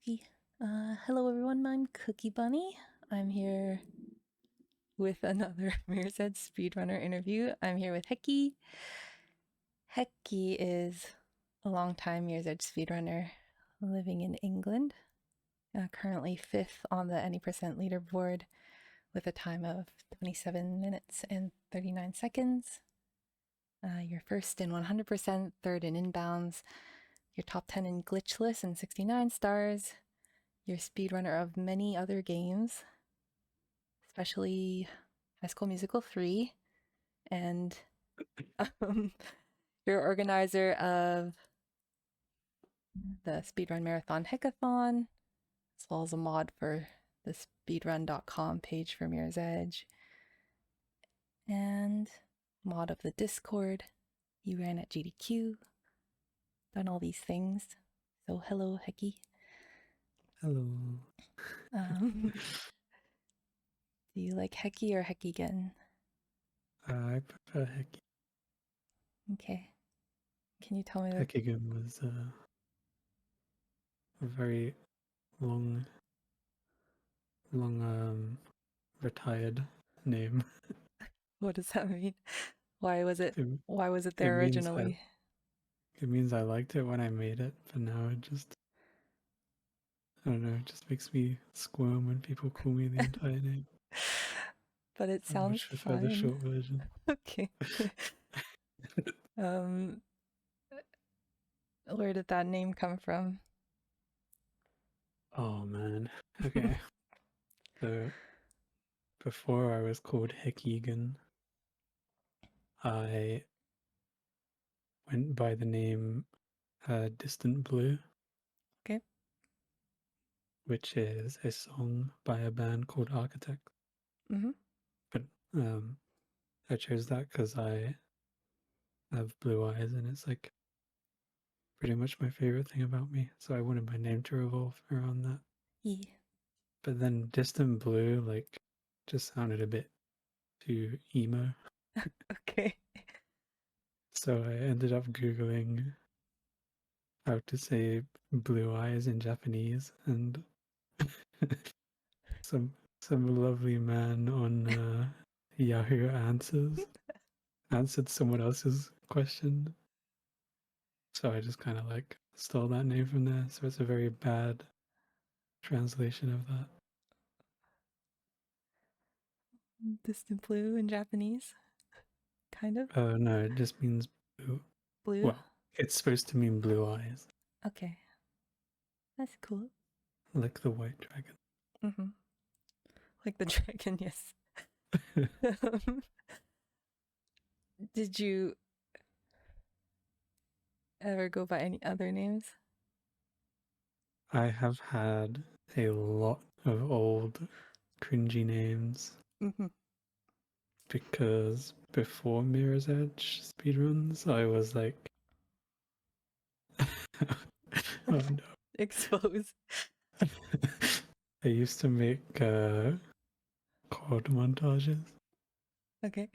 Copy. Hello everyone, I'm Cookie Bunny. I'm here with another Mirror's Edge Speedrunner interview. I'm here with Heki. Heki is a long-time Mirror's Edge speedrunner living in England, currently 5th on the Any Percent leaderboard with a time of 27 minutes and 39 seconds. You're first in 100%, third in inbounds, you're top 10 in glitchless and 69 stars. You're a speedrunner of many other games, especially High School Musical 3, and you're organizer of the Speedrun Marathon Hekathon, as well as a mod for the speedrun.com page for Mirror's Edge, and mod of the Discord. You ran at GDQ, done all these things. So hello, Heki. Hello. Do you like Heki or Hekigen? I prefer Heki. Okay. Can you tell me Hekigan was a very long retired name. what does that mean? Why was it It there means originally? I liked it when I made it, but now it just, I don't know, it just makes me squirm when people call me the entire name. But it I sounds much prefer the fine. short version. Okay. Where did that name come from? Oh man. Okay. So before I was called Hekigan, I went by the name Distant Blue. Okay. Which is a song by a band called Architect. Mm-hmm. But I chose that because I have blue eyes and it's like pretty much my favorite thing about me. So I wanted my name to revolve around that. Yeah. But then Distant Blue, like, just sounded a bit too emo. Okay. So I ended up Googling how to say blue eyes in Japanese, and some lovely man on Yahoo answered someone else's question. So I just kind of like stole that name from there. So it's a very bad translation of that. Distant blue in Japanese. Kind of. Oh no, it just means blue. Blue. Well, it's supposed to mean blue eyes, Okay. That's cool. like the white dragon. Mm-hmm. Like the dragon, yes. Did you ever go by any other names? I have had a lot of old cringy names Mm-hmm. because before Mirror's Edge speedruns, I was like, oh no. Expose. I used to make chord montages, Okay.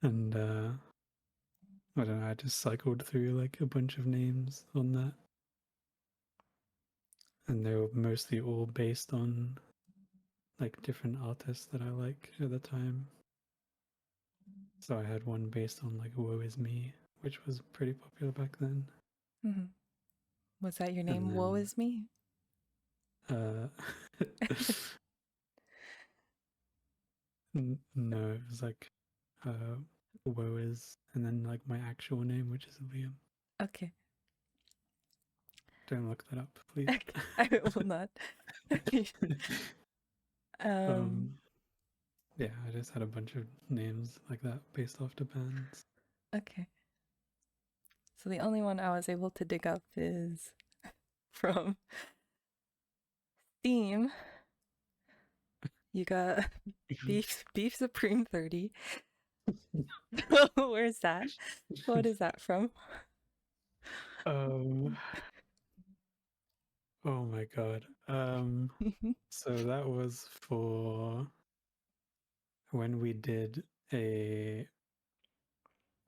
and I don't know, I just cycled through like a bunch of names on that. And they were mostly all based on like different artists that I like at the time. So I had one based on like Woe Is Me, which was pretty popular back then. Mm-hmm. Was that your And name? Woe then is me? uh no, it was like Woe Is and then like my actual name, which is Liam. Okay. Don't look that up, please. Okay. I will not. um Yeah, I just had a bunch of names like that based off the bands. okay. So the only one I was able to dig up is from Steam. You got Beef Supreme 30. Where's that? What is that from? um Oh my god. So that was for when we did a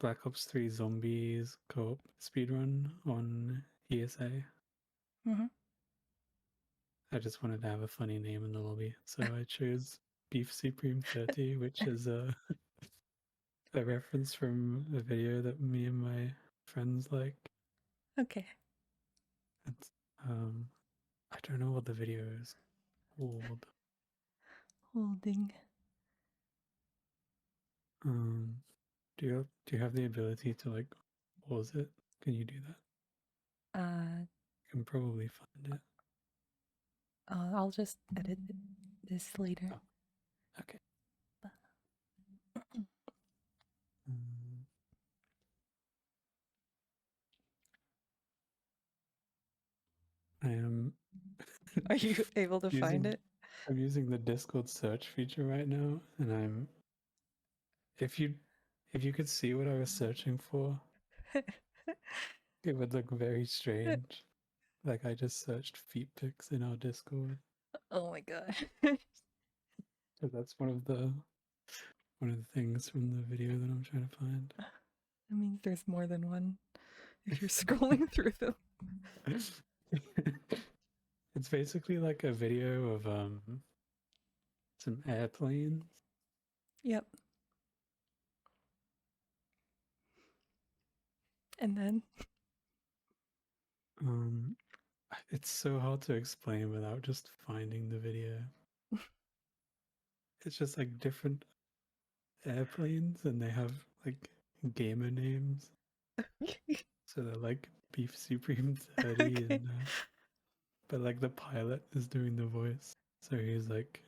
Black Ops 3 Zombies co-op speedrun on ESA. Mm-hmm. I just wanted to have a funny name in the lobby, so I chose Beef Supreme 30, which is a reference from a video that me and my friends like. Okay. It's I don't know what the video is called. Holding. Do you have the ability to like pause it? Can you do that? You can probably find it. I'll just edit this later. Oh, okay. Um, I am Are you able to find it? I'm using the Discord search feature right now, and if you could see what I was searching for, it would look very strange. Like I just searched feet pics in our Discord. Oh my god. So that's one of the things from the video that I'm trying to find. That means there's more than one if you're scrolling through them. It's basically like a video of some airplanes. Yep. And then It's so hard to explain without just finding the video. It's just like different airplanes and they have like gamer names. So they're like Beef Supreme 30 okay. and but like the pilot is doing the voice. So he's like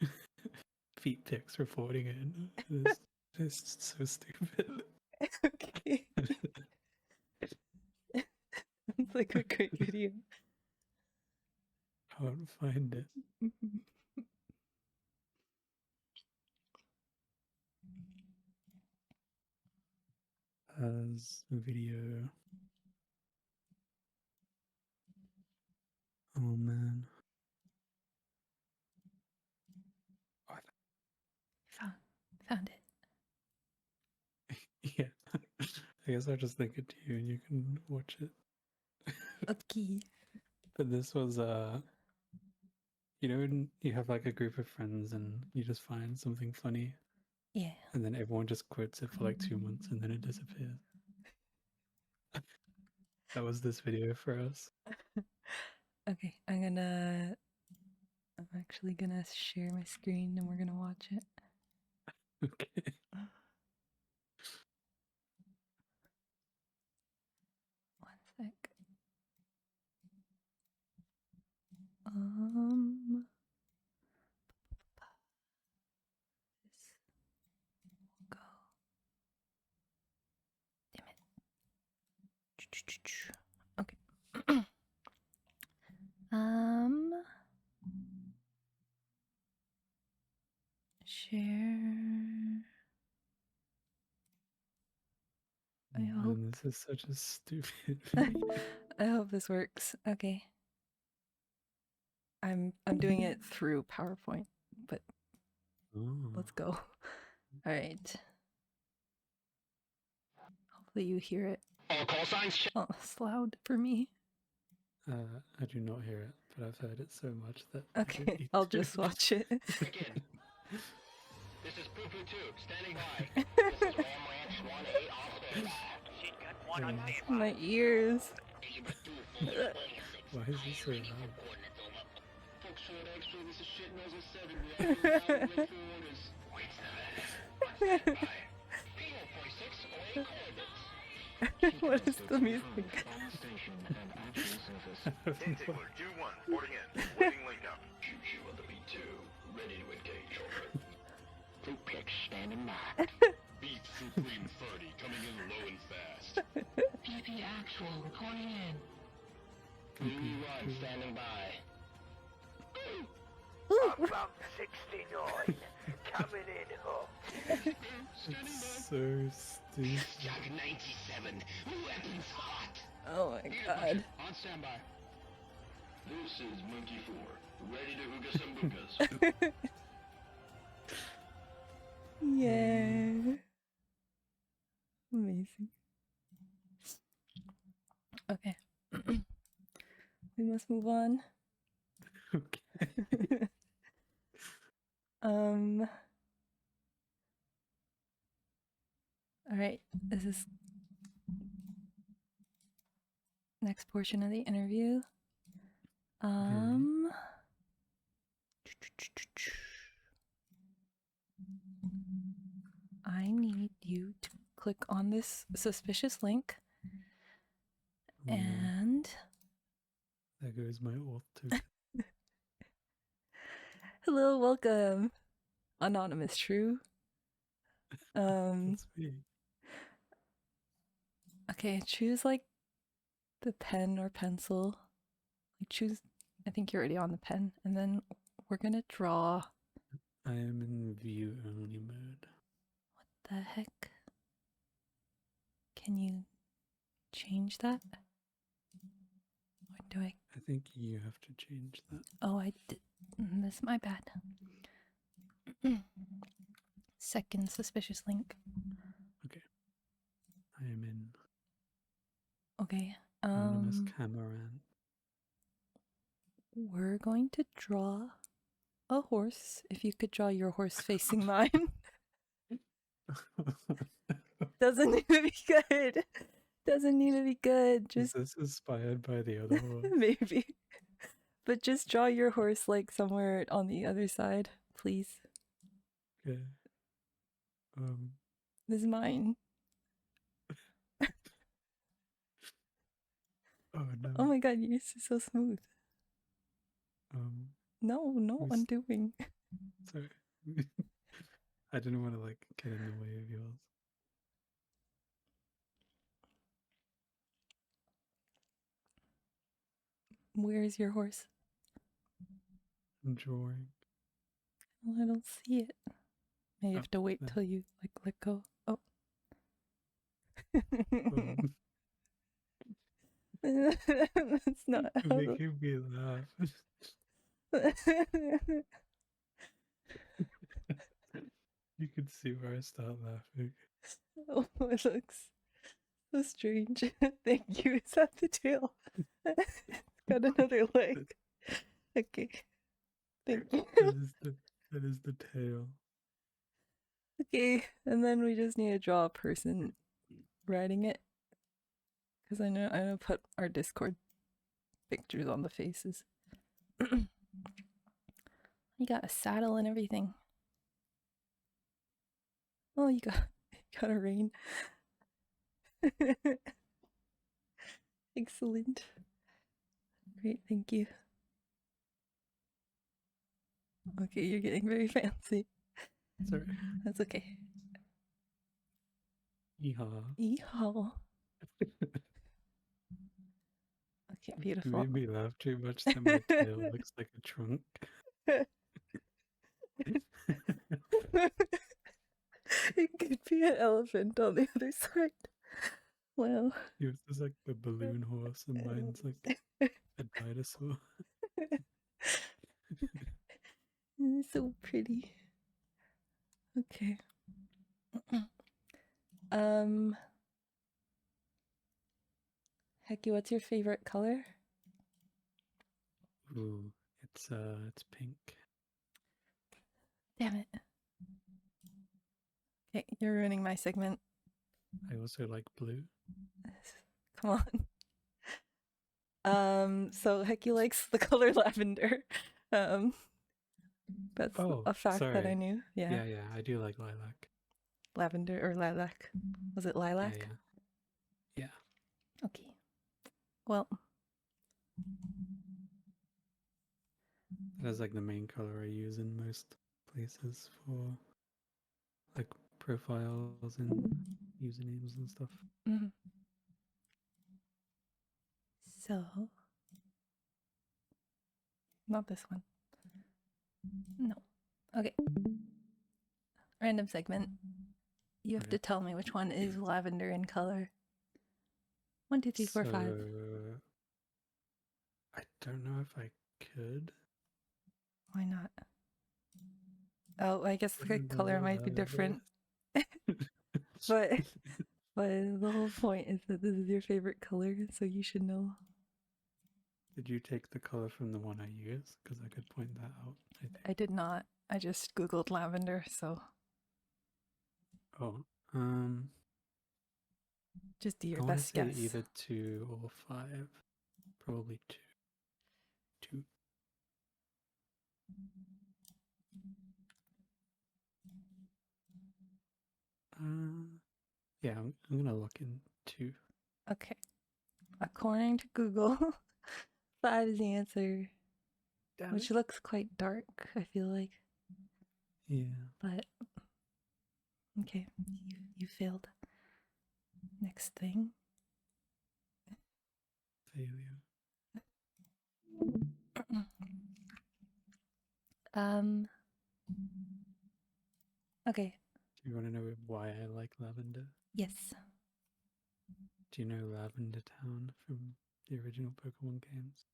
feet pics reporting it. It's so stupid. Okay. It's like a great video. Can't find it. As video. Oh man. Found it. Yeah. I guess I'll just link it to you and you can watch it. Okay. But this was you know when you have like a group of friends and you just find something funny Yeah. and then everyone just quotes it for like 2 months and then it disappears. That was this video for us. Okay, I'm actually gonna share my screen and we're gonna watch it. Okay. One sec. This will go. Damn it. Okay. Share. I hope. Man, this is such a stupid video. I hope this works. Okay. I'm doing it through PowerPoint, but let's go. All right. Hopefully you hear it. Oh, it's loud for me. I do not hear it, but I've heard it so much that Okay, I'll just watch it. Again. This is Poo Poo 2, standing by. This is Ram Ranch 1-8 on Sheet cut 1 on standby. My ears. Why is this so loud? Folks short extra, this is shit knows a 7. We have to wait for orders. Wait 7. On standby. P-46, away coordinates. What is the music? Intake 2-1, boarding in. Waiting link up. Choo-choo on the B2, ready to engage already. Poop pick standing by. Beef Supreme 30 coming in low and fast. PP Actual reporting in. Blue Run standing by. About 69, coming in hot. Standing by. So stupid. Jack 97, weapons hot. Oh my god. On standby. This is Monkey 4, ready to hooga some boogas. Yeah. Amazing. Okay. We must move on. Okay. All right, this is next portion of the interview. I need you to click on this suspicious link and there goes my auth token. hello, welcome. Anonymous, true. That's me. Okay, choose like the pen or pencil. Like choose, I think you're already on the pen, and then we're gonna draw. I am in view only mode. What the heck? Can you change that? Or do I? I think you have to change that. Oh, I did. That's my bad. Second suspicious link. Okay. I am in Okay. anonymous Cameron. We're going to draw a horse. If you could draw your horse facing mine. Doesn't need to be good. Doesn't need to be good. Is Just this inspired by the other horse? maybe. But just draw your horse like somewhere on the other side, please. Okay. This is mine. Oh no. Oh my god, yours is so smooth. No who's- undoing. Sorry. I didn't want to like get in the way of yours. Where's your horse? I'm drawing. Well, I don't see it. Maybe you have to wait there. till you like let go. Oh. That's not how Making me laugh. You can see where I start laughing. Oh, it looks so strange. Thank you. Is that the tail? It's got another leg. Okay. Thank you. That is the tail. Okay, and then we just need to draw a person riding it. Because I'm gonna put our Discord pictures on the faces. You got a saddle and everything. Oh, you got a rein. Excellent. Great, thank you. Okay, you're getting very fancy. Sorry. That's okay. Yeehaw. Yeehaw. Okay, You beautiful. made me laugh too much that my tail looks like a trunk. It could be an elephant on the other side. Well. Yours is like the balloon horse and mine's like a dinosaur. It's so pretty. Okay. Heki, what's your favorite color? Ooh, it's pink. Damn it. Okay, you're ruining my segment. I also like blue. Come on. So Heki likes the color lavender. That's a fact that I knew. Yeah. Yeah, I do like lilac. Lavender or lilac. Was it lilac? Yeah. Okay. Well. That is like the main color I use in most places for like profiles and usernames and stuff. Mm-hmm. So. Not this one. No. Okay. Random segment. You have to tell me which one is lavender in color. 1, 2, 3, 4, 5. I don't know if I could. Why not? Oh, I guess the color might be different. but the whole point is that this is your favorite color, so you should know. Did you take the color from the one I use? Because I could point that out, I think. I did not. I just Googled lavender, so Oh, just do I your want to best say guess. either 2 or 5. Probably 2. 2. Yeah, I'm gonna look in 2. Okay. According to Google, 5 is the answer, Damn which it. looks quite dark, I feel like. Yeah. But okay, you failed. Next thing. Failure. um. Okay. Do you want to know why I like lavender? Yes. Do you know Lavender Town from the original Pokemon games?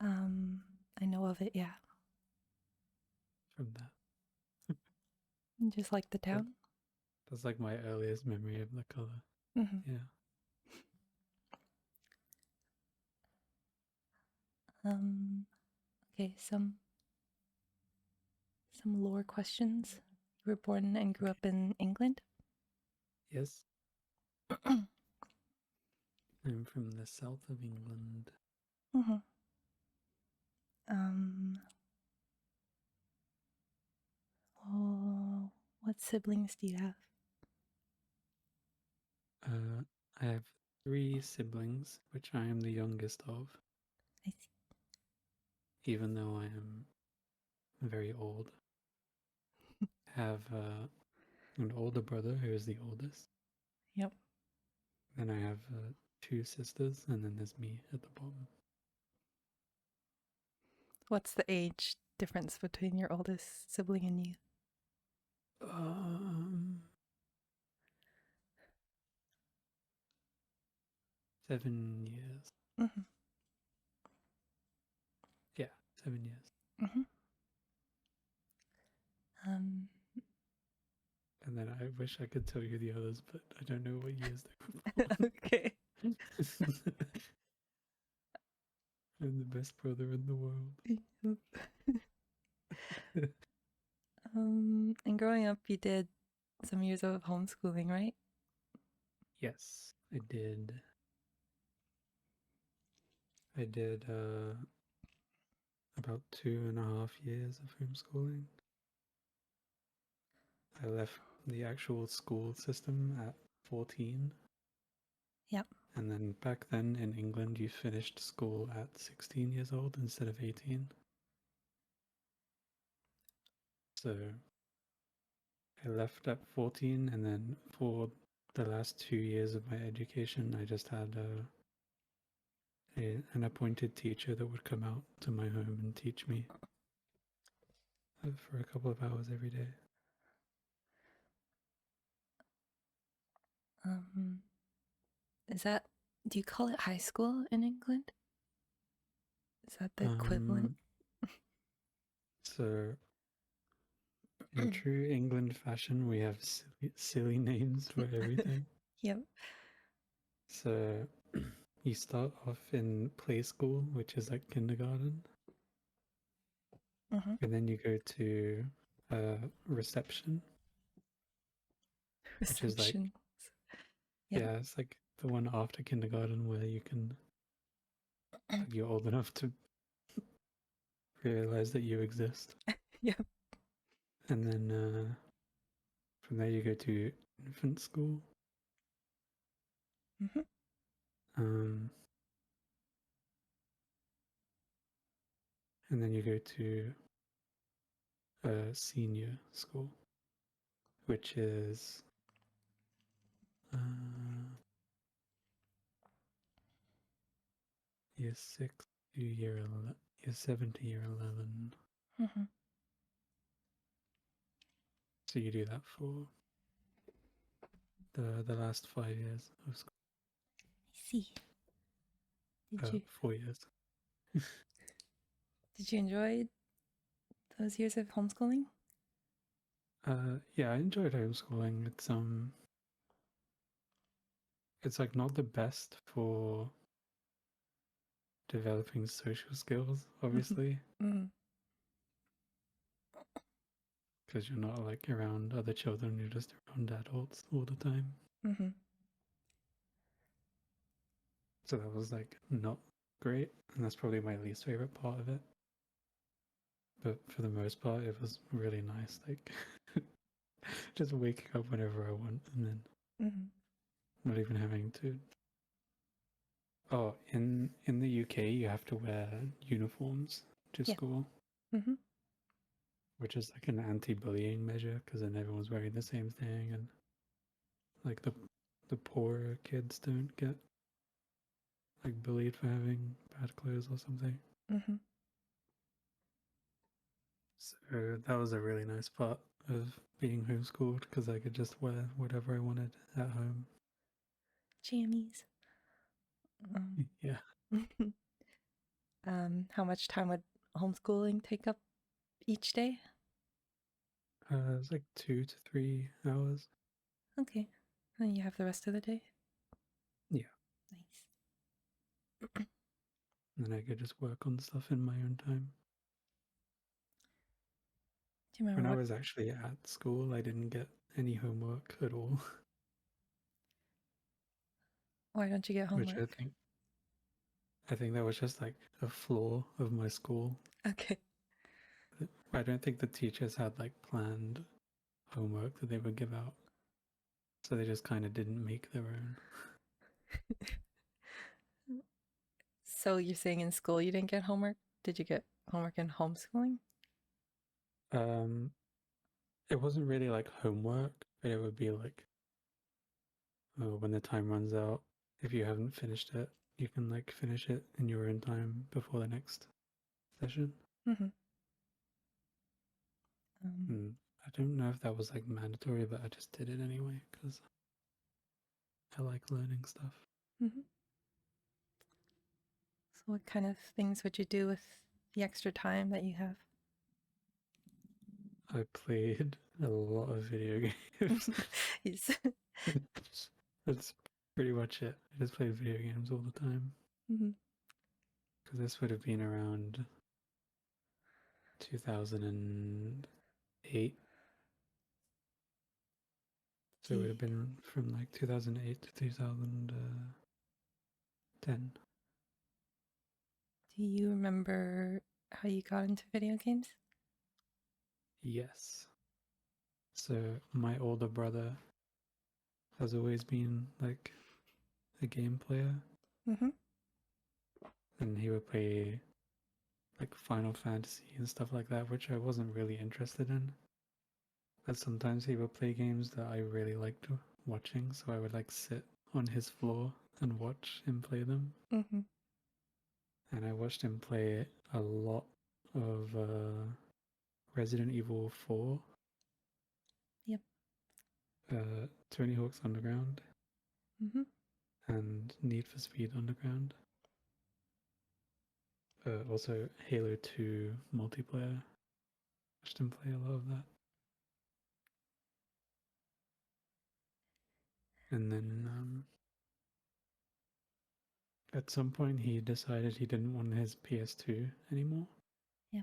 I know of it. Yeah. From that. Just like the town. That's like my earliest memory of the color. Mm-hmm. Yeah. Okay. Some lore questions. You were born and grew up in England. Yes. I'm from the south of England. Mm-hmm. Oh, what siblings do you have? I have 3 siblings, which I am the youngest of, I see. even though I am very old. I have an older brother who is the oldest. Yep. Then I have 2 sisters, and then there's me at the bottom. What's the age difference between your oldest sibling and you? 7 years. Mm-hmm. Yeah, 7 years. Mm-hmm. Um. And then I wish I could tell you the others, but I don't know what years they were born. Okay. I'm the best brother in the world. And growing up, you did some years of homeschooling, right? Yes, I did. I did about 2.5 years of homeschooling. I left the actual school system at 14. Yep. And then back then in England, you finished school at 16 years old instead of 18. So I left at 14, and then for the last 2 years of my education, I just had an appointed teacher that would come out to my home and teach me for a couple of hours every day. Is that, do you call it high school in England? Is that the equivalent? So, in true England fashion, we have silly names for everything. Yep. So, you start off in play school, which is like kindergarten. Mm-hmm. And then you go to reception, which is like, Yep. yeah, it's like the one after kindergarten where you can, like, you're old enough to realize that you exist. Yep. And then from there you go to infant school. Mm-hmm. And then you go to senior school, which is year 6 to year 7 to year 11. Mm-hmm. So you do that for the last 5 years of school. I see. Did 4 years. you enjoy those years of homeschooling? Yeah, I enjoyed homeschooling. It's like not the best for developing social skills, obviously, Mm-hmm. because you're not like around other children, you're just around adults all the time. Mm-hmm. So that was like not great, and that's probably my least favorite part of it. But for the most part, it was really nice. Like just waking up whenever I want, and then Mm-hmm. not even having to. Oh, in the UK, you have to wear uniforms to Yeah. school, Mm-hmm. which is like an anti-bullying measure because then everyone's wearing the same thing, and like the poor kids don't get like bullied for having bad clothes or something. Mm-hmm. So that was a really nice part of being homeschooled because I could just wear whatever I wanted at home. Jammies. Yeah, How much time would homeschooling take up each day? it was like 2 to 3 hours. Okay. And you have the rest of the day? Yeah, Nice. and then I could just work on stuff in my own time. Do you When remember I what? was actually at school, I didn't get any homework at all, Why don't you get which homework? I think that was just like a flaw of my school. Okay. I don't think the teachers had like planned homework that they would give out, so they just kind of didn't make their own. So you're saying in school you didn't get homework? Did you get homework in homeschooling? Um, it wasn't really like homework, but it would be like, oh, when the time runs out, if you haven't finished it, you can like finish it in your own time before the next session. Mm-hmm. I don't know if that was like mandatory, but I just did it anyway because I like learning stuff. Mm-hmm. So what kind of things would you do with the extra time that you have? I played a lot of video games. Yes. That's pretty much it. I just played video games all the time Mm-hmm. because this would have been around 2008. So it would have been from like 2008 to 2010. Do you remember how you got into video games? Yes. So my older brother has always been like a game player, Mm-hmm. and he would play like Final Fantasy and stuff like that, which I wasn't really interested in. But sometimes he would play games that I really liked watching, so I would like sit on his floor and watch him play them. Mm-hmm. And I watched him play a lot of Resident Evil 4, Yep. Tony Hawk's Underground, Mm-hmm. and Need for Speed Underground. Also Halo 2 multiplayer. Watched him play a lot of that. And then at some point he decided he didn't want his PS2 anymore. Yeah.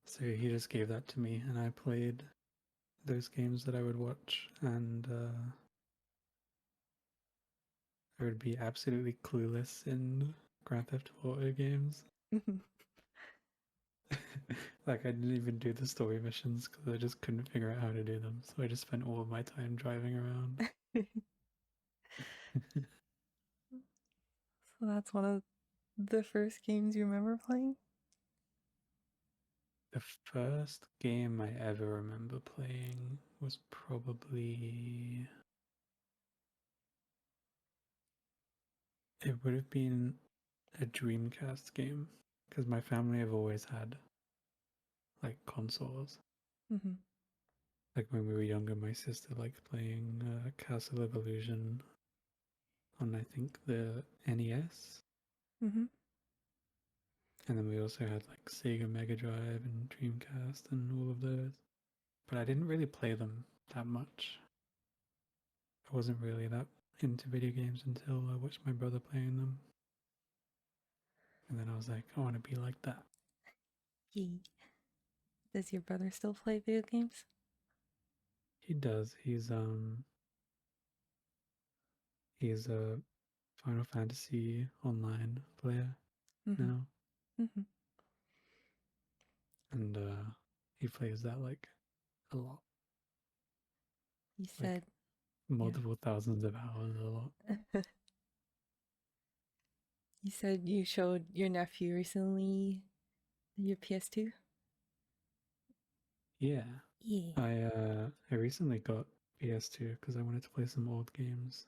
So he just gave that to me, and I played those games that I would watch, and I would be absolutely clueless in Grand Theft Auto games. Mm-hmm. Like I didn't even do the story missions because I just couldn't figure out how to do them. So I just spent all of my time driving around. So that's one of the first games you remember playing? The first game I ever remember playing was probably... It would have been a Dreamcast game because my family have always had like consoles. Mm-hmm. Like when we were younger, my sister liked playing Castle of Illusion on I think the NES, Mm-hmm. and then we also had like Sega Mega Drive and Dreamcast and all of those. But I didn't really play them that much. I wasn't really that into video games until I watched my brother playing them. And then I was like, I want to be like that. Yay. Does your brother still play video games? He does. He's a Final Fantasy online player Mm-hmm. now, Mm-hmm. and he plays that like a lot, You like said multiple thousands of hours, a lot. you said you showed your nephew recently your PS2? Yeah, Yeah. I recently got PS2 because I wanted to play some old games,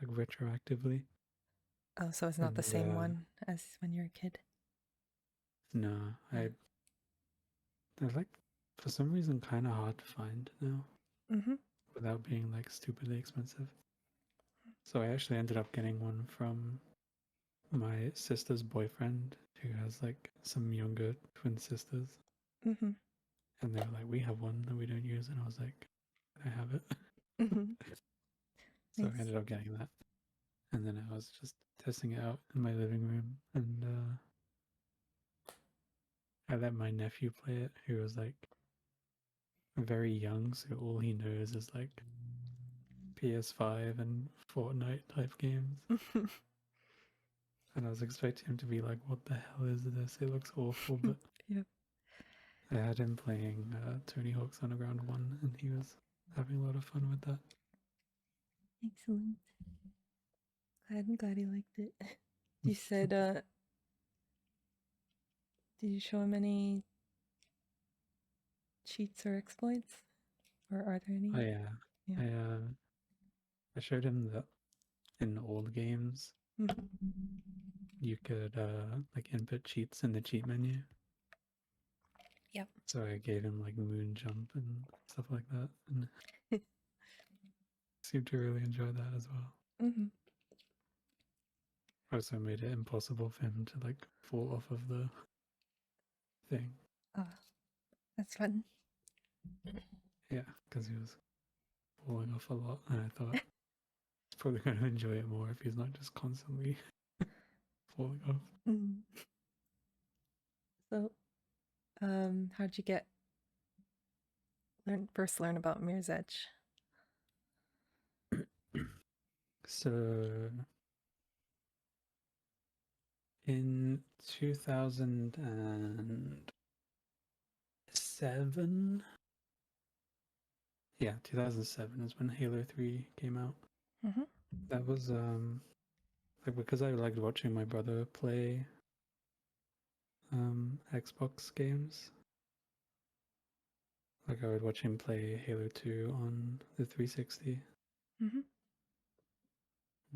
like retroactively. Oh, so it's not the And same one as when you were a kid? no, they're like for some reason kind of hard to find now Mm-hmm. without being like stupidly expensive. So I actually ended up getting one from my sister's boyfriend who has like some younger twin sisters, Mm-hmm. and they were like, we have one that we don't use, and I was like, I have it. Mm-hmm. So Nice. I ended up getting that, and then I was just testing it out in my living room, and I let my nephew play it, who was like very young, so all he knows is like PS5 and Fortnite type games. And I was expecting him to be like, what the hell is this? It looks awful, but Yep. I had him playing Tony Hawk's Underground 1, and he was having a lot of fun with that. Excellent. I'm glad he liked it. You said, did you show him any cheats or exploits? Or are there any? Oh yeah, Yeah. I showed him that in old games Mm-hmm. you could like input cheats in the cheat menu. Yep. So I gave him like moon jump and stuff like that, and seemed to really enjoy that as well. Mm-hmm. Also made it impossible for him to like fall off of the thing. Oh, that's fun. Yeah, because he was falling off a lot, and I thought he's probably going to enjoy it more if he's not just constantly falling off. Mm. So, how'd you first learn about Mirror's Edge? So in 2007, yeah, 2007 is when Halo 3 came out. Mm-hmm. That was like because I liked watching my brother play Xbox games. Like I would watch him play Halo 2 on the 360. Mm-hmm.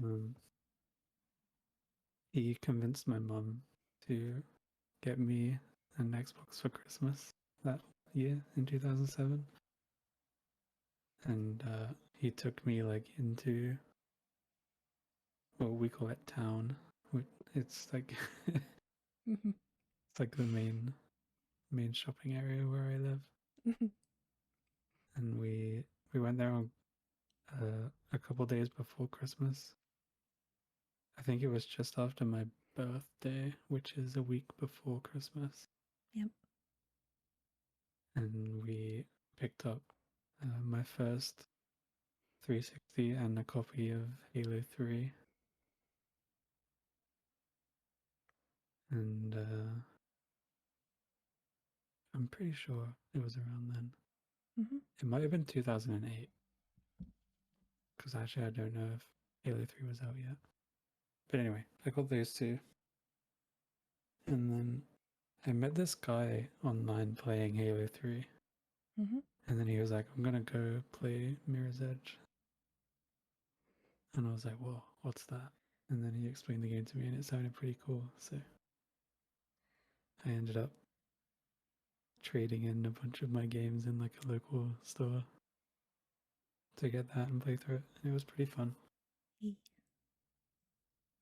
Um, he convinced my mum to get me an Xbox for Christmas that year in 2007. And he took me like into what we call it town. It's like Mm-hmm. it's like the main shopping area where I live. Mm-hmm. And we went there on a couple days before Christmas. I think it was just after my birthday, which is a week before Christmas. Yep. And we picked up my first 360 and a copy of Halo 3. And I'm pretty sure it was around then. Mm-hmm. It might have been 2008. Because actually, I don't know if Halo 3 was out yet. But anyway, I got those two. And then I met this guy online playing Halo 3. Mm-hmm. And then he was like, I'm going to go play Mirror's Edge. And I was like, whoa, what's that? And then he explained the game to me, and it sounded pretty cool. So I ended up trading in a bunch of my games in like a local store to get that and play through it. And it was pretty fun. Hey.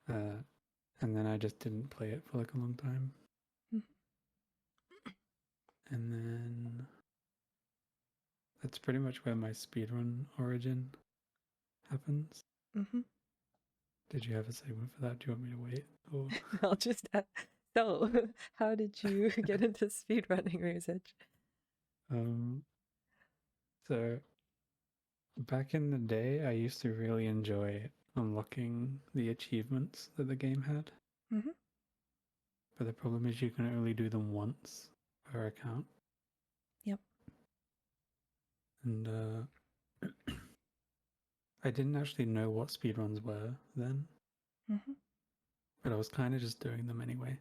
And then I just didn't play it for like a long time. Mhm. And then that's pretty much where my speedrun origin happens. Mm-hmm. Did you have a segment for that? Do you want me to wait? Or I'll just so how did you get into speedrunning, Razich? So back in the day, I used to really enjoy unlocking the achievements that the game had. Mm-hmm. But the problem is you can only do them once per account. Yep. And I didn't actually know what speedruns were then, Mm-hmm. but I was kind of just doing them anyway.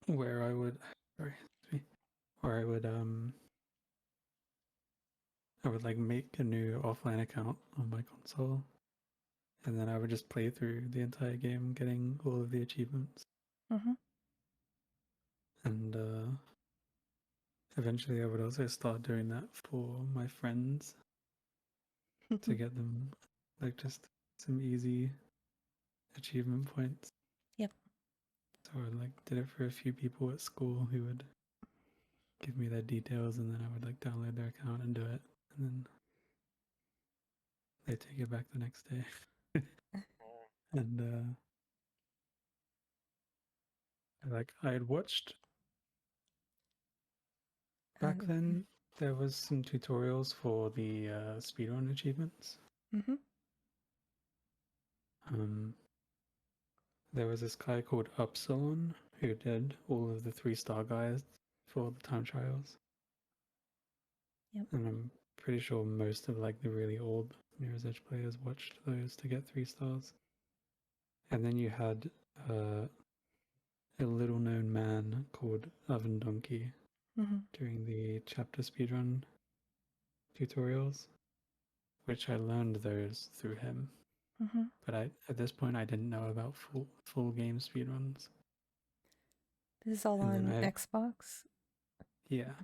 Where I would, sorry, where I would like make a new offline account on my console, and then I would just play through the entire game, getting all of the achievements. Mm-hmm. And eventually, I would also start doing that for my friends to get them like just some easy achievement points. Yep. So I like did it for a few people at school who would give me their details, and then I would like download their account and do it, and then they take it back the next day. And I had watched back then. There was some tutorials for the speedrun achievements. Mm-hmm. There was this guy called Upsilon who did all of the 3-star guides for the time trials. Yep. And I'm pretty sure most of like the really old Mirror's Edge players watched those to get 3 stars. And then you had a little known man called Oven Donkey Mm-hmm. during the chapter speedrun tutorials, which I learned those through him. Mm-hmm. But at this point I didn't know about full game speedruns. This is all And on then Xbox. yeah.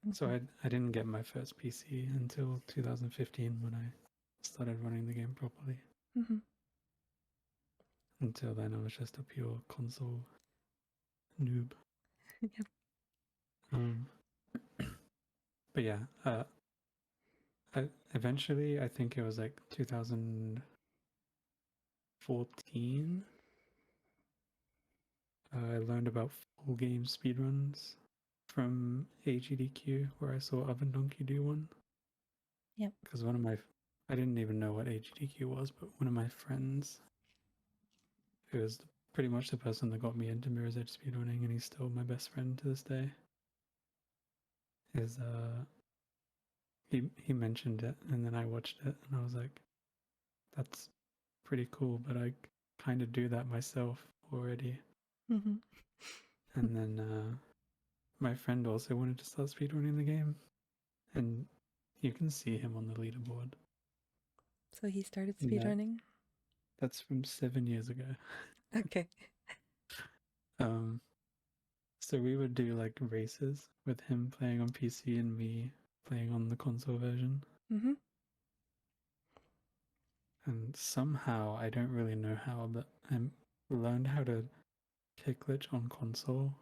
Mm-hmm. So I didn't get my first PC until 2015 when I started running the game properly. Mm-hmm. Until then, I was just a pure console noob. Yep. But yeah, eventually, I think it was like 2014. I learned about full game speedruns from AGDQ, where I saw Oven Donkey do one. Yep. Because I didn't even know what AGDQ was, but one of my friends, who was pretty much the person that got me into Mirror's Edge speedrunning, and he's still my best friend to this day, is he mentioned it, and then I watched it, and I was like, that's pretty cool, but I kind of do that myself already. Mm-hmm. And then my friend also wanted to start speedrunning the game, and you can see him on the leaderboard. So he started And speedrunning? that's from 7 years ago. Okay. So we would do like races with him playing on PC and me playing on the console version. Mm-hmm. And somehow, I don't really know how, but I learned how to kick glitch on console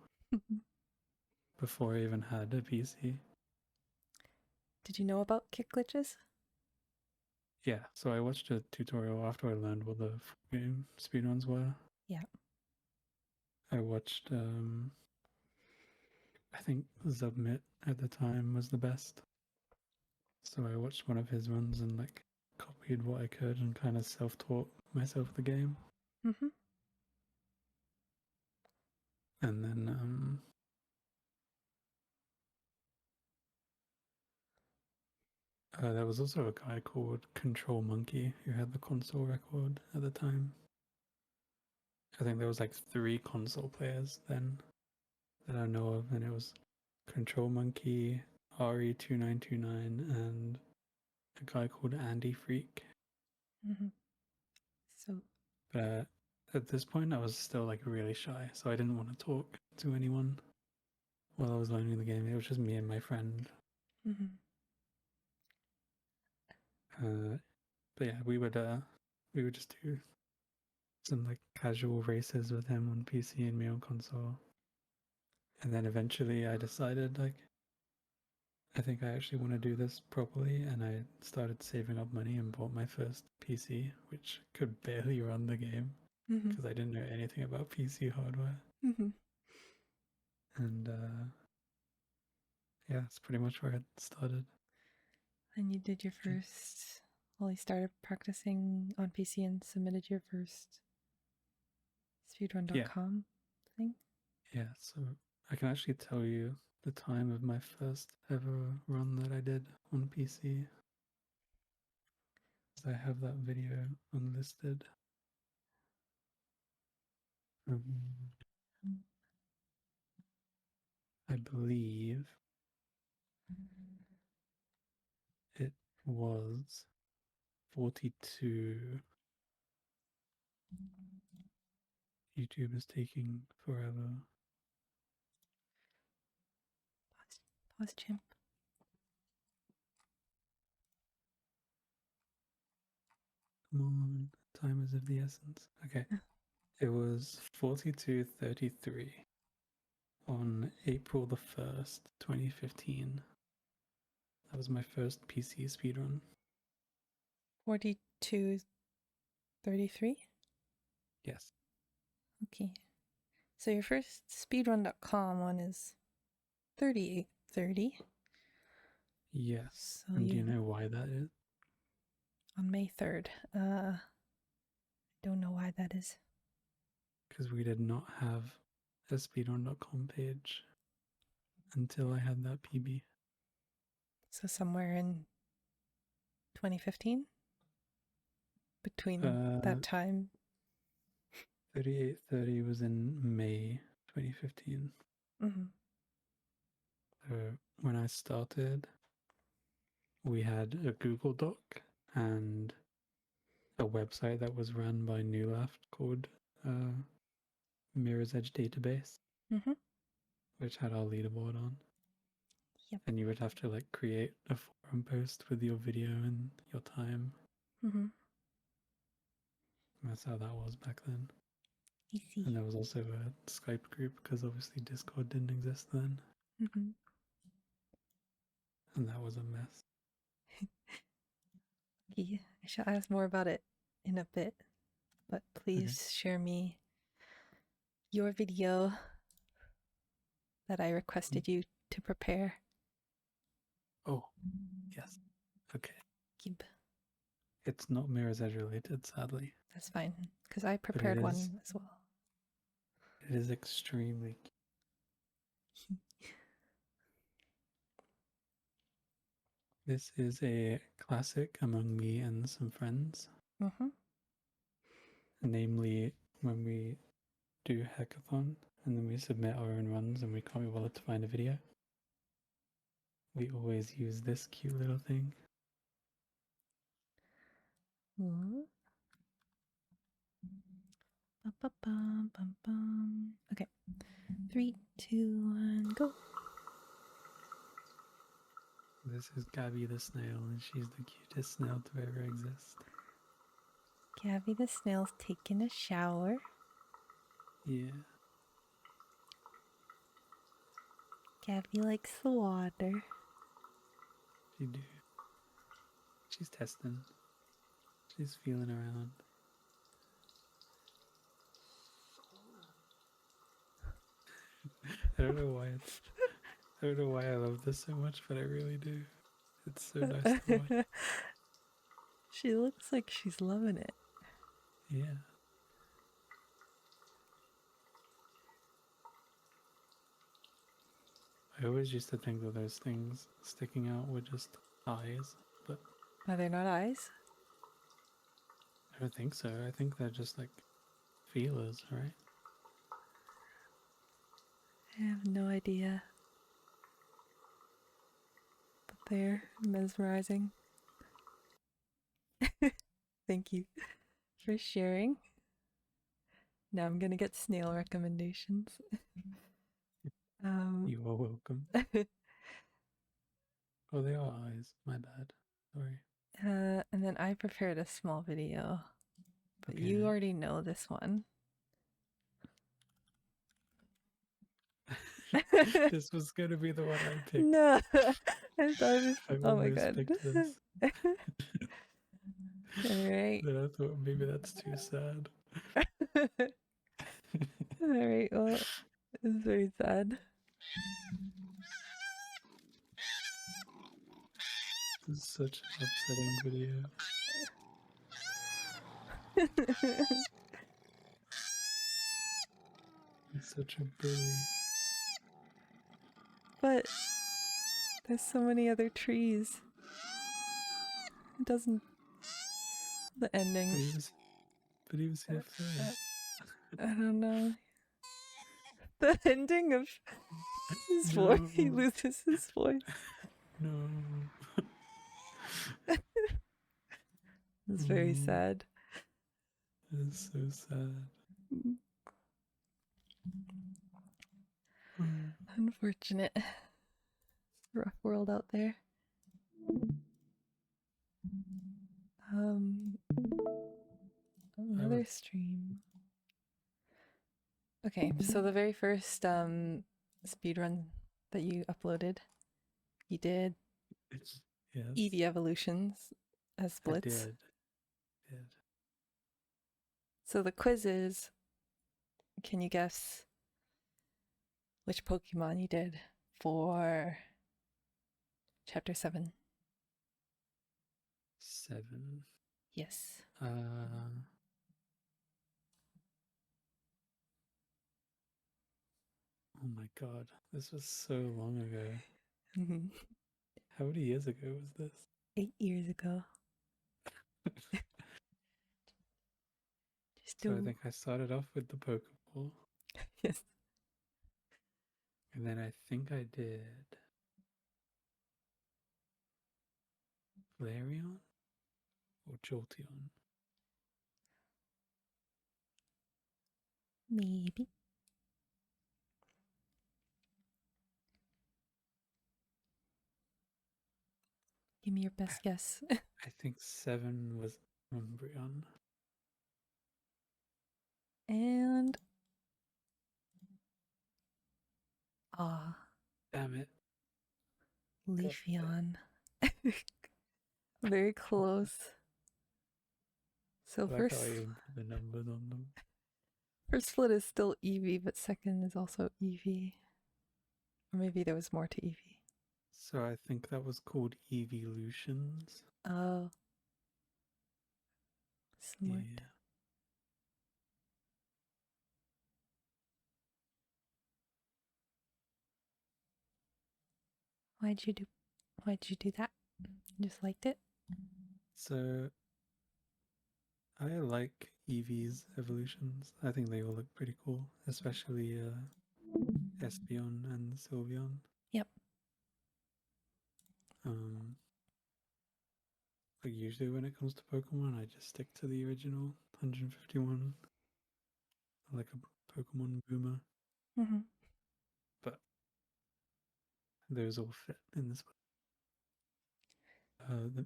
before I even had a PC. Did you know about kick glitches? Yeah, so I watched a tutorial after I learned what the game speedruns were. Yeah. I watched, I think Submit at the time was the best. So I watched one of his runs and like copied what I could and kind of self-taught myself the game. Mm-hmm. And then there was also a guy called Control Monkey who had the console record at the time. I think there was like 3 console players then that I know of, and it was Control Monkey, RE2929, and a guy called Andy Freak. Mm-hmm. So. But at this point, I was still like really shy, so I didn't want to talk to anyone while I was learning the game. It was just me and my friend. Mm-hmm. But yeah, we would just do some like casual races with him on PC and me on console. And then eventually I decided like I think I actually want to do this properly, and I started saving up money and bought my first PC, which could barely run the game because I didn't know anything about PC hardware. And yeah, that's pretty much where it started. And you did your first, well, you started practicing on PC and submitted your first speedrun.com thing. Yeah, so I can actually tell you the time of my first ever run that I did on PC. I have that video unlisted. I believe it was 42. YouTube is taking forever. Pause, chimp. Come on, time is of the essence. Okay, it was 42:33 on April the 1st, 2015. That was my first PC speedrun. 42:33? Yes. Okay. So your first speedrun.com one is 38:30. Yes. So And do you know why that is? on May 3rd. Don't know why that is. Because we did not have a speedrun.com page until I had that PB. So somewhere in 2015? Between that time? 38:30 was in May 2015. So when I started, we had a Google Doc and a website that was run by New Left called Mirror's Edge Database, which had our leaderboard on. Yep. And you would have to like create a forum post with your video and your time. That's how that was back then. Easy. And there was also a Skype group because obviously Discord didn't exist then. And that was a mess. Yeah, I shall ask more about it in a bit, but please share me your video that I requested you to prepare. Oh, yes. Okay. Gib. It's not Mirror's Edge related, sadly. That's fine, because I prepared one as well. It is extremely cute. This is a classic among me and some friends. Namely, when we do Hekathon and then we submit our own runs and we can't be bothered to find a video, we always use this cute little thing. Okay, 3, 2, 1, go. This is Gabby the snail, and she's the cutest snail to ever exist. Gabby the snail's taking a shower. Yeah. Gabby likes the water. She do. She's testing. She's feeling around. I don't know why I love this so much, but I really do. It's so nice to watch. She looks like she's loving it. Yeah. I always used to think that those things sticking out were just eyes, but Are they not eyes? I don't think so. I think they're just like feelers, right? I have no idea. But they're mesmerizing. Thank you for sharing. Now I'm gonna get snail recommendations. You are welcome. Oh, they are eyes. My bad. Sorry. And then I prepared a small video, but you already know this one. This was gonna be the one I picked. No, I thought. I Oh my almost god. picked this. All right. Then I thought maybe that's too sad. All right. Well, it's very sad. This is such an upsetting video. He's such a bully. But there's so many other trees. It doesn't. The ending. But he was here first. I don't know. The ending of his No. voice. He loses his voice. No. It's very sad. It's so sad. Unfortunate. Rough world out there. Another stream. Okay, so the very first speedrun that you uploaded, you did Yes. Eevee evolutions as splits. I did. So the quiz is, can you guess which Pokemon you did for Chapter 7? 7. Yes. Oh my god, this was so long ago. Mm-hmm. How many years ago was this? 8 years ago. So I think I started off with the Pokeball. Yes. And then I think I did Flareon or Jolteon. Maybe. Give me your best guess. I think 7 was Umbreon. And Damn it. Leafeon. Very close. So I like how I even put the numbers on them. first split is still Eevee, but second is also Eevee. Or maybe there was more to Eevee. So I think that was called Evolutions. Oh. Smart. Yeah. Why'd you do that? You just liked it? So I like Eevee's evolutions. I think they all look pretty cool, especially Espeon and Sylveon. Yep. Like usually when it comes to Pokemon, I just stick to the original 151. I like a Pokemon Boomer. Mm-hmm. But those all fit in this.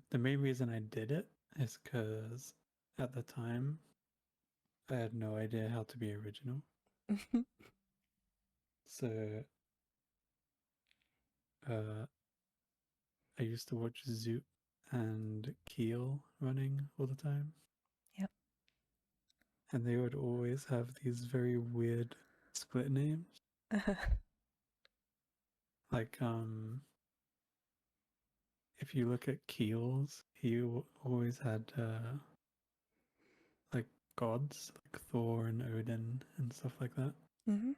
The main reason I did it is because at the time I had no idea how to be original. So I used to watch Zoot and Keel running all the time. Yep. And they would always have these very weird split names. Like, if you look at Keel's, he always had, like, gods, like Thor and Odin and stuff like that. Mm-hmm.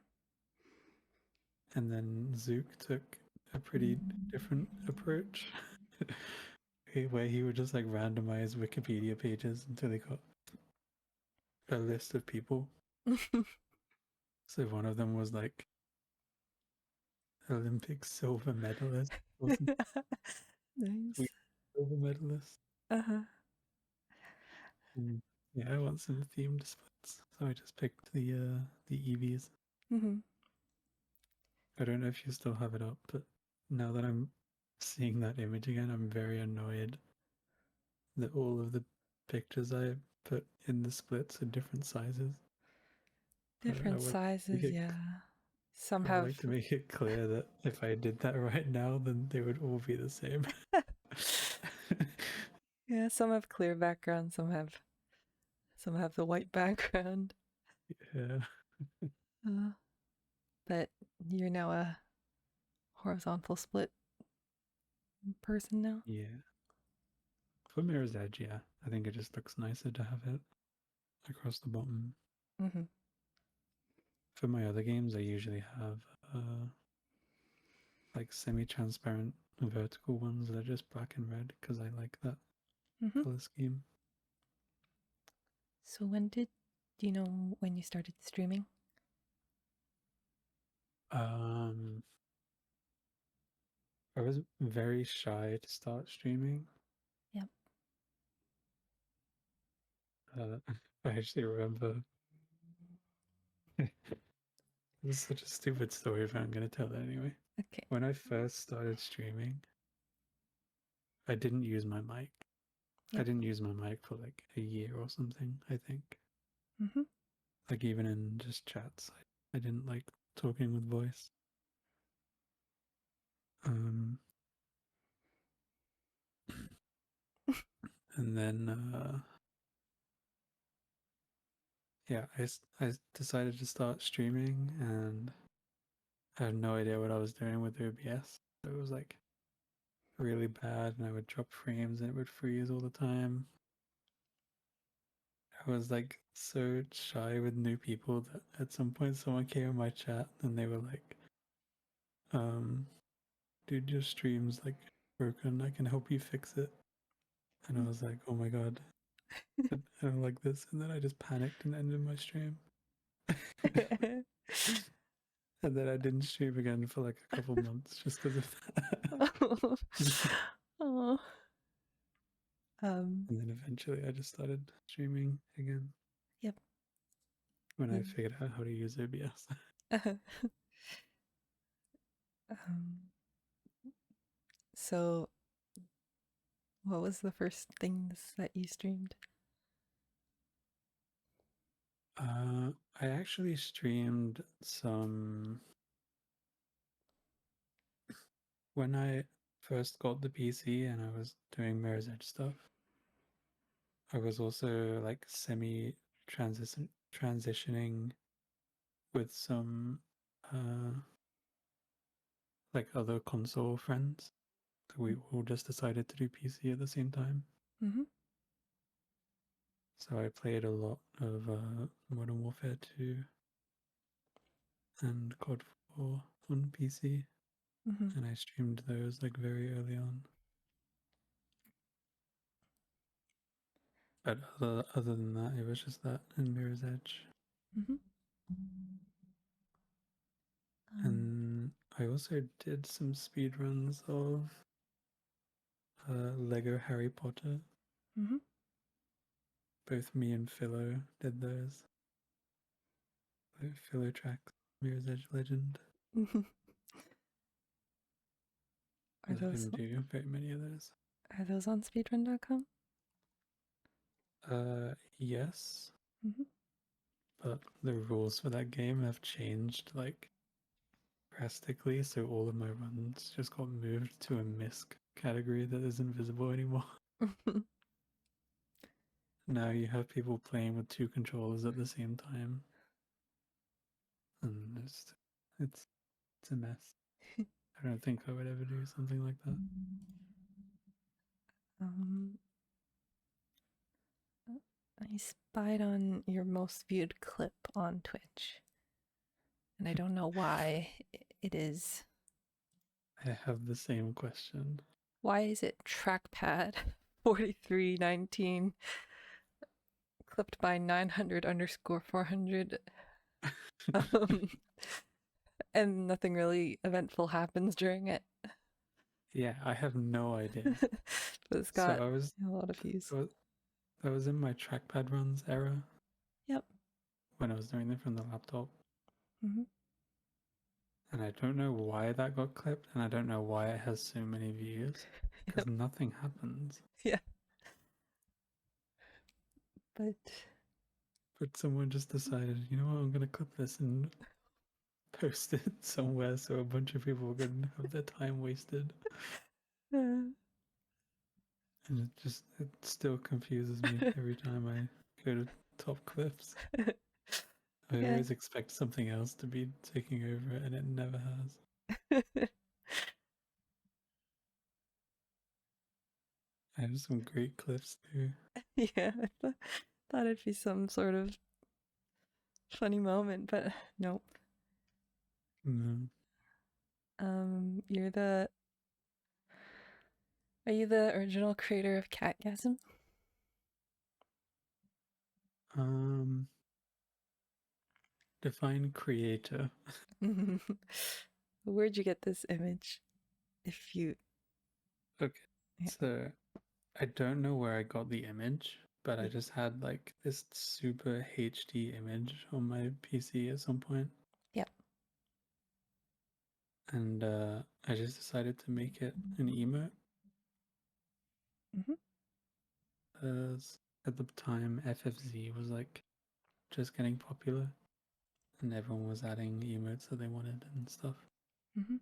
And then Zook took a pretty different approach, where he would just, like, randomize Wikipedia pages until they got a list of people. So one of them was, like, Olympic silver medalist. Nice. Silver medalist. Uh-huh. Yeah, I want some themed splits, so I just picked the EVs. Mm-hmm. I don't know if you still have it up, but now that I'm seeing that image again, I'm very annoyed that all of the pictures I put in the splits are different sizes. Different sizes, yeah. Some I have like to make it clear that if I did that right now, then they would all be the same. yeah, some have clear background, some have the white background. Yeah. But you're now a horizontal split person now. Yeah. For Mirror's Edge, yeah. I think it just looks nicer to have it across the bottom. Mm-hmm. For my other games, I usually have like semi-transparent vertical ones that are just black and red because I like that Mm-hmm. color scheme. So do you know when you started streaming? I was very shy to start streaming. Yep. I actually remember. This is such a stupid story, but I'm going to tell it anyway. Okay. When I first started streaming, I didn't use my mic. I Yep. didn't use my mic for like a year or something, I think. Mm-hmm. Like even in just chats, I didn't like talking with voice. And then yeah, I decided to start streaming, and I had no idea what I was doing with OBS. It was like really bad, and I would drop frames and it would freeze all the time. I was like so shy with new people that at some point someone came in my chat and they were like, dude, your stream's like broken, I can help you fix it. And I was like, oh my god, I don't like this. And then I just panicked and ended my stream. And then I didn't stream again for like a couple months just because of that. Oh. And then eventually I just started streaming again. Yep. When I figured out how to use OBS. So, what was the first things that you streamed? I actually streamed some when I first got the PC and I was doing Mirror's Edge stuff. I was also like transitioning with some like other console friends. We all just decided to do PC at the same time. Mm-hmm. So I played a lot of Modern Warfare 2 and COD 4 on PC, Mm-hmm. and I streamed those like very early on. But other than that, it was just that and Mirror's Edge. Mm-hmm. And I also did some speedruns of Lego Harry Potter. Mm-hmm. Both me and Philo did those. Philo tracks Mirror's Edge Legend. Mm-hmm. I didn't do very many of those. Are those on speedrun.com? Yes. Mm-hmm. But the rules for that game have changed like drastically, so all of my runs just got moved to a misc category that isn't visible anymore. Now you have people playing with two controllers at the same time, and it's a mess. I don't think I would ever do something like that. I spied on your most viewed clip on Twitch, and I don't know why it is. I have the same question. Why is it trackpad 4319 clipped by 900_400 and nothing really eventful happens during it? Yeah, I have no idea. But it's got a lot of views. That was in my trackpad runs era. Yep. When I was doing them from the laptop. Mm-hmm. And I don't know why that got clipped, and I don't know why it has so many views, because nothing happens. Yeah. But someone just decided, you know what, I'm going to clip this and post it somewhere so a bunch of people can have their time wasted. Uh, And it still confuses me every time I go to Top Clips. I yeah. always expect something else to be taking over it, and it never has. I have some great clips too. Yeah, thought it'd be some sort of funny moment, but nope. No. You're the. Are you the original creator of Catgasm? Define creator. Where'd you get this image? If you. Okay, Yeah. so I don't know where I got the image, but I just had like this super HD image on my PC at some point. Yep. And I just decided to make it an emote. Mm-hmm. As at the time, FFZ was like just getting popular, and everyone was adding emotes that they wanted and stuff. Mm-hmm.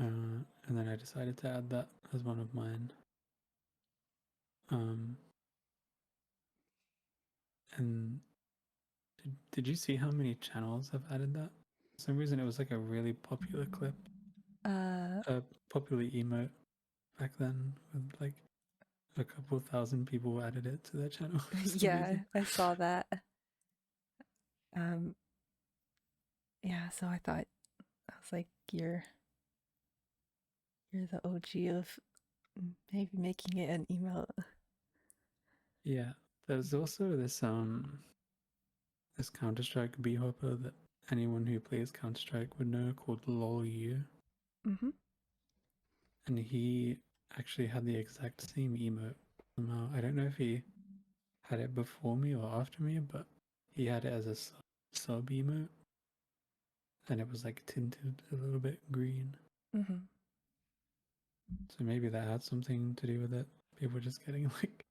And then I decided to add that as one of mine. And did you see how many channels have added that? For some reason, it was like a really popular clip, a popular emote back then, with like a couple thousand people added it to their channel for some Yeah, reason. I saw that. Um, yeah, so I thought I was like, you're the OG of maybe making it an email. Yeah, there's also this Counter-Strike B-hopper that anyone who plays Counter-Strike would know called LolU, Mm-hmm. and he actually had the exact same emote somehow. I don't know if he had it before me or after me, but he had it as a sub emote, and it was like tinted a little bit green. Mm-hmm. So maybe that had something to do with it. People just getting like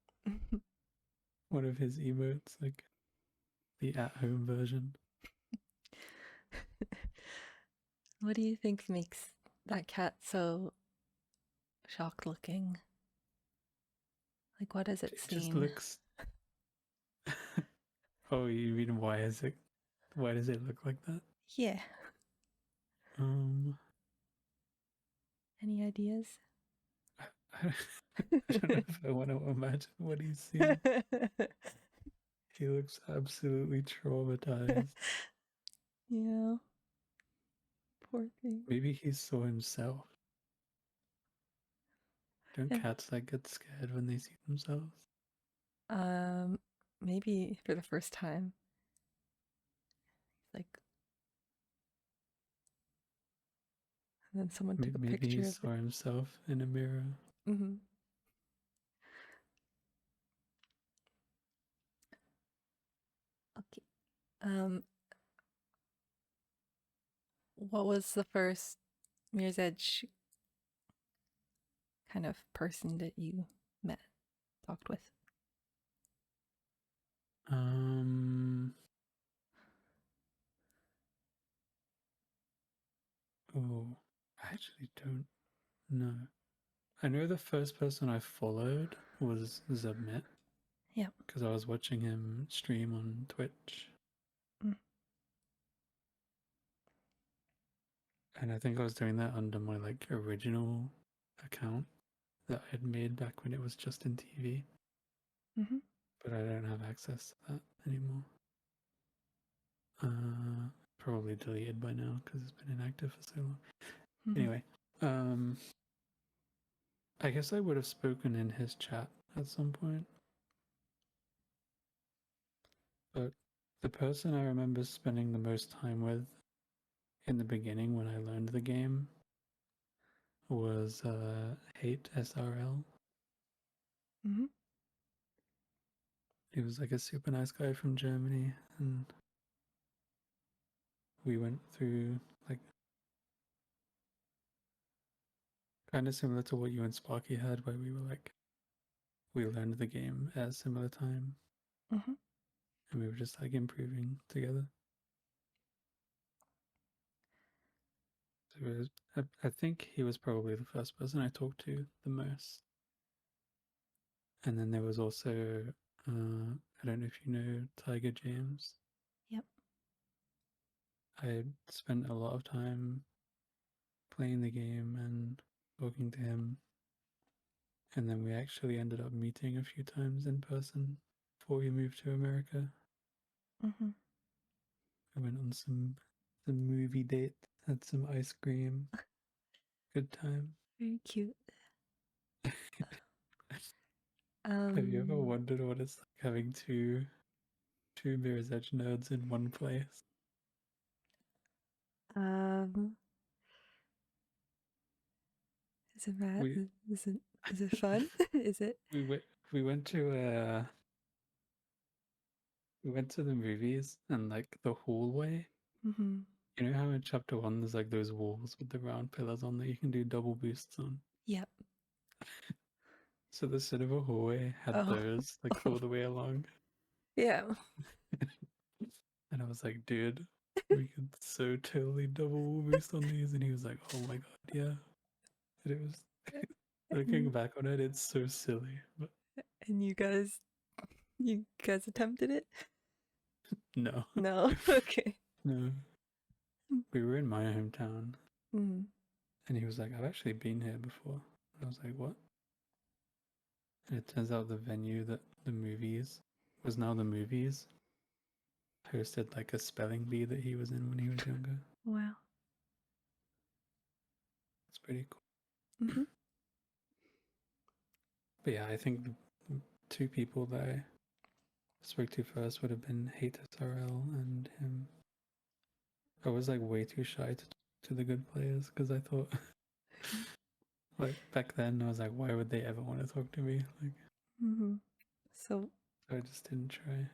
one of his emotes, like the at-home version. What do you think makes that cat so shocked looking? Like, what has it It just seen? looks. Oh, you mean why is it? Why does it look like that? Yeah. Um, Any ideas? I, I don't know if I want to imagine what he's seen. He looks absolutely traumatized. Yeah. Poor thing. Maybe he saw himself. Don't Yeah. cats like get scared when they see themselves? Um, maybe for the first time. Like, and then someone took a Maybe he picture of it. saw himself in a mirror. Mm-hmm. Okay. What was the first Mirror's Edge kind of person that you met, talked with? Um. Oh, I actually don't know. I know the first person I followed was Zubmit. Yeah. Because I was watching him stream on Twitch. Mm. And I think I was doing that under my like original account that I had made back when it was just in TV. Mm-hmm. But I don't have access to that anymore. Probably deleted by now because it's been inactive for so long. Mm-hmm. Anyway, I guess I would have spoken in his chat at some point. But the person I remember spending the most time with in the beginning when I learned the game was Hate SRL. Mm-hmm. He was like a super nice guy from Germany, and we went through like kind of similar to what you and Sparky had, where we learned the game at a similar time, Mm-hmm. and we were just like improving together. I think he was probably the first person I talked to the most. And then there was also, I don't know if you know Tiger James. Yep. I spent a lot of time playing the game and talking to him. And then we actually ended up meeting a few times in person before we moved to America. Mm-hmm. I went on some movie date, had some ice cream. Good time. Very cute. Have you ever wondered what it's like having two Mirror's Edge nerds in one place? Um, is it bad? We Is it fun? Is it? we went to we went to the movies, and like the hallway. Mm-hmm. You know how in chapter 1 there's like those walls with the round pillars on that you can do double boosts on. Yep. So the cinema hallway had Oh. those like all the way along, Yeah. and I was like, dude, we could so totally double boost on these, and he was like, oh my god, yeah. And it was looking back on it, it's so silly, but And you guys attempted it? no, No. Okay. no. We were in my hometown, Mm. and he was like, I've actually been here before. And I was like, what? And it turns out the venue that the movies was now the movies hosted like a spelling bee that he was in when he was younger. Wow. It's pretty cool. Mm-hmm. But yeah, I think the two people that I spoke to first would have been Hekathon and him. I was like way too shy to talk to the good players because I thought, like back then, I was like, why would they ever want to talk to me? Like, Mm-hmm. So I just didn't try.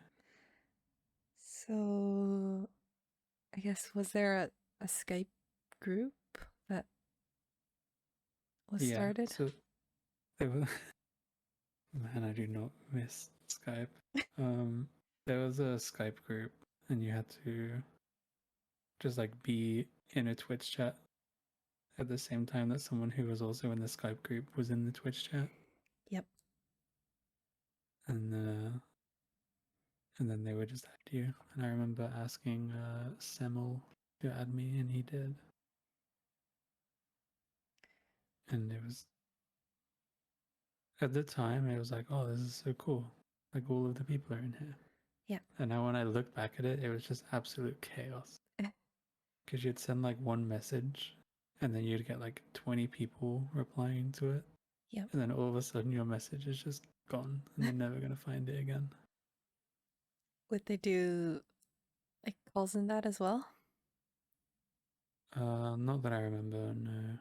I guess was there a Skype group that was Yeah, started? so they were. Man, I do not miss Skype. Um, there was a Skype group, and you had to just like be in a Twitch chat at the same time that someone who was also in the Skype group was in the Twitch chat. Yep. And then they would just add you. And I remember asking Semel to add me, and he did. And it was at the time it was like, oh, this is so cool. Like all of the people are in here. Yeah. And now when I look back at it, it was just absolute chaos. Because you'd send like one message, and then you'd get like 20 people replying to it. Yep. And then all of a sudden your message is just gone, and they're never going to find it again. Would they do like calls in that as well? Not that I remember, no.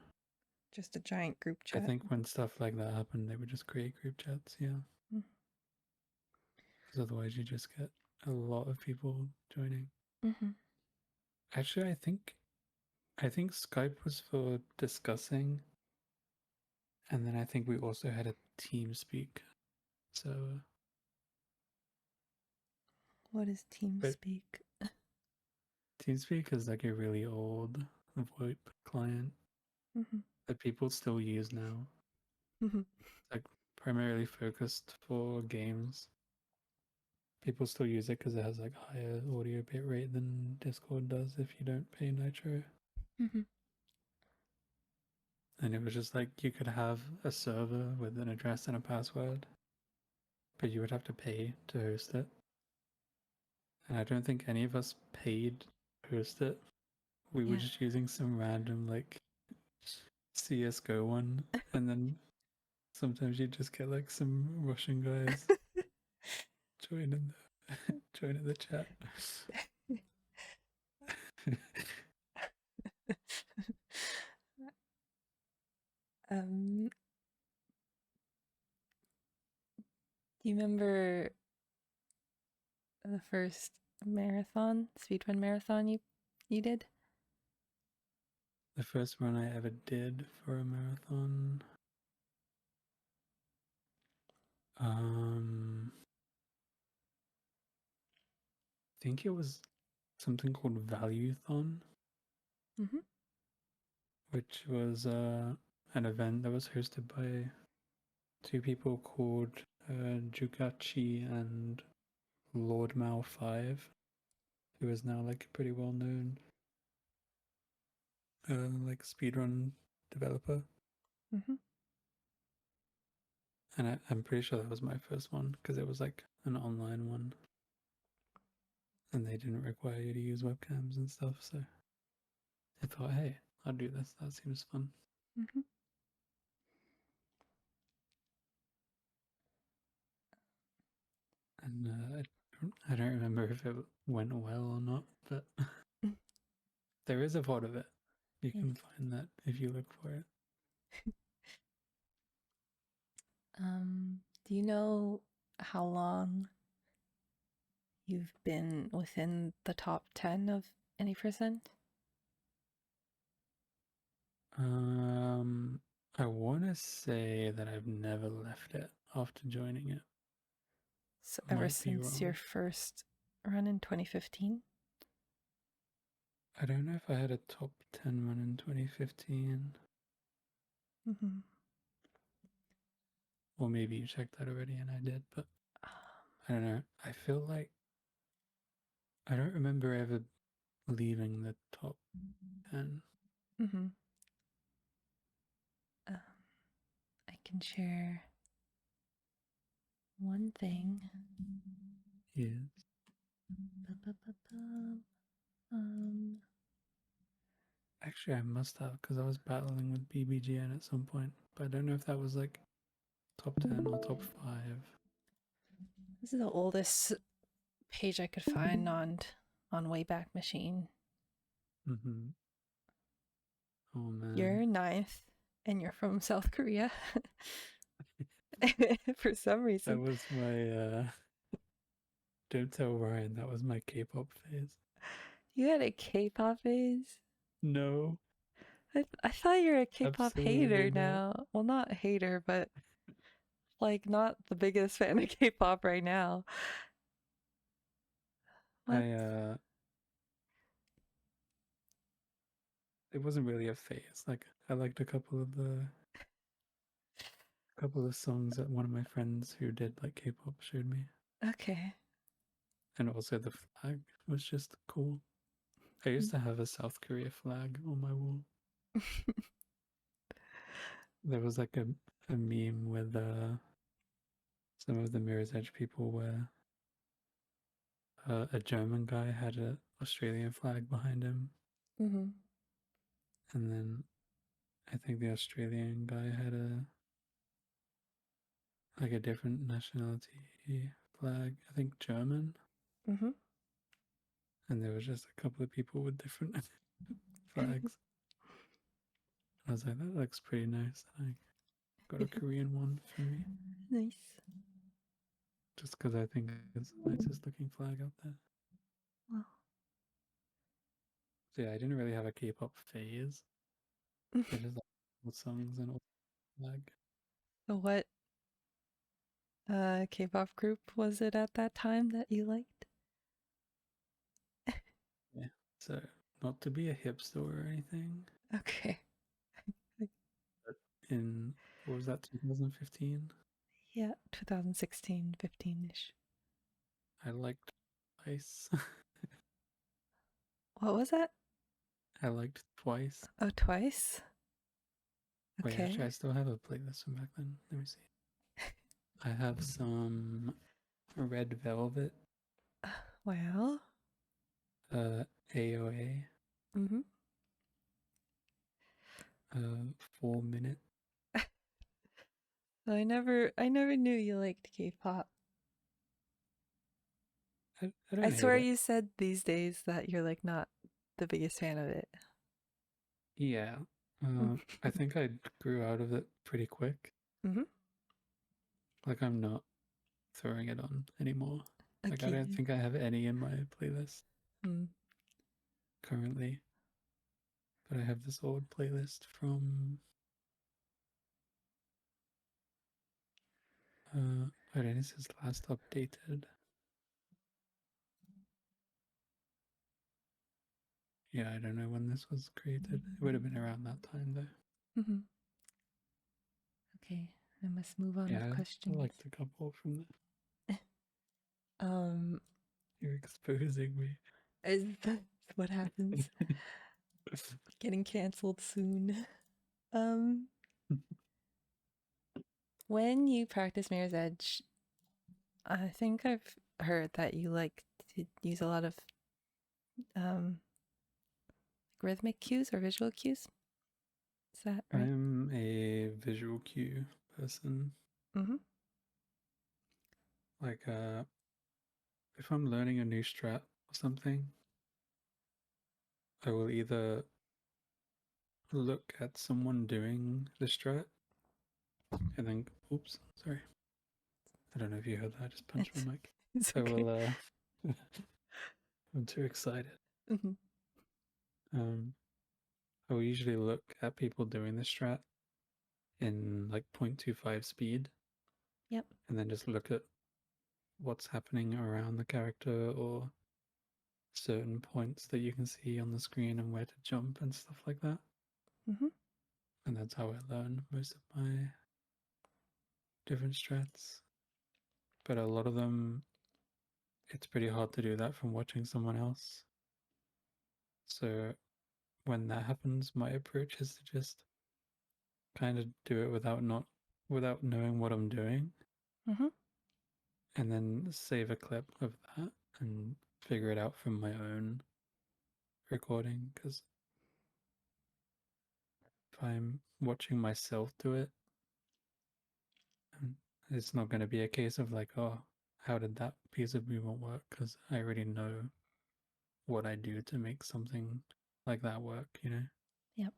Just a giant group I chat. think when stuff like that happened, they would just create group chats, yeah. Mm. Because otherwise you just get a lot of people joining. Mm-hmm. Actually, I think Skype was for discussing, and then I think we also had a TeamSpeak. So, What is but TeamSpeak? TeamSpeak is like a really old VoIP client Mm-hmm. that people still use now. Mm-hmm. It's like primarily focused for games. People still use it because it has like higher audio bit rate than Discord does if you don't pay Nitro. Mm-hmm. And it was just like you could have a server with an address and a password, but you would have to pay to host it. And I don't think any of us paid to host it. We were Yeah. just using some random like CSGO one, and then sometimes you just get like some Russian guys joining joining the chat. Do you remember the first speedrun marathon you did? The first run I ever did for a marathon. I think it was something called Valuethon. Mm-hmm. which was an event that was hosted by two people called Jugachi and Lord Mao 5, who is now like a pretty well known like speedrun developer. Mm-hmm. And I'm pretty sure that was my first one because it was like an online one, and they didn't require you to use webcams and stuff. So I thought, hey, I'll do this. That seems fun. Mm-hmm. And I don't remember if it went well or not, but there is a VOD of it. You Nice. can find that if you look for it. Do you know how long you've been within the top 10 of any percent? I want to say that I've never left it after joining it. So ever Might be since your wrong. first run in 2015? I don't know if I had a top 10 run in 2015. Mm-hmm. Or maybe you checked that already and I did, but I don't know. I feel like I don't remember ever leaving the top 10. Mm-hmm. I can share one thing. Yes. Actually, I must have because I was battling with BBGN at some point, but I don't know if that was like top 10 or top 5. This is the oldest page I could find on Wayback Machine. Mm-hmm. Oh man. You're ninth, and you're from South Korea. For some reason. That was my don't tell Ryan, that was my K-pop phase. You had a K-pop phase? No, I thought you're a K-pop hater absolutely not. now. Well, not hater, but like not the biggest fan of K-pop right now. What? It wasn't really a phase. Like I liked a couple of songs that one of my friends who did like K-pop showed me. Okay. And also the flag was just cool. I used to have a South Korea flag on my wall. There was like a meme with some of the Mirror's Edge people where a German guy had an Australian flag behind him, Mm-hmm. and then I think the Australian guy had a different nationality flag. I think German, Mm-hmm. and there was just a couple of people with different flags. I was like, that looks pretty nice. I got a Korean one for me, Nice. just because I think it's the nicest looking flag out there. Well. So yeah, I didn't really have a K-pop phase. I just like old songs and old flag. So what K-pop group was it at that time that you liked? Yeah. So not to be a hipster or anything, Okay. but in what was that, 2015? Yeah, 2016, 15-ish. I liked Twice. What was that? I liked Twice. Oh, Twice? Wait, actually, Okay. I still have a playlist from back then. Let me see. I have some Red Velvet, Well. AOA, Mm-hmm. 4 Minute. So I never knew you liked K-pop. I I don't hate swear it. you said these days that you're like not the biggest fan of it. Yeah. I think I grew out of it pretty quick. Mm-hmm. Like, I'm not throwing it on anymore. Like, I don't Okay. think I have any in my playlist Mm. currently. But I have this old playlist from I don't know, this is last updated Yeah, I don't know when this was created. It would have been around that time though. Mm-hmm. Okay, I must move on with Yeah, I questions. liked a couple from there. Um, You're exposing me. is that what happens? Getting canceled soon. Um, when you practice Mirror's Edge, I think I've heard that you like to use a lot of um rhythmic cues or visual cues. Is that right? I'm a visual cue person. Mm-hmm. Like, if I'm learning a new strat or something, I will either look at someone doing the strat and then, oops, sorry. I don't know if you heard that. I just punched It's my mic. it's I okay. will, I'm too excited. Mm-hmm. I will usually look at people doing the strat in like 0.25 speed. Yep. And then just look at what's happening around the character or certain points that you can see on the screen and where to jump and stuff like that. Mm-hmm. And that's how I learn most of my different strats. But a lot of them, it's pretty hard to do that from watching someone else. So when that happens, my approach is to just kind of do it without knowing what I'm doing, Mm-hmm. and then save a clip of that and figure it out from my own recording. Because if I'm watching myself do it, it's not going to be a case of like, oh, how did that piece of movement work? Because I already know what I do to make something like that work, you know? Yep.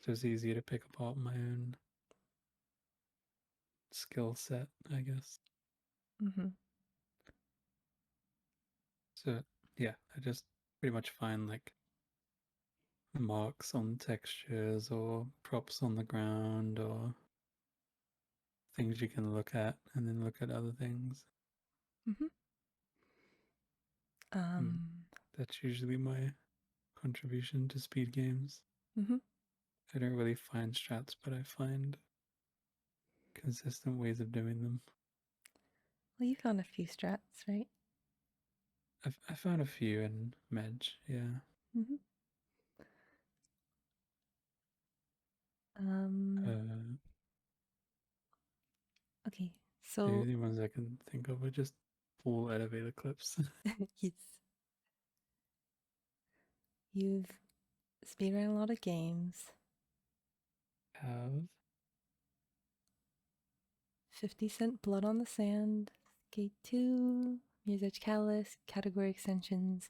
So it's easier to pick apart my own skill set, I guess. Mm-hmm. So yeah, I just pretty much find like marks on textures or props on the ground or things you can look at and then look at other things. Mm-hmm. That's usually my contribution to speed games. Mm-hmm. I don't really find strats, but I find consistent ways of doing them. Well, you found a few strats, right? I found a few in Medj, yeah. Mm-hmm. Um. Uh, Okay. the So only ones I can think of are just full elevator clips. yes, you've speedrun a lot of games. Have 50 Cent Blood on the Sand, Skate 2, Mirror's Edge Catalyst, Category Extensions,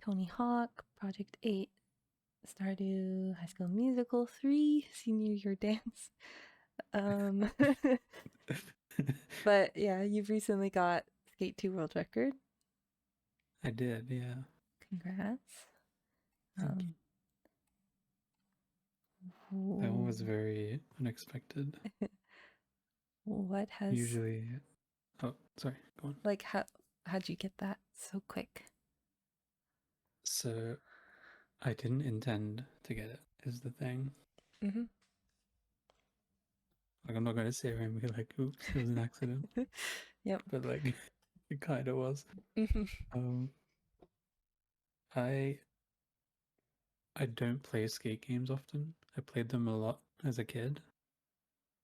Tony Hawk, Project 8, Stardew, High School Musical 3, Senior Year Dance. Um, but yeah, you've recently got Skate 2 World Record. I did, yeah. Congrats. Thank you. That one was very unexpected. What has Usually, oh, sorry, go on. like how'd you get that so quick? So I didn't intend to get it, is the thing. Mm-hmm. Like, I'm not going to sit here and be like, oops, it was an accident. Yep. But, like, it kind of was. Mm-hmm. I don't play skate games often. I played them a lot as a kid.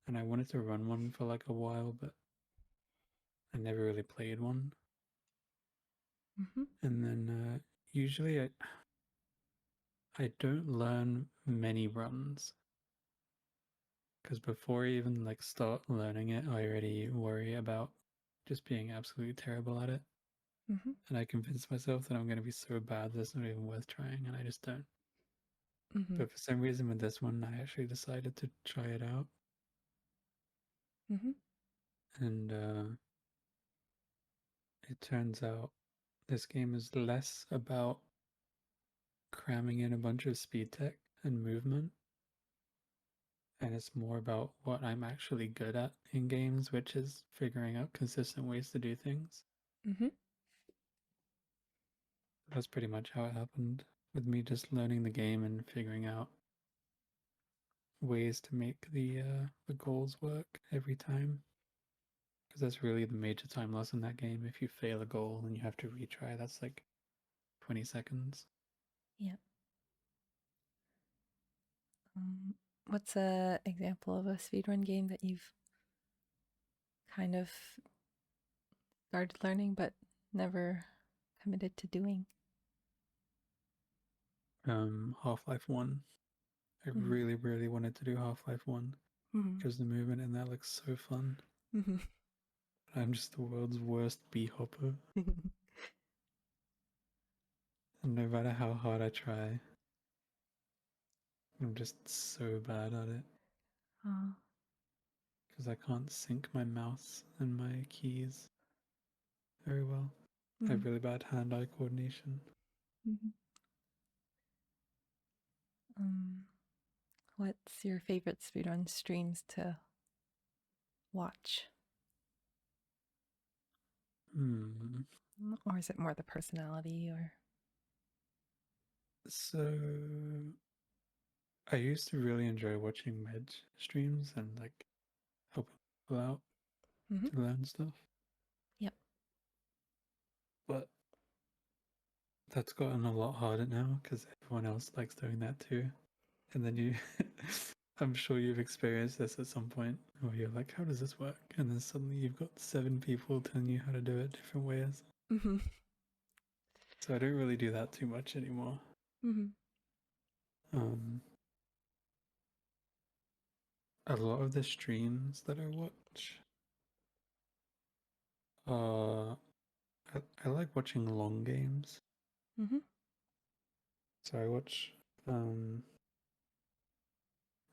And I wanted to run one for, like, a while, but I never really played one. Mm-hmm. And then, usually I don't learn many runs. Because before I even like start learning it, I already worry about just being absolutely terrible at it. Mm-hmm. And I convince myself that I'm going to be so bad that it's not even worth trying, and I just don't. Mm-hmm. But for some reason with this one, I actually decided to try it out. Mm-hmm. And it turns out this game is less about cramming in a bunch of speed tech and movement, and it's more about what I'm actually good at in games, which is figuring out consistent ways to do things. Mm-hmm. That's pretty much how it happened. with me just learning the game and figuring out ways to make the goals work every time. Because that's really the major time loss in that game. If you fail a goal and you have to retry, that's like 20 seconds. Yeah. What's a example of a speedrun game that you've kind of started learning but never committed to doing? Half-Life 1. I really, really wanted to do Half-Life 1 because the movement in that looks so fun. I'm just the world's worst bee hopper. And no matter how hard I try, I'm just so bad at it. Because I can't sync my mouse and my keys very well. I have really bad hand-eye coordination. What's your favorite speedrun streams to watch? Or is it more the personality or? So I used to really enjoy watching med streams and like helping people out to learn stuff. Yep. But that's gotten a lot harder now because everyone else likes doing that too. And then you, I'm sure you've experienced this at some point where you're like, how does this work? And then suddenly you've got 7 people telling you how to do it different ways. So I don't really do that too much anymore. A lot of the streams that I watch, I like watching long games. So I watch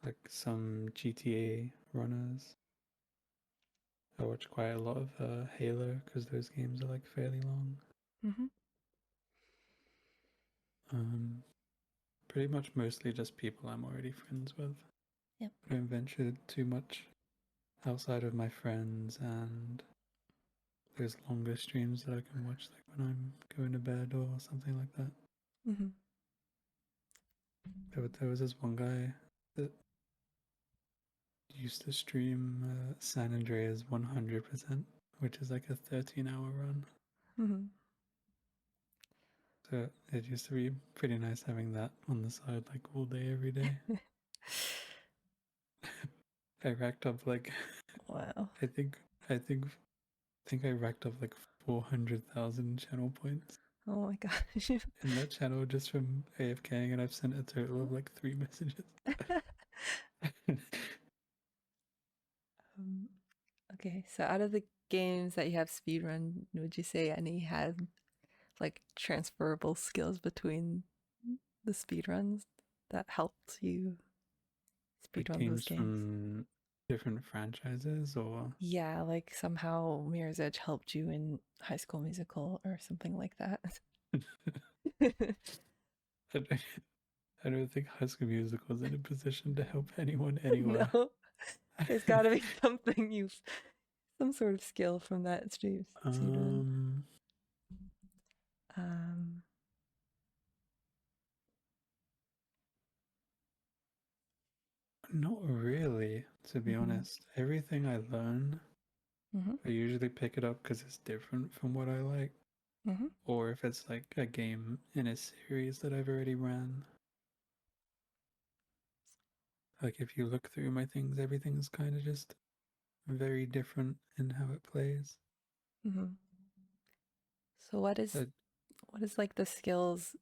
like some GTA runners. I watch quite a lot of Halo because those games are like fairly long. Pretty much mostly just people I'm already friends with. Yep. I don't venture too much outside of my friends and those longer streams that I can watch like when I'm going to bed or something like that. There was this one guy that used to stream San Andreas 100%, which is like a 13-hour run. So it used to be pretty nice having that on the side like all day, every day. I racked up like Wow. I think I racked up like 400,000 channel points. Oh my gosh. In that channel just from AFKing, and I've sent a total of like 3 messages. Okay, so out of the games that you have speedrun, would you say any had like transferable skills between the speedruns that helped you Like speedrun those games games? from different franchises, or Yeah, like somehow Mirror's Edge helped you in High School Musical or something like that. I don't think High School Musical is in a position to help anyone anywhere. No, there's got to be some sort of skill from that speedrun. Um, Not really, to be honest. Everything I learn, I usually pick it up because it's different from what I like. Or if it's like a game in a series that I've already ran. Like if you look through my things, everything's kind of just very different in how it plays. So what is like the skills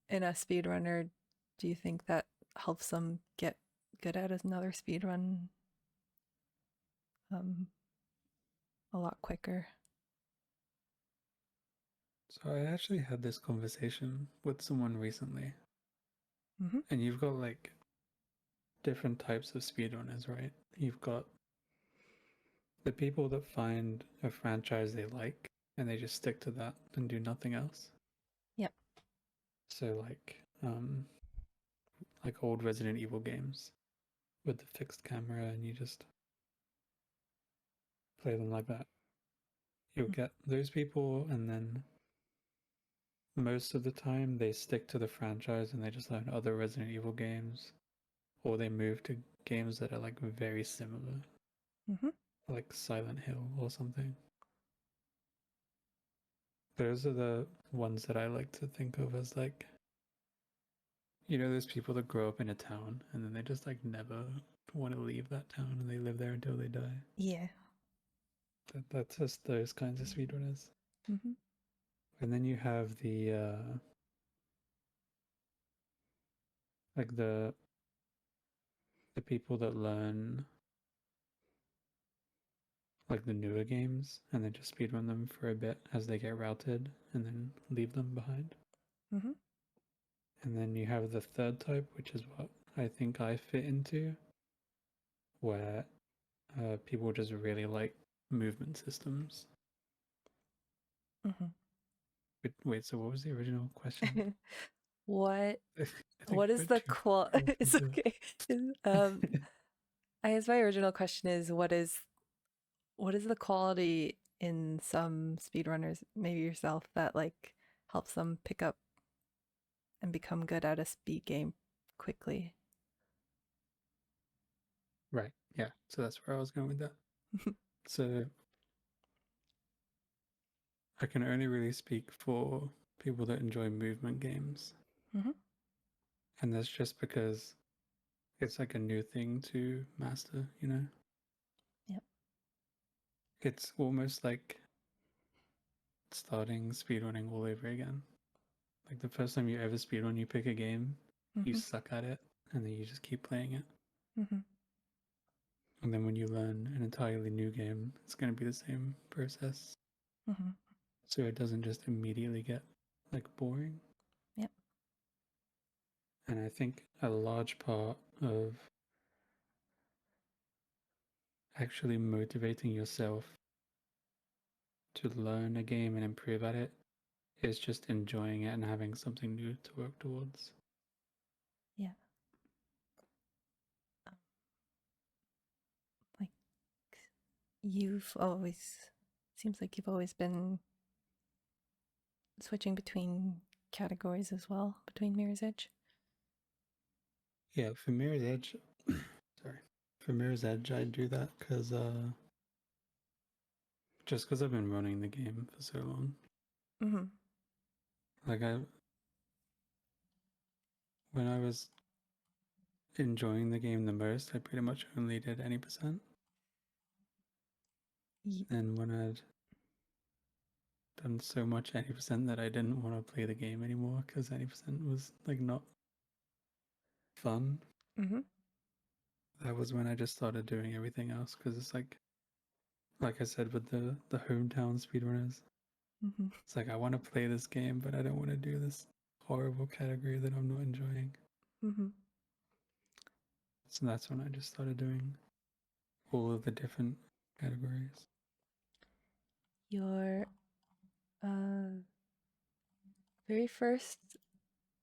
in a speedrunner do you think that helps them get good at another speedrun a lot quicker? So I actually had this conversation with someone recently. And you've got like different types of speedrunners, right? You've got the people that find a franchise they like and they just stick to that and do nothing else. Yep. So like old Resident Evil games with the fixed camera, and you just play them like that. You'll get those people, and then most of the time they stick to the franchise and they just learn other Resident Evil games, or they move to games that are like very similar, like Silent Hill or something. Those are the ones that I like to think of as like, you know, there's people that grow up in a town and then they just like never want to leave that town and they live there until they die. Yeah. That's just those kinds of speedrunners. Mm-hmm. And then you have the like the people that learn like the newer games and then just speedrun them for a bit as they get routed and then leave them behind. Mm-hmm. And then you have the third type, which is what I think I fit into, where people just really like movement systems. Mm-hmm. Wait, so what was the original question? What I think what I is went the too qual far off it's of the- okay. I guess my original question is what is the quality in some speedrunners, maybe yourself, that like helps them pick up and become good at a speed game quickly? Right, yeah. So that's where I was going with that. So I can only really speak for people that enjoy movement games. Mm-hmm. And that's just because it's like a new thing to master, you know? Yep. It's almost like starting speedrunning all over again. Like the first time you ever speedrun, you pick a game, you Mm-hmm. suck at it, and then you just keep playing it. Mm-hmm. And then when you learn an entirely new game, it's going to be the same process. Mm-hmm. So it doesn't just immediately get like boring. Yep. And I think a large part of actually motivating yourself to learn a game and improve at it is just enjoying it and having something new to work towards. Yeah. Like you've always seems like you've always been switching between categories as well, between Mirror's Edge. Yeah, for Mirror's Edge, sorry. For Mirror's Edge, I do that because just because I've been running the game for so long. Mm-hmm. Like when I was enjoying the game the most, I pretty much only did any percent. And when I'd done so much any percent that I didn't want to play the game anymore because any percent was like not fun. Mm-hmm. That was when I just started doing everything else because it's like I said with the hometown speedrunners, Mm-hmm. it's like I want to play this game, but I don't want to do this horrible category that I'm not enjoying. Mm-hmm. So that's when I just started doing all of the different categories. Your very first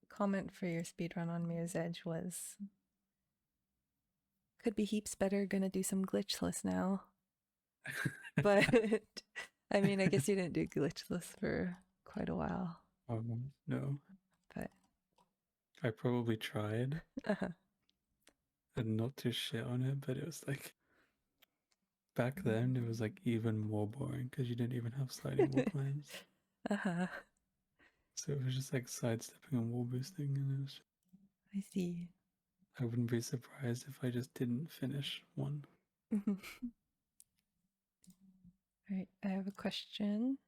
comment for your speedrun on Mirror's Edge was could be heaps better, gonna do some glitchless now. But I mean, I guess you didn't do glitchless for quite a while. No, But I probably tried uh-huh. and not to shit on it, but it was like back then it was like even more boring because you didn't even have sliding wall climbs. Uh-huh. So it was just like sidestepping and wall boosting, and it was I see. I wouldn't be surprised if I just didn't finish one. All right, I have a question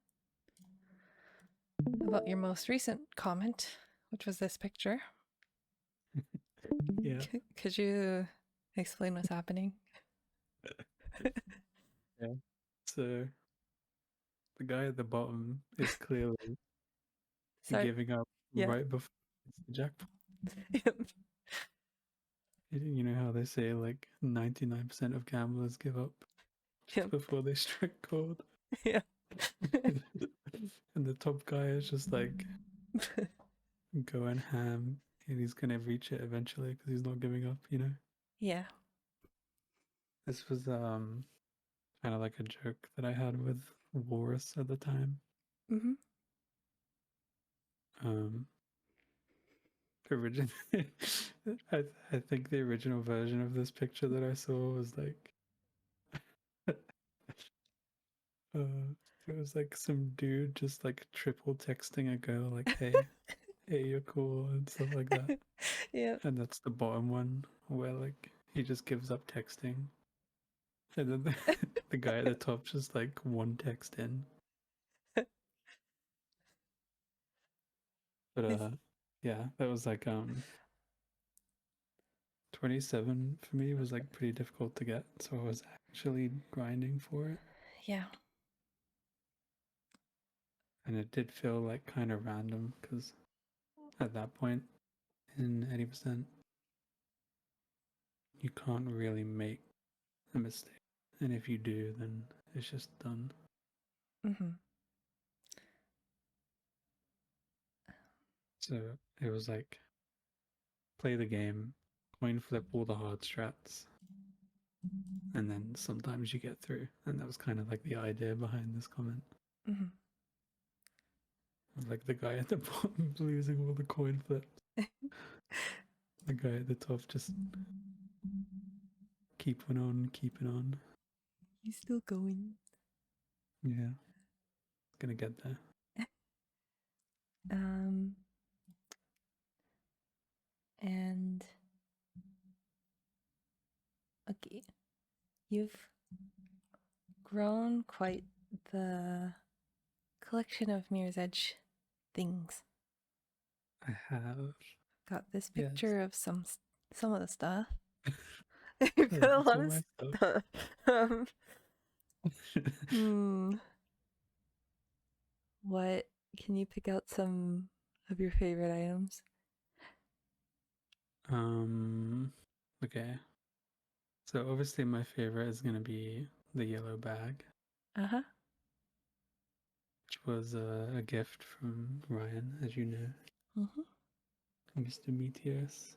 about your most recent comment, which was this picture. Yeah. Could you explain what's happening? Yeah. So the guy at the bottom is clearly Sorry. giving up Yeah. right before it's the jackpot. Yep. You know how they say like 99% of gamblers give up Yep. before they strike gold? Yeah. And the top guy is just like going ham and he's gonna reach it eventually because he's not giving up, you know? Yeah. This was kind of like a joke that I had with Walrus at the time. Mm-hmm. Origin I think the original version of this picture that I saw was like it was like some dude just like triple texting a girl like hey you're cool and stuff like that. Yeah. And that's the bottom one where like he just gives up texting. And then the guy at the top just like one text in. But yeah, that was like 27 for me was like pretty difficult to get, so I was actually grinding for it. Yeah. And it did feel like kind of random because at that point in 80%, you can't really make a mistake. And if you do, then it's just done. Mm-hmm. So it was like play the game, coin flip all the hard strats, and then sometimes you get through. And that was kind of like the idea behind this comment. Mm-hmm. Like the guy at the bottom losing all the coin flips. The guy at the top just keeping on, keeping on. He's still going. Yeah, gonna get there. And okay, you've grown quite the collection of Mirror's Edge things. I have. Got this Yes. picture of some of the stuff. You've got a That's lot all of my stuff. What can you pick out some of your favorite items? Okay. So obviously my favorite is gonna be the yellow bag, Uh-huh. which was a gift from Ryan, as you know, Mm-hmm. Mr. Meteors.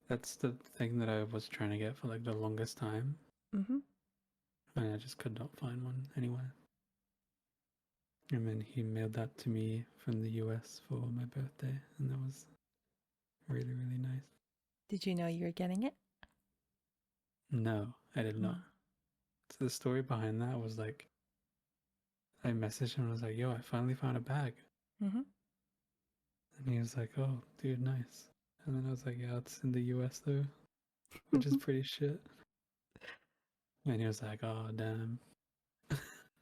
That's the thing that I was trying to get for like the longest time, Mm-hmm. and I just could not find one anywhere. And then he mailed that to me from the US for my birthday, and that was really, really nice. Did you know you were getting it? No, I did not. So the story behind that was like, I messaged him and I was like, yo, I finally found a bag. Mm-hmm. And he was like, oh, dude, nice. And then I was like, yeah, it's in the US though, which is pretty shit. And he was like, oh, damn.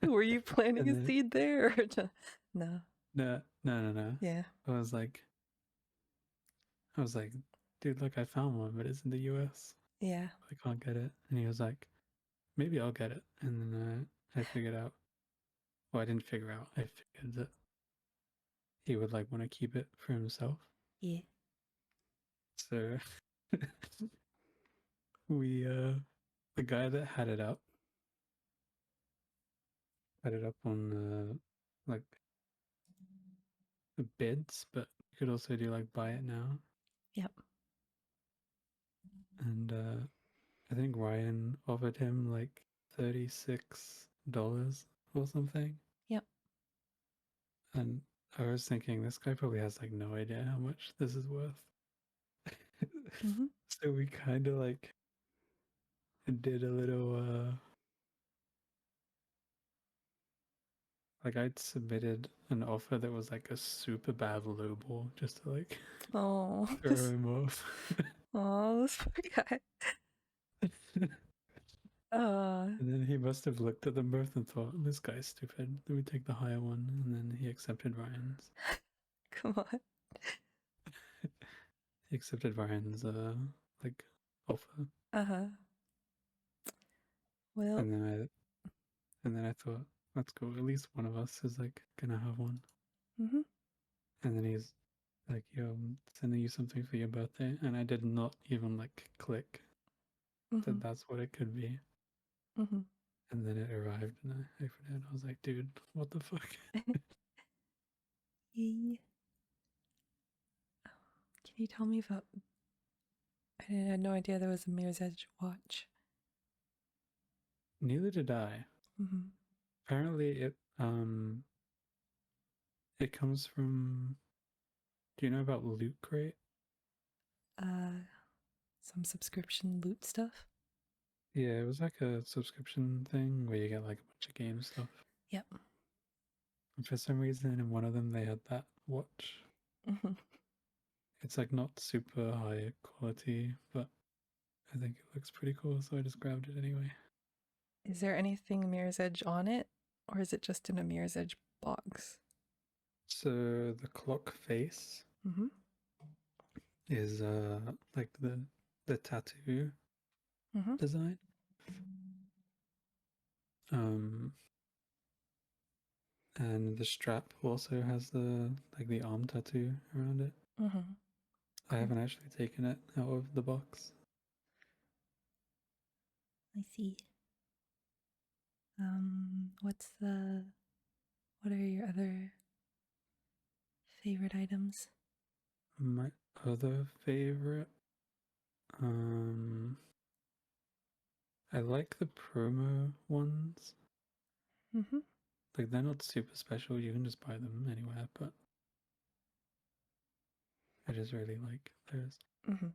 Were you planting And a then, seed there? Or no. no. Yeah. I was like, dude, look, I found one, but it's in the US. Yeah. I can't get it. And he was like, maybe I'll get it. And then I figured out, well, I didn't figure out, I figured that he would like want to keep it for himself. Yeah. So we, the guy that had it up on like the bids, but you could also do like buy it now. Yep. And I think Ryan offered him like $36 or something. Yep. And I was thinking this guy probably has like no idea how much this is worth. Mm-hmm. So we kind of like did a little like I'd submitted an offer that was like a super bad lowball just to like Oh, throw him off. this poor guy. And then he must have looked at them both and thought, this guy's stupid. Let me take the higher one. And then he accepted Ryan's. Come on. He accepted Ryan's like offer. Uh-huh. Well. And then I thought, let's go. At least one of us is like gonna have one. Mm-hmm. And then he's like, yo, I'm sending you something for your birthday. And I did not even like click Mm-hmm. that that's what it could be. Mm-hmm. And then it arrived and I opened it and I was like, dude, what the fuck? Yay. Can you tell me about... I had no idea there was a Mirror's Edge watch. Neither did I. Mm-hmm. Apparently It comes from. Do you know about Loot Crate? Some subscription loot stuff. Yeah, it was like a subscription thing where you get like a bunch of game stuff. Yep. And for some reason, in one of them, they had that watch. Mm-hmm. It's like not super high quality, but I think it looks pretty cool, so I just grabbed it anyway. Is there anything Mirror's Edge on it, or is it just in a Mirror's Edge box? So the clock face Mm-hmm. is like the tattoo Mm-hmm. design. And the strap also has the arm tattoo around it. Mm-hmm. I haven't actually taken it out of the box. I see. What are your other favorite items? My other favorite, I like the promo ones. Mm-hmm. Like they're not super special. You can just buy them anywhere, but I just really like those. Mm-hmm.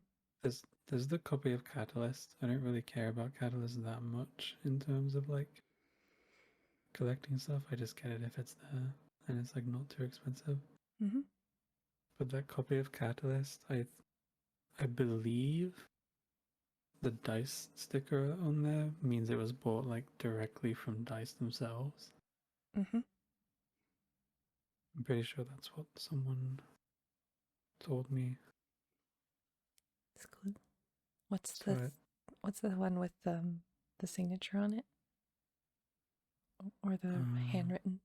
There's the copy of Catalyst. I don't really care about Catalyst that much in terms of like collecting stuff. I just get it if it's there and it's like not too expensive. Mm-hmm. But that copy of Catalyst, I believe the dice sticker on there means it was bought like directly from dice themselves. Mm-hmm. I'm pretty sure that's what someone told me. It's cool. What's So the one with the signature on it? Or the handwritten?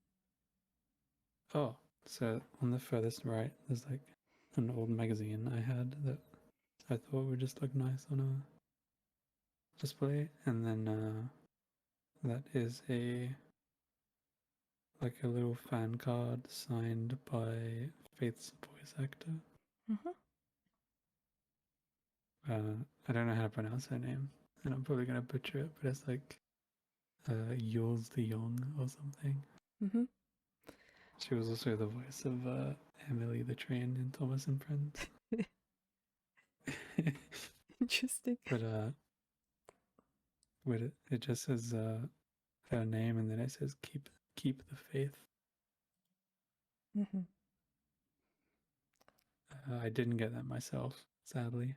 oh, so on the furthest right, there's like an old magazine I had that I thought would just look nice on a display, and then that is like a little fan card signed by Faith's voice actor. Mm-hmm. I don't know how to pronounce her name, and I'm probably gonna butcher it, but it's like Jules de Jong or something. Mm-hmm. She was also the voice of Emily the Train in Thomas and Friends. Interesting. But it just says her name, and then it says keep the faith. Mm-hmm. I didn't get that myself, sadly.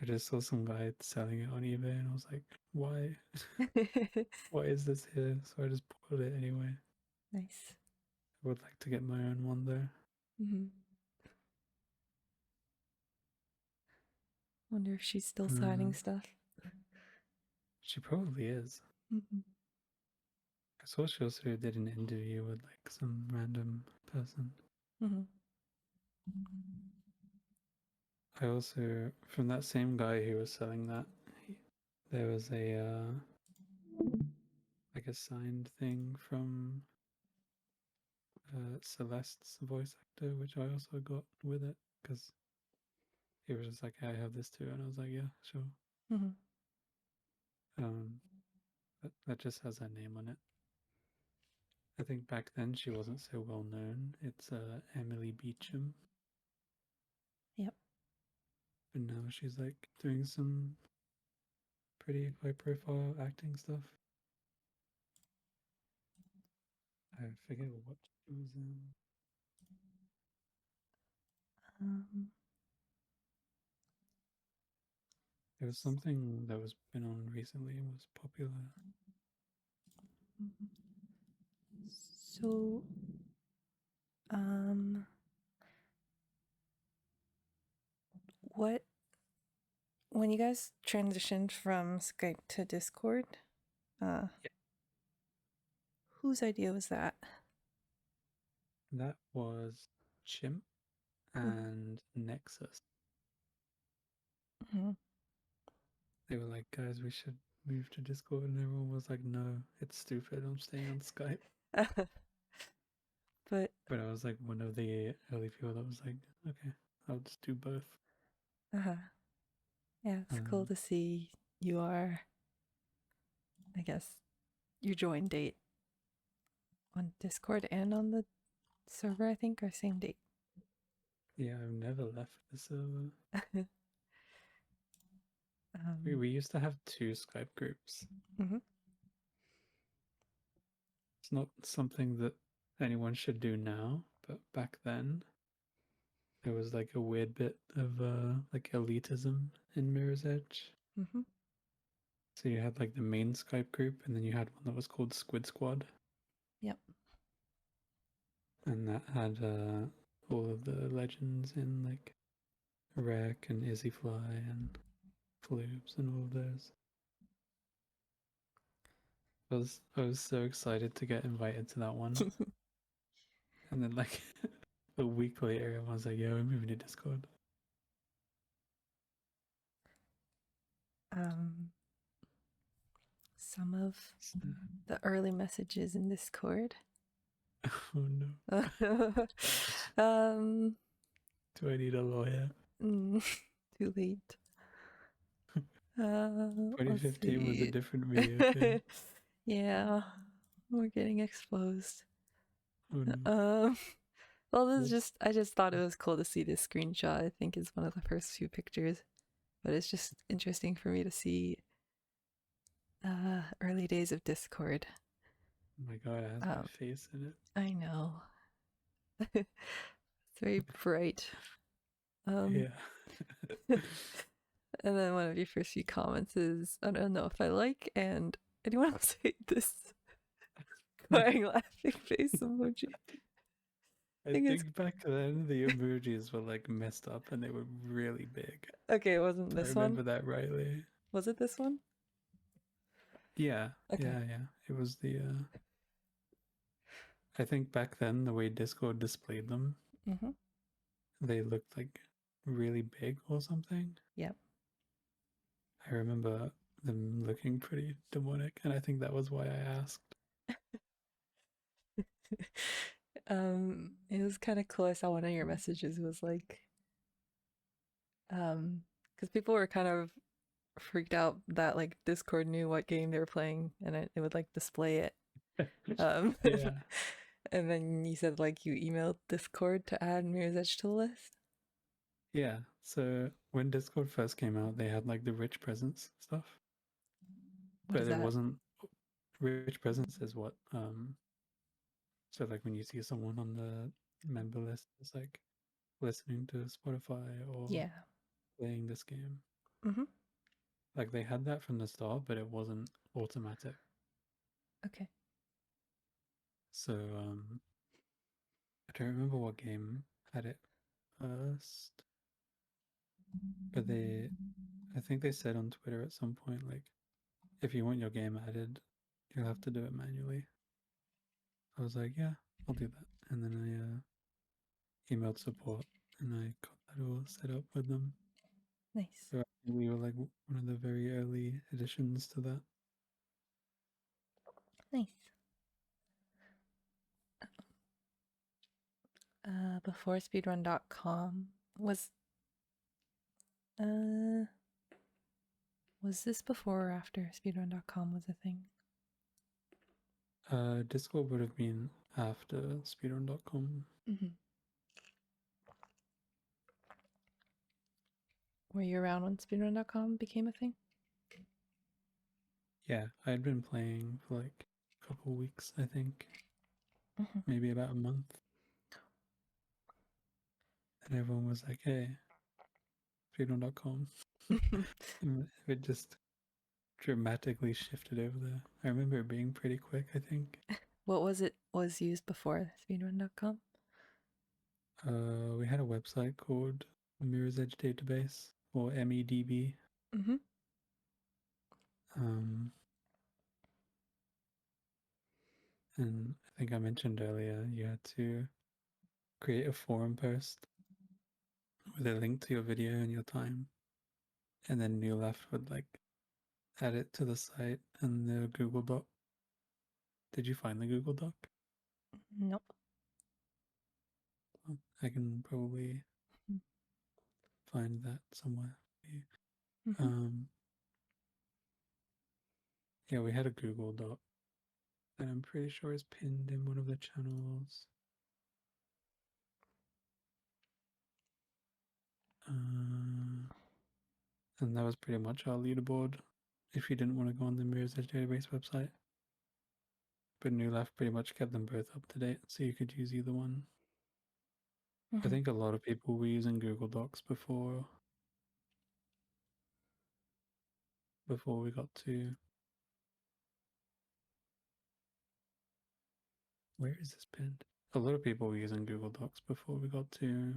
I just saw some guy selling it on eBay, and I was like, why? Why is this here? So I just bought it anyway. Nice. I would like to get my own one though. Mm-hmm. Wonder if she's still signing stuff. She probably is. Mm-hmm. I saw she also did an interview with like some random person. Mm-hmm. I also, from that same guy who was selling that, there was a like a signed thing from Celeste's voice actor, which I also got with it because he was just like, "I have this too," and I was like, "Yeah, sure." Mm-hmm. That just has her name on it. I think back then she wasn't so well known. It's Emily Beecham. Yep. And now she's like doing some pretty high profile acting stuff. I forget what she was in. Um, There was something that was been on recently and was popular. so, um, what, when you guys transitioned from Skype to Discord, uh, Yeah. whose idea was that? That was Chimp and Nexus. Mm-hmm. They were like, guys, we should move to Discord, and everyone was like, no, it's stupid. I'm staying on Skype. But I was like one of the early people that was like, okay, I'll just do both. yeah, it's cool to see I guess, your join date on Discord and on the server, I think, or same date. Yeah, I've never left the server. Um, We used to have 2 Skype groups. mhm. It's not something that anyone should do now, but back then there was like a weird bit of like elitism in Mirror's Edge. Mhm. So you had like the main Skype group, and then you had one that was called Squid Squad. Yep. And that had all of the legends in like Rec and Izzyfly and Floobs and all of those. I was so excited to get invited to that one. And then like a week later everyone's like, yeah, we're moving to Discord. Some of So, the early messages in Discord. oh no. um, Do I need a lawyer? too late. Let's 2015 was a see. different me, okay? Yeah, we're getting exposed. Oh no. Well, Yes. I just thought it was cool to see this screenshot. I think it's one of the first few pictures, but it's just interesting for me to see early days of Discord. Oh my god, it has my face in it. I know. It's very bright. Yeah. And then one of your first few comments is, I don't know if I like, and anyone else hate this crying laughing face emoji. I think it's think back then the emojis were like messed up and they were really big. okay. It wasn't I this remember one. that rightly. Was it this one? Yeah. Okay. Yeah. It was the I think back then the way Discord displayed them, Mm-hmm. they looked like really big or something. Yep. I remember them looking pretty demonic, and I think that was why I asked. It was kind of cool. I saw one of your messages was like, because people were kind of freaked out that like Discord knew what game they were playing and it would like display it. Yeah. And then you said like you emailed Discord to add Mirror's Edge to the list. Yeah. So when Discord first came out, they had like the rich presence stuff, What but is it that? wasn't rich presence is what so like when you see someone on the member list, it's like listening to Spotify or Yeah. playing this game. Mm-hmm. Like they had that from the start, but it wasn't automatic. Okay. So I don't remember what game had it first, but I think they said on Twitter at some point like, if you want your game added, you'll have to do it manually. I was like, yeah, I'll do that, and then I emailed support and I got that all set up with them. Nice. So I think we were like one of the very early additions to that. Nice. Before speedrun.com uh was this before or after speedrun.com was a thing? Discord would have been after speedrun.com. Mm-hmm. Were you around when speedrun.com became a thing? Yeah, I had been playing for like a couple weeks, I think. Mm-hmm. Maybe about a month. And everyone was like, hey, speedrun.com. And it just dramatically shifted over there. I remember it being pretty quick, I think. What was used before speedrun.com? We had a website called Mirror's Edge Database, or MEDB. Mm-hmm. And I think I mentioned earlier you had to create a forum post with a link to your video and your time. And then New Left would like add it to the site and the Google Doc. Did you find the Google Doc? Nope. Well, I can probably find that somewhere. Mm-hmm. Yeah, we had a Google Doc that I'm pretty sure is pinned in one of the channels. And that was pretty much our leaderboard if you didn't want to go on the Mirror's Edge database website. But New Life pretty much kept them both up to date, so you could use either one. I think a lot of people were using Google Docs before we got to... Where is this pinned? A lot of people were using Google Docs before we got to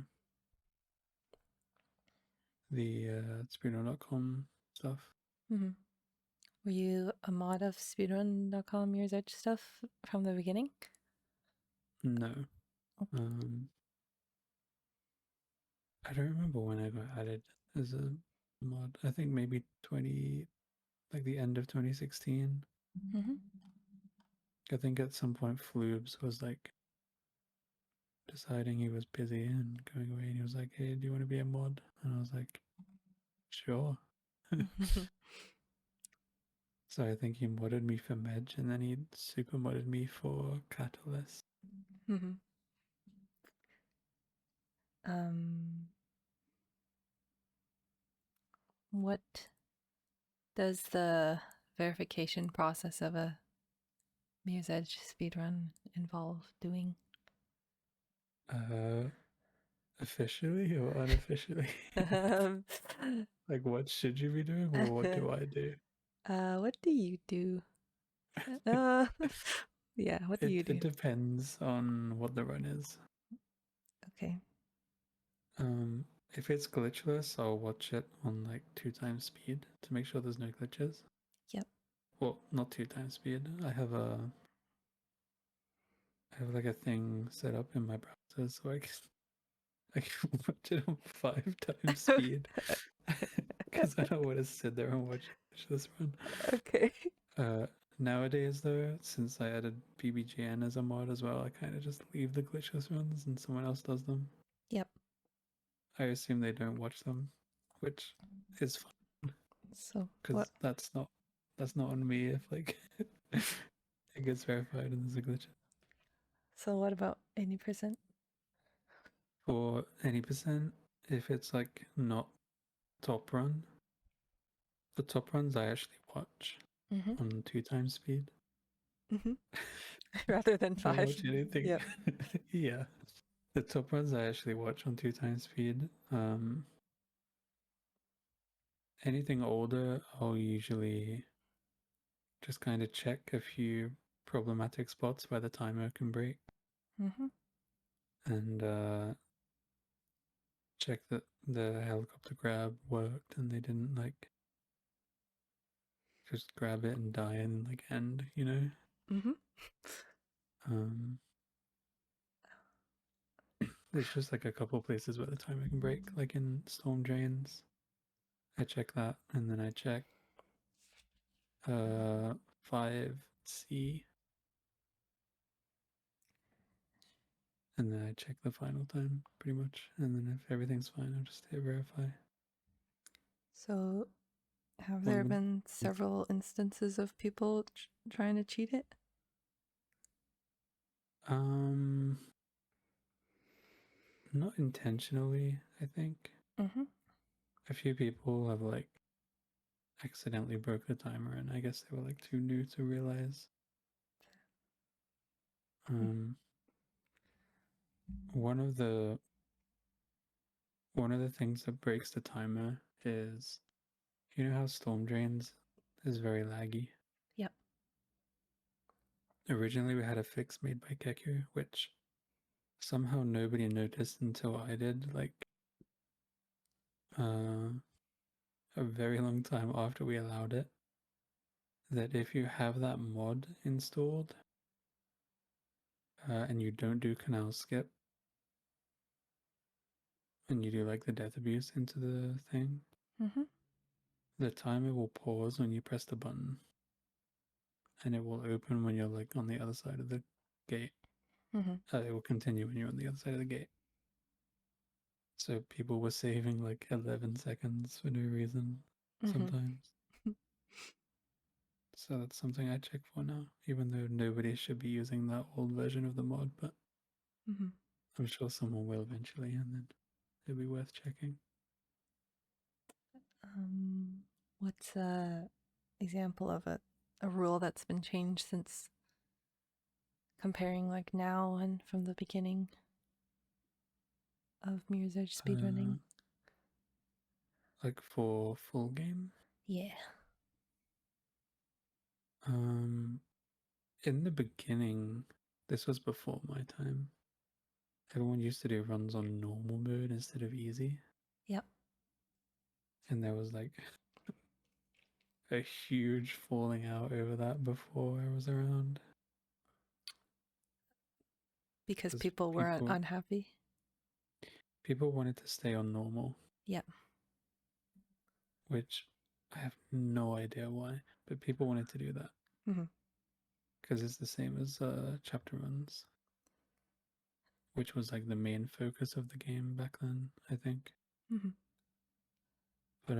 the speedrun.com stuff. Were you a mod of speedrun.com Mirror's Edge stuff from the beginning? No. I don't remember when I got added as a mod. I think maybe the end of 2016. I think at some point Floobs was like deciding he was busy and going away, and he was like, "Hey, do you want to be a mod?" And I was like, "Sure." So I think he modded me for Medj, and then he super modded me for Catalyst. What does the verification process of a Mirror's Edge speedrun involve doing? Officially or unofficially? Like, what should you be doing, or what do I do? What do you do? Yeah, what do you do? It depends on what the run is. Okay. If it's glitchless, I'll watch it on like 2x speed to make sure there's no glitches. Yep. Well, not 2x speed. I have like a thing set up in my browser so I can watch it on 5x speed because I don't want to sit there and watch this run. Okay. Nowadays though, since I added BBGN as a mod as well, I kind of just leave the glitchless runs and someone else does them. Yep. I assume they don't watch them, which is fine. So because that's not on me if like it gets verified and there's a glitch. So what about 80%? For any percent, if it's like not top run, the top runs I actually watch on 2x speed. Rather than Don't 5. watch anything. Yep. Yeah. The top runs I actually watch on 2x speed. Anything older, I'll usually just kind of check a few problematic spots where the timer can break. And check that the helicopter grab worked and they didn't like just grab it and die and like end, you know? There's just like a couple places where the timer can break, like in storm drains. I check that, and then I check 5C, and then I check the final time pretty much, and then if everything's fine, I'll just hit verify. So have there been several instances of people trying to cheat it? Not intentionally, I think. A few people have like accidentally broke the timer, and I guess they were like too new to realize. One of the things that breaks the timer is, you know how storm drains is very laggy. Yep. Originally we had a fix made by Keku, which somehow nobody noticed until I did, like a very long time after we allowed it, that if you have that mod installed and you don't do canal skip and you do like the death abuse into the thing, the timer will pause when you press the button and it will open when you're like on the other side of the gate. It will continue when you're on the other side of the gate. So people were saving like 11 seconds for no reason sometimes. So that's something I check for now, even though nobody should be using that old version of the mod, but I'm sure someone will eventually, and then it'll be worth checking. What's a example of a rule that's been changed since comparing like now and from the beginning of Mirror's Edge speedrunning? Like for full game? Yeah. In the beginning, this was before my time. Everyone used to do runs on normal mode instead of easy. Yep. And there was like a huge falling out over that before I was around. Because 'Cause people were unhappy. people wanted to stay on normal. Yep. Which I have no idea why, but people wanted to do that. Mm-hmm. Because it's the same as chapter runs, which was like the main focus of the game back then, I think. Mm-hmm. But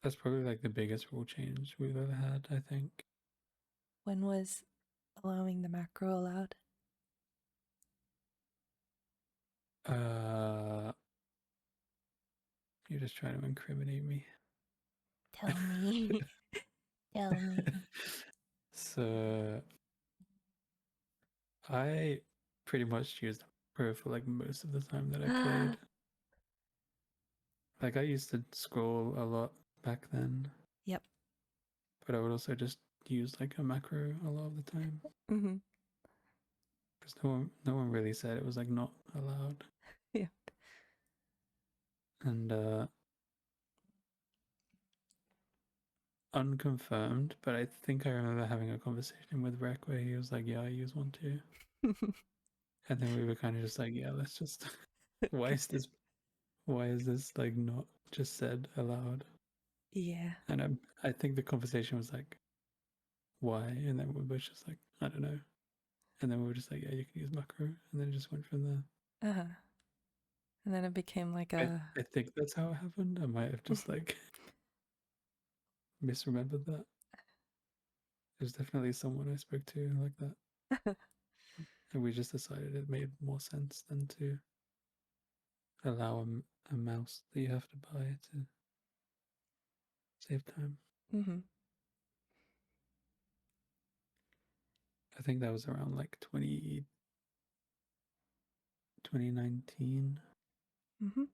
that's probably like the biggest rule change we've ever had, I think. When was allowing the macro allowed? You're just trying to incriminate me. Tell me. Tell me. So I pretty much used Pro for like most of the time that I played. Like I used to scroll a lot back then. Yep. But I would also just use like a macro a lot of the time. Mm-hmm. Because no one really said it was like not allowed. Yep. And unconfirmed, but I think I remember having a conversation with Rec where he was like, yeah, I use one too. And then we were kind of just like, yeah, let's just why is this like not just said aloud? Yeah. And I think the conversation was like, why? And then we were just like, I don't know. And then we were just like, yeah, you can use macro. And then it just went from there. Uh-huh. And then it became like I think that's how it happened. I might have just like misremembered that. There's definitely someone I spoke to like that. And we just decided it made more sense than to allow a mouse that you have to buy to save time. Mm-hmm. I think that was around like 2019. Mm-hmm.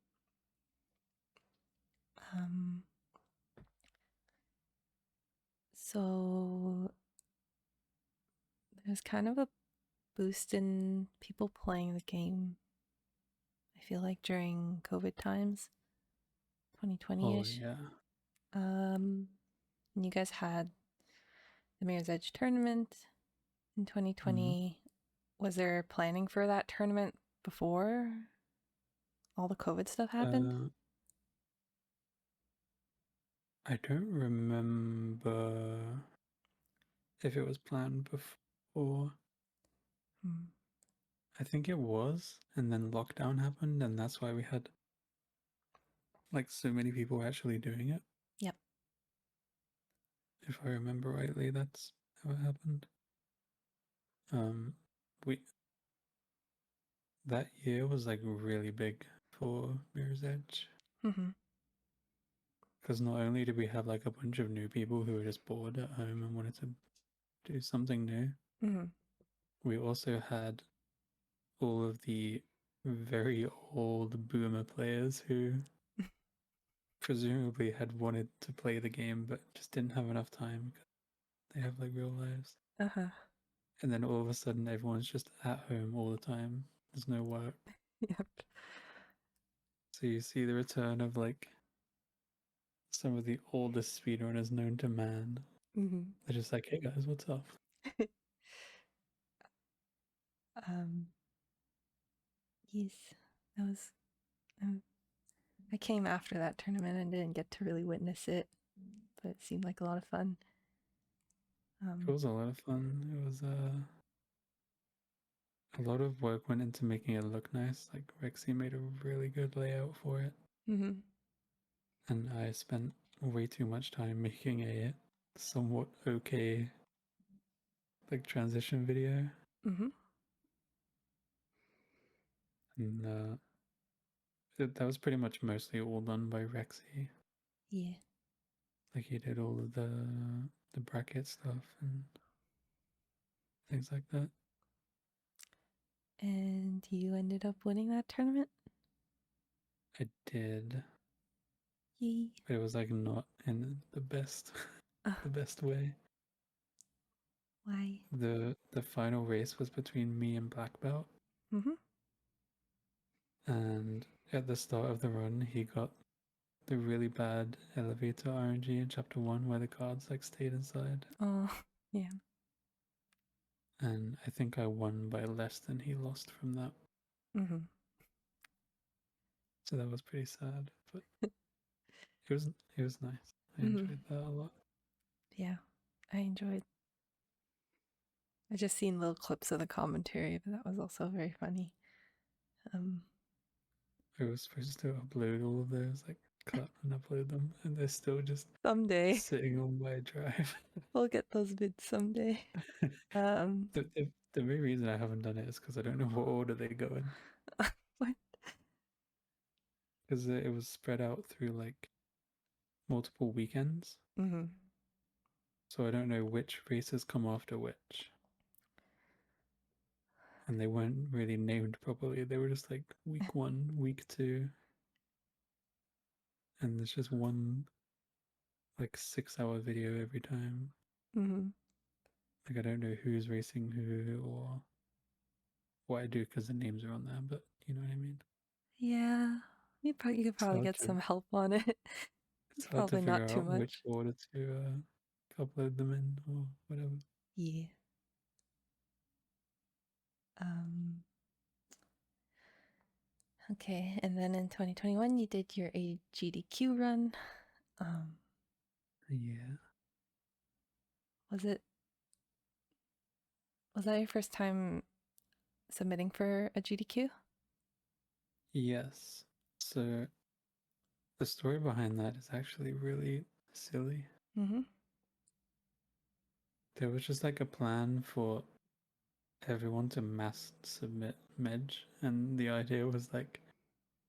Um, so there's kind of a boost in people playing the game. I feel like during COVID times, 2020-ish. Oh yeah. And you guys had the Mirror's Edge tournament in 2020. Was there planning for that tournament before all the COVID stuff happened? I don't remember if it was planned before. I think it was, and then lockdown happened, and that's why we had like so many people actually doing it. Yep. If I remember rightly, that's how it happened. We that year was like really big for Mirror's Edge. Mm-hmm. Because not only did we have like a bunch of new people who were just bored at home and wanted to do something new, Mm-hmm. we also had all of the very old boomer players who presumably had wanted to play the game but just didn't have enough time because they have like real lives. Uh-huh. And then all of a sudden everyone's just at home all the time. There's no work. Yep. So you see the return of like some of the oldest speedrunners known to man. Mm-hmm. They're just like, hey guys, what's up? Yes, that was. I came after that tournament and didn't get to really witness it, but it seemed like a lot of fun. It was a lot of fun. It was a lot of work went into making it look nice. Like Rexy made a really good layout for it. Mm-hmm. And I spent way too much time making a somewhat okay like transition video. Mm-hmm. And that was pretty much mostly all done by Rexy. Yeah. Like he did all of the bracket stuff and things like that. And you ended up winning that tournament? I did, Yee. but it was like not in the best the best way. Why? The final race was between me and Black Belt, Mm-hmm. and at the start of the run he got the really bad elevator RNG in chapter 1 where the cards like stayed inside. Oh, yeah. And I think I won by less than he lost from that. Mm-hmm. So that was pretty sad, but it was nice. I Mm-hmm. enjoyed that a lot. Yeah, I enjoyed. I just seen little clips of the commentary, but that was also very funny. I was supposed to upload all of those, like cut and upload them, and they're still just Someday sitting on my drive. we'll get those vids someday. The main reason I haven't done it is because I don't know what order they go in. What? Because it was spread out through like multiple weekends. Mm-hmm. So I don't know which races come after which. And they weren't really named properly. They were just like week 1, week 2. And there's just one like 6-hour video every time. Mm-hmm. Like I don't know who's racing who or what I do because the names are on there, but you know what I mean? Yeah, you could probably get some help on it. It's hard to Probably not figure too out which much. order to upload them in or whatever. Yeah. Um. Okay, and then in 2021, you did your AGDQ run. Um, Yeah. was that your first time submitting for a GDQ? Yes. So the story behind that is actually really silly. Mm-hmm. There was just like a plan for everyone to mass submit Medj, and the idea was like,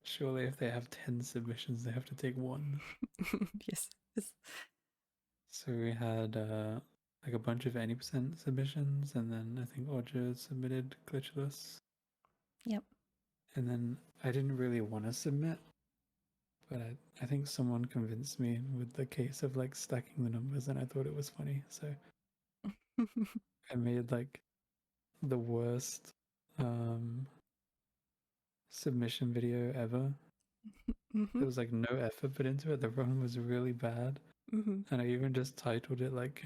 surely if they have 10 submissions, they have to take one. Yes. So we had like a bunch of 80% submissions, and then I think Odja submitted glitchless. Yep. And then I didn't really want to submit, but I think someone convinced me with the case of like stacking the numbers, and I thought it was funny. So I made like the worst submission video ever. Mm-hmm. There was like no effort put into it. The run was really bad. Mm-hmm. And I even just titled it like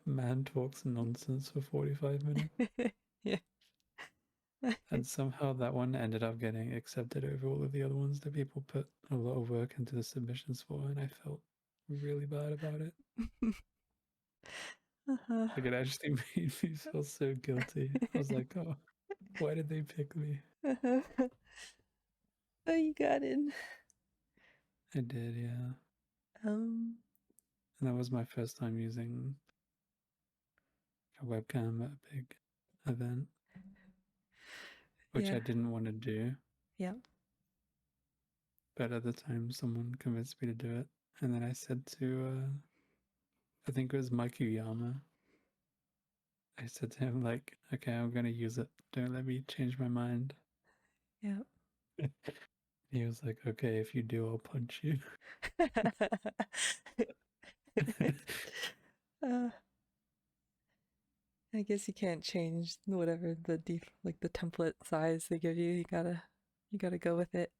Man Talks Nonsense for 45 minutes. Yeah. And somehow that one ended up getting accepted over all of the other ones that people put a lot of work into the submissions for, and I felt really bad about it. Uh-huh. Like it actually made me feel so guilty. I was like, oh, why did they pick me? Uh-huh. Oh, you got it. I did, yeah. Um. And that was my first time using a webcam at a big event, which Yeah. I didn't want to do. Yep. But at the time, someone convinced me to do it. And then I said to, I think it was Mike Uyama, I said to him, like, okay, I'm going to use it. Don't let me change my mind. Yep. He was like, okay, if you do, I'll punch you. uh, I guess you can't change whatever like the template size they give you. You gotta go with it.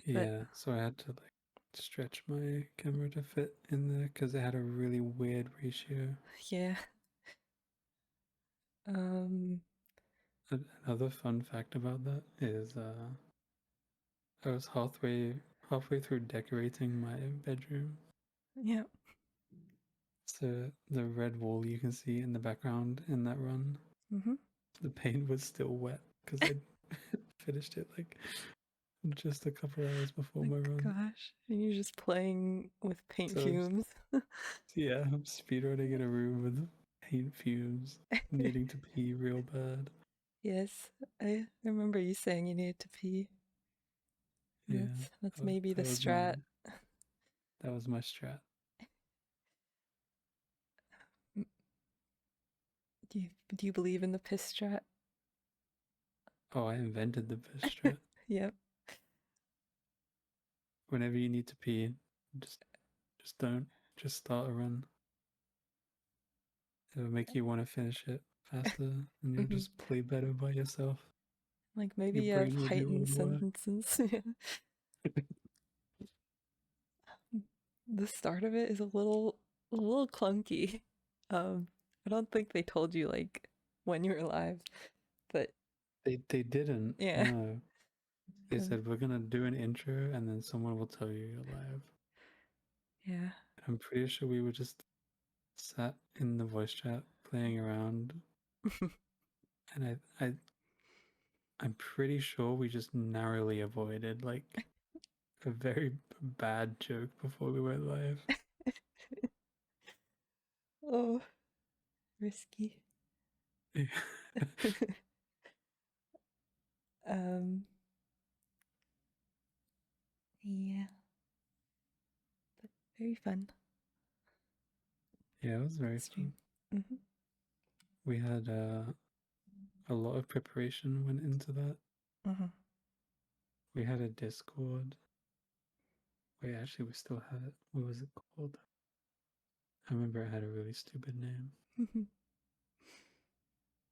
But Yeah, so I had to like stretch my camera to fit in there because it had a really weird ratio. yeah. Um. Another fun fact about that is I was halfway through decorating my bedroom. Yeah. So the red wall you can see in the background in that run, Mm-hmm. the paint was still wet because I finished it like just a couple hours before my run. Gosh, and you're just playing with paint So fumes. yeah, I'm speedrunning in a room with paint fumes, needing to pee real bad. Yes, I remember you saying you needed to pee. Yeah, That's maybe the that was my strat. That was my strat. Do you believe in the piss strat? Oh, I invented the piss strat. Yep. Whenever you need to pee, just don't. Just start a run. It'll make you want to finish it faster, and you'll just play better by yourself. Like maybe Your you have brain will do all heightened the work. sentences. The start of it is a little clunky. I don't think they told you like when you were live, but They didn't. yeah. No. They said we're gonna do an intro and then someone will tell you you're live. Yeah. I'm pretty sure we were just sat in the voice chat playing around, and I'm pretty sure we just narrowly avoided like a very bad joke before we went live. Oh, risky. Yeah, but very fun. Yeah, it was very Stream. fun. We had a lot of preparation went into that. We had a Discord. Wait, actually, we still had it. What was it called? I remember it had a really stupid name.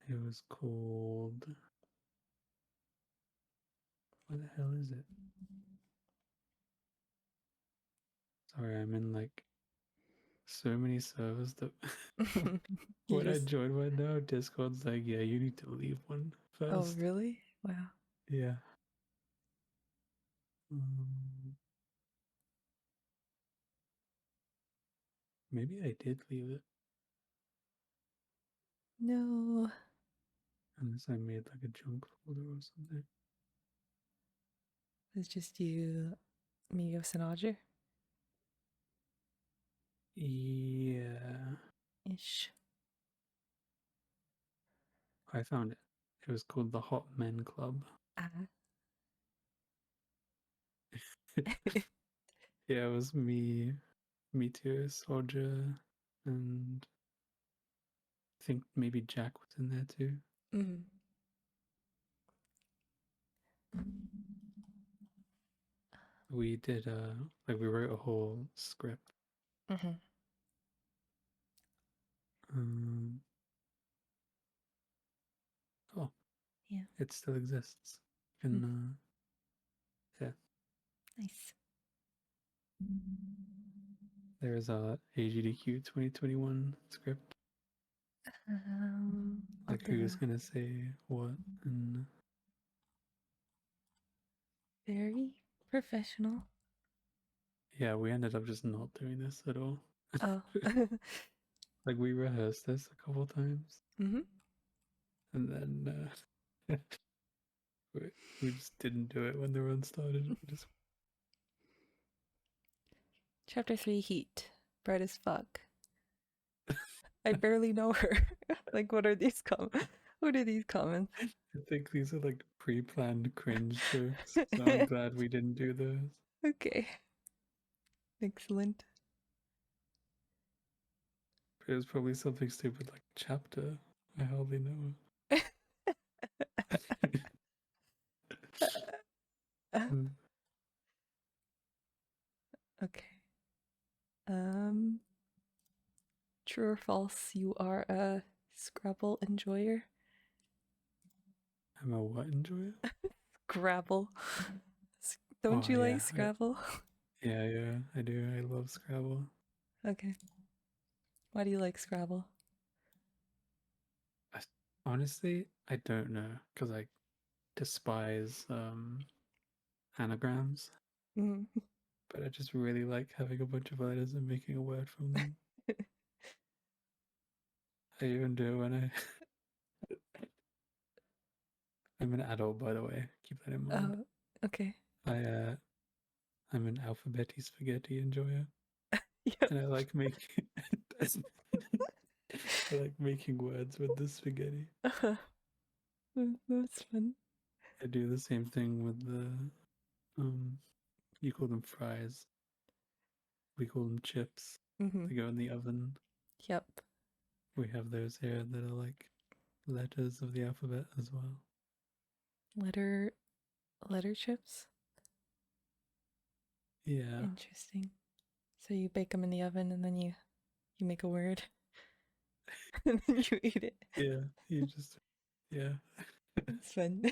It was called. What the hell is it? Sorry, I'm in like so many servers that when I join one now, Discord's like, yeah, you need to leave one first. Oh, really? Wow. Yeah. Maybe I did leave it. No. Unless I made like a junk folder or something. It's just you, Migos and Audrey? Yeah. Ish. I found it. It was called the Hot Men Club. Yeah, it was me, Meteor, Soldier, and I think maybe Jack was in there too. We did like we wrote a whole script. Oh, yeah, it still exists. And yeah, nice. there is a AGDQ 2021 script. Like who's gonna say what and very professional. yeah, we ended up just not doing this at all. Oh. Like we rehearsed this a couple times. And then we just didn't do it when the run started. We just Chapter 3 Heat. Bright as fuck. I barely know her. Like, what are these comments? What are these comments? I think these are like pre-planned cringe jokes, so I'm glad we didn't do those. Okay. Excellent. It was probably something stupid like chapter. I hardly know. Okay. True or false, you are a Scrabble enjoyer? I'm a what enjoyer? Scrabble. Don't you like Scrabble? Yeah, I do. I love Scrabble. Okay. Why do you like Scrabble? Honestly, I don't know, because I despise anagrams. But I just really like having a bunch of letters and making a word from them. I even do it when I'm an adult, by the way. Keep that in mind. Oh, okay. I'm an alphabety spaghetti enjoyer. Yep. And I like making I like making words with the spaghetti. That's fun. I do the same thing with the you call them fries. we call them chips. Mm-hmm. They go in the oven. Yep. We have those here that are like letters of the alphabet as well. Letter chips? Yeah. Interesting. So you bake them in the oven and then you make a word and then you eat it. Yeah. You just, yeah. It's fun.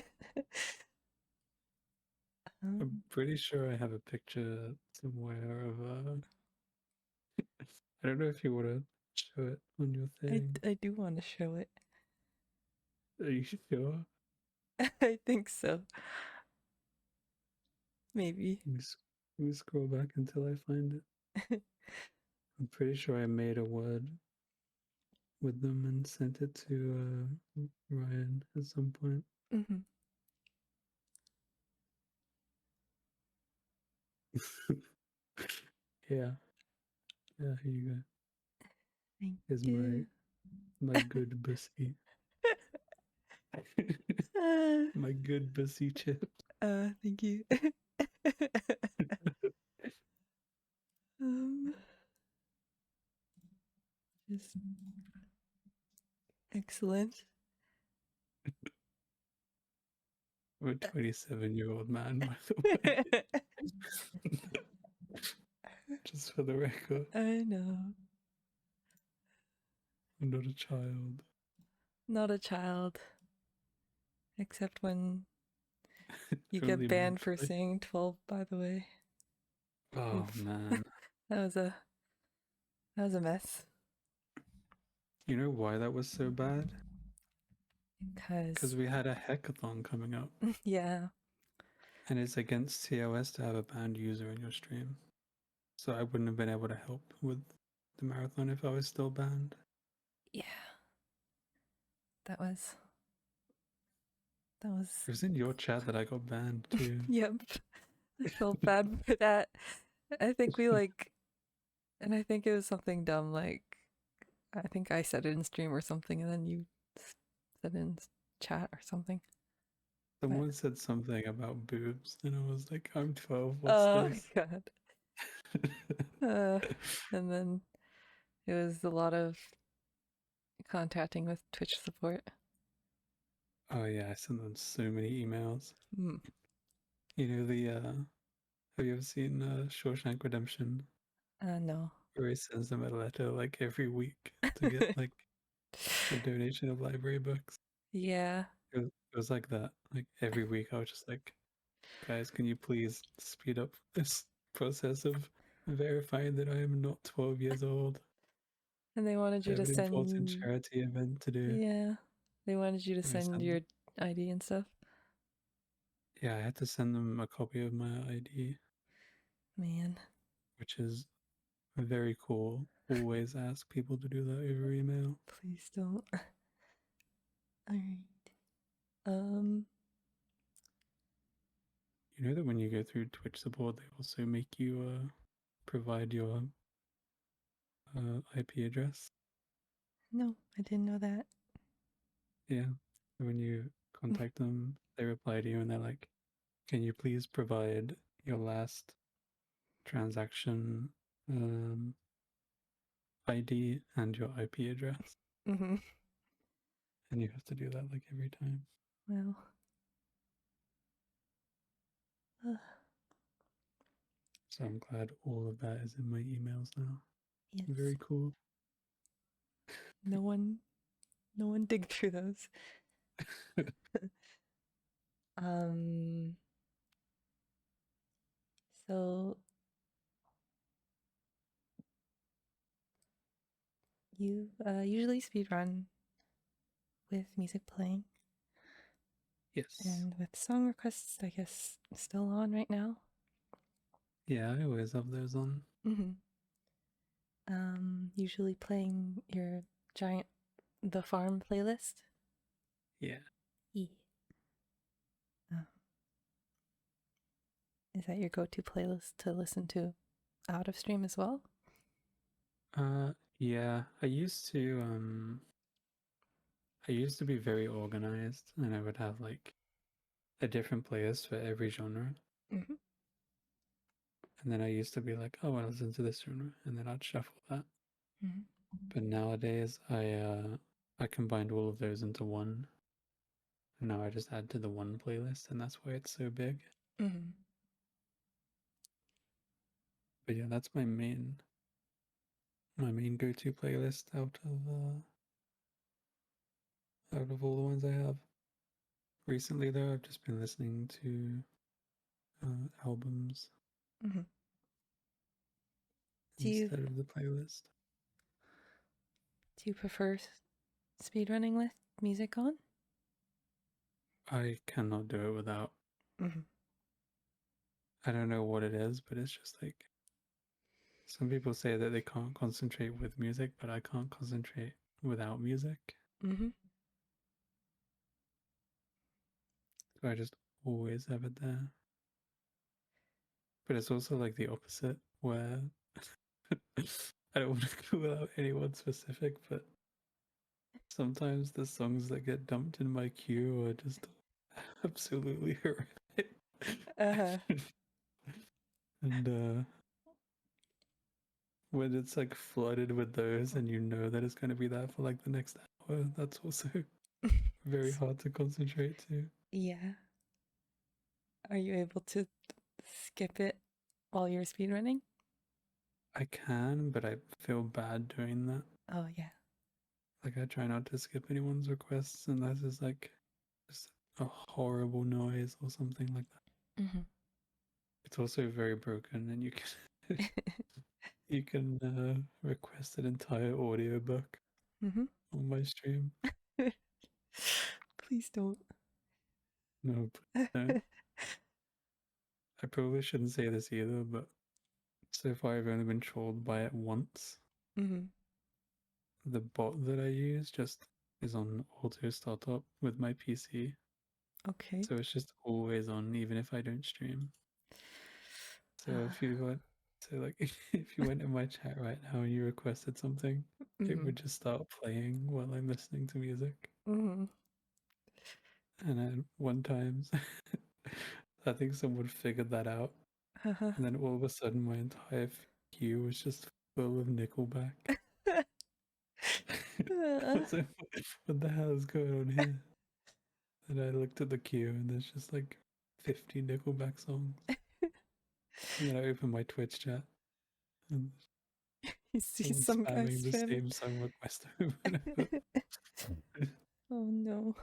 I'm pretty sure I have a picture somewhere of I don't know if you want to show it on your thing. I do want to show it. Are you sure? I think so. Maybe. Let me scroll back until I find it. I'm pretty sure I made a word with them and sent it to Ryan at some point. Mm-hmm. Yeah. Yeah, here you go. Thank Here's you. my good bussy. My good bussy chip. Thank you. um, just excellent. I'm a 27-year-old man, by the way. Just for the record. I know. I'm not a child. Not a child. Except when you Only get banned for mentally. saying 12, by the way. Oh Oof. man. That was a mess. You know why that was so bad? Because Because we had a hackathon coming up. yeah. And it's against TOS to have a banned user in your stream. So I wouldn't have been able to help with the marathon if I was still banned. Yeah. That was It was in your chat that I got banned too. yep. I felt bad for that. I think and I think it was something dumb like I think I said it in stream or something and then you said it in chat or something. Someone said something about boobs, and I was like, I'm 12, what's Oh this? god. And then it was a lot of contacting with Twitch support. Oh yeah, I sent them so many emails. Mm. You know have you ever seen Shawshank Redemption? No. Where he sends them a letter like every week to get like a donation of library books. Yeah. It was like that. Like every week I was just like, guys, can you please speed up this process of verifying that I am not 12 years old? And they wanted I you have to an important send charity event to do. yeah. They wanted you to And I send sent your ID and stuff. Yeah, I had to send them a copy of my ID, Man. which is very cool. Always ask people to do that over email. Please don't. Alright. You know that when you go through Twitch support, they also make you provide your IP address. No, I didn't know that. Yeah. When you contact them, they reply to you and they're like, can you please provide your last transaction ID and your IP address? Mm-hmm. And you have to do that like every time. Well. So I'm glad all of that is in my emails now. Yes. Very cool. No one digged through those. So you usually speedrun with music playing Yes. and with song requests, I guess, still on right now. Yeah, I always have those on. Mm-hmm. Usually playing your giant The Farm playlist. Yeah. Yeah. Is that your go-to playlist to listen to out of stream as well? Yeah. I used to be very organized and I would have like a different playlist for every genre. Mm-hmm. And then I used to be like, oh, I listen to this genre, and then I'd shuffle that. Mhm. But nowadays, I combined all of those into one. And now I just add to the one playlist, and that's why it's so big. Mhm. But yeah, that's my main go-to playlist out of all the ones I have. Recently, though, I've just been listening to albums Mhm. Do you instead of the playlist. prefer speedrunning with music on? I cannot do it without. Mhm. I don't know what it is, but it's just like some people say that they can't concentrate with music, but I can't concentrate without music. Mhm. So I just always have it there. But it's also like the opposite, where I don't want to go without anyone specific, but sometimes the songs that get dumped in my queue are just absolutely horrific. Uh-huh. And when it's like flooded with those and you know that it's going to be that for like the next hour, that's also very hard to concentrate to. Yeah. Are you able to skip it while you're speedrunning? I can, but I feel bad doing that. Oh, yeah. Like I try not to skip anyone's requests unless it's like just a horrible noise or something like that. Mhm. It's also very broken, and you can request an entire audiobook Mhm. on my stream. Please don't. No, please don't. I probably shouldn't say this either, but so far I've only been trolled by it once. Mhm. The bot that I use just is on auto startup with my PC, Okay. so it's just always on even if I don't stream. So if you went, so like if you went in my chat right now and you requested something, it Mhm. would just start playing while I'm listening to music. Mhm. And then one time, I think someone figured that out, Uh-huh. and then all of a sudden my entire queue was just full of Nickelback. I was like, what the hell is going on here? And I looked at the queue and there's just like 50 Nickelback songs. And then I opened my Twitch chat and You see someone some guy spamming the spam. same song request over and over. Oh no.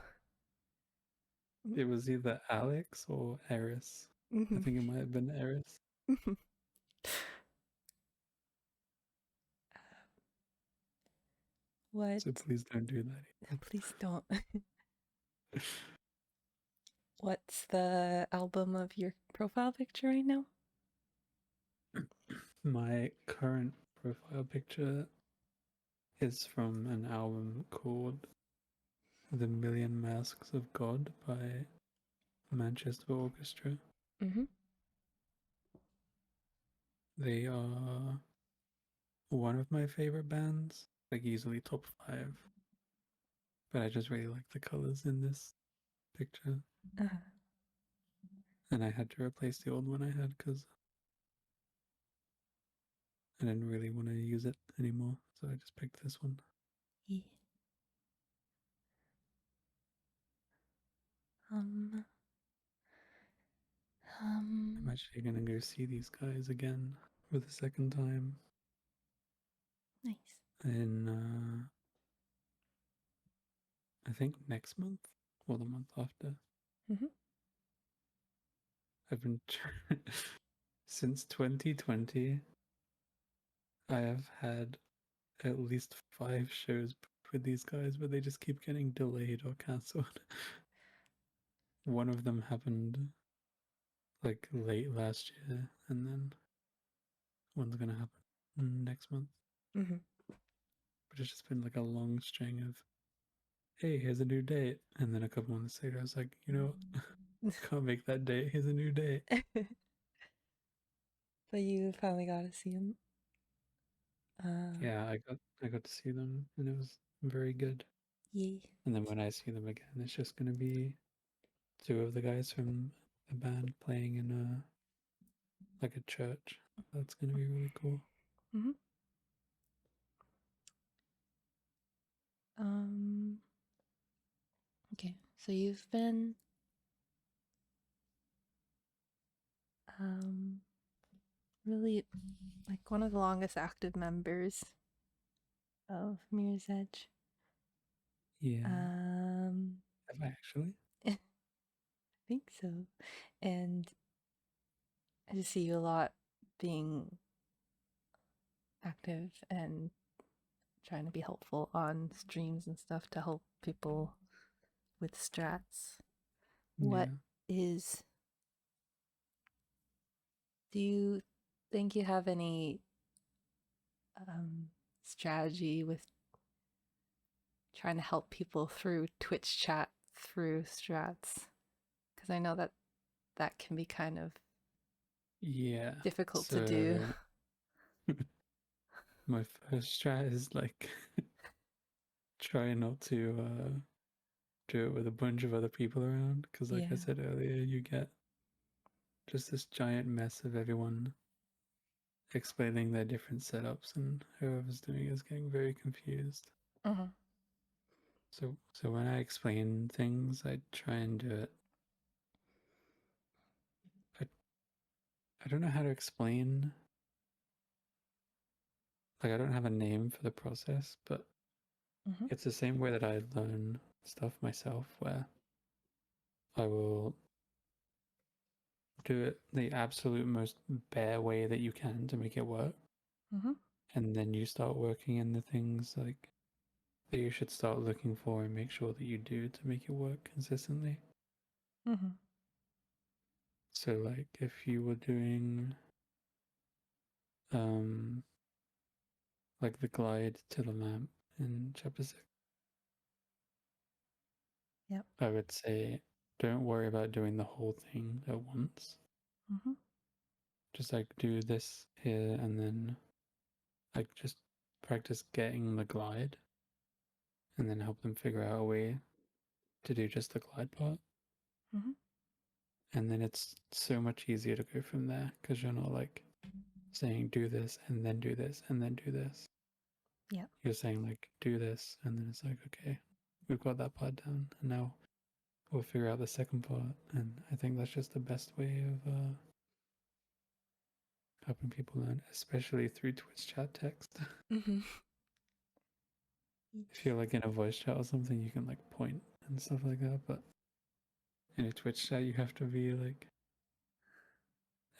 It was either Alex or Eris. I Mhm. think it might have been Eris. Mhm. What? So please don't do that. Please don't. What's the album of your profile picture right now? My current profile picture is from an album called The Million Masks of God by Manchester Orchestra. Mhm. They are one of my favorite bands, like easily top 5. But I just really like the colors in this picture. Uh-huh. And I had to replace the old one I had because I didn't really want to use it anymore. So I just picked this one. Yeah. Um. I'm actually going to go see these guys again for the second time Nice. in, I think next month or the month after. Mhm. I've been, since 2020, I have had at least 5 shows with these guys, but they just keep getting delayed or cancelled. One of them happened like late last year, and then one's gonna happen next month. Mhm. But it's just been like a long string of, hey, here's a new date, and then a couple months later, I was like, you know, can't make that date. Here's a new date. But you finally got to see him. Yeah, I got to see them, and it was very good. Yay. And then when I see them again, it's just gonna be 2 of the guys from the band playing in a like a church. That's gonna be really cool. Mm-hmm. Um. Okay, so you've been really like one of the longest active members of Mirror's Edge. Yeah. Um, Have I actually? I think so. And I just see you a lot being active and trying to be helpful on streams and stuff to help people with strats. What Yeah. is, do you think you have any strategy with trying to help people through Twitch chat through strats? Because I know that that can be kind of Yeah. difficult to do. So my first strat is like try not to do it with a bunch of other people around, because like I Yeah. said earlier, you get just this giant mess of everyone explaining their different setups, and whoever's doing it is getting very confused. Uh-huh. So when I explain things, I try and do it. I don't know how to explain. Like I don't have a name for the process, but Mm-hmm. it's the same way that I learn stuff myself, where I will do it the absolute most bare way that you can to make it work, Mm-hmm. and then you start working in the things like that you should start looking for and make sure that you do to make it work consistently. Mm-hmm. So like if you were doing like the glide to the lamp in chapter 6, Yep. I would say don't worry about doing the whole thing at once. Mm-hmm. Just like do this here and then like just practice getting the glide and then help them figure out a way to do just the glide part. Mm-hmm. And then it's so much easier to go from there because you're not like saying do this and then do this and then do this. Yep. You're saying like do this and then it's like, okay, we've got that part down and now we'll figure out the second part. And I think that's just the best way of helping people learn, especially through Twitch chat text. Mm-hmm. If you're like in a voice chat or something, you can like point and stuff like that. But in a Twitch chat, you have to be like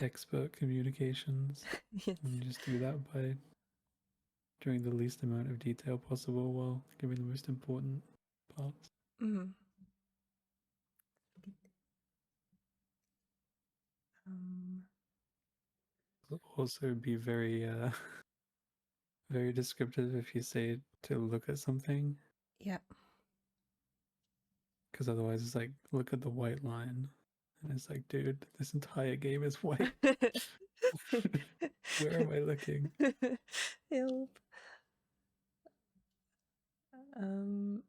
expert communications, Yes. and you just do that by doing the least amount of detail possible while giving the most important parts. Mm-hmm. Um, Also, be very, very descriptive if you say to look at something, yeah. because otherwise it's like look at the white line, and it's like, dude, this entire game is white. Where am I looking? Help. Um,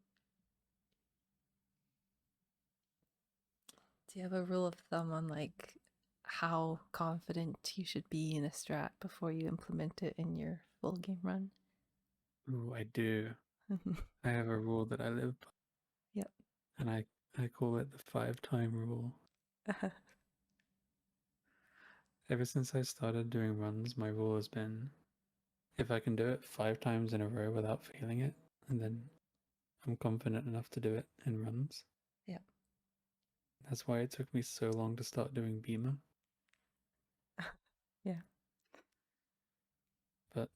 do you have a rule of thumb on like how confident you should be in a strat before you implement it in your full game run? Ooh, I do. I have a rule that I live by, Yep. and I call it the 5-time rule. Ever since I started doing runs, my rule has been if I can do it 5 times in a row without failing it, and then I'm confident enough to do it in runs. Yep. That's why it took me so long to start doing Beamer. Yeah. But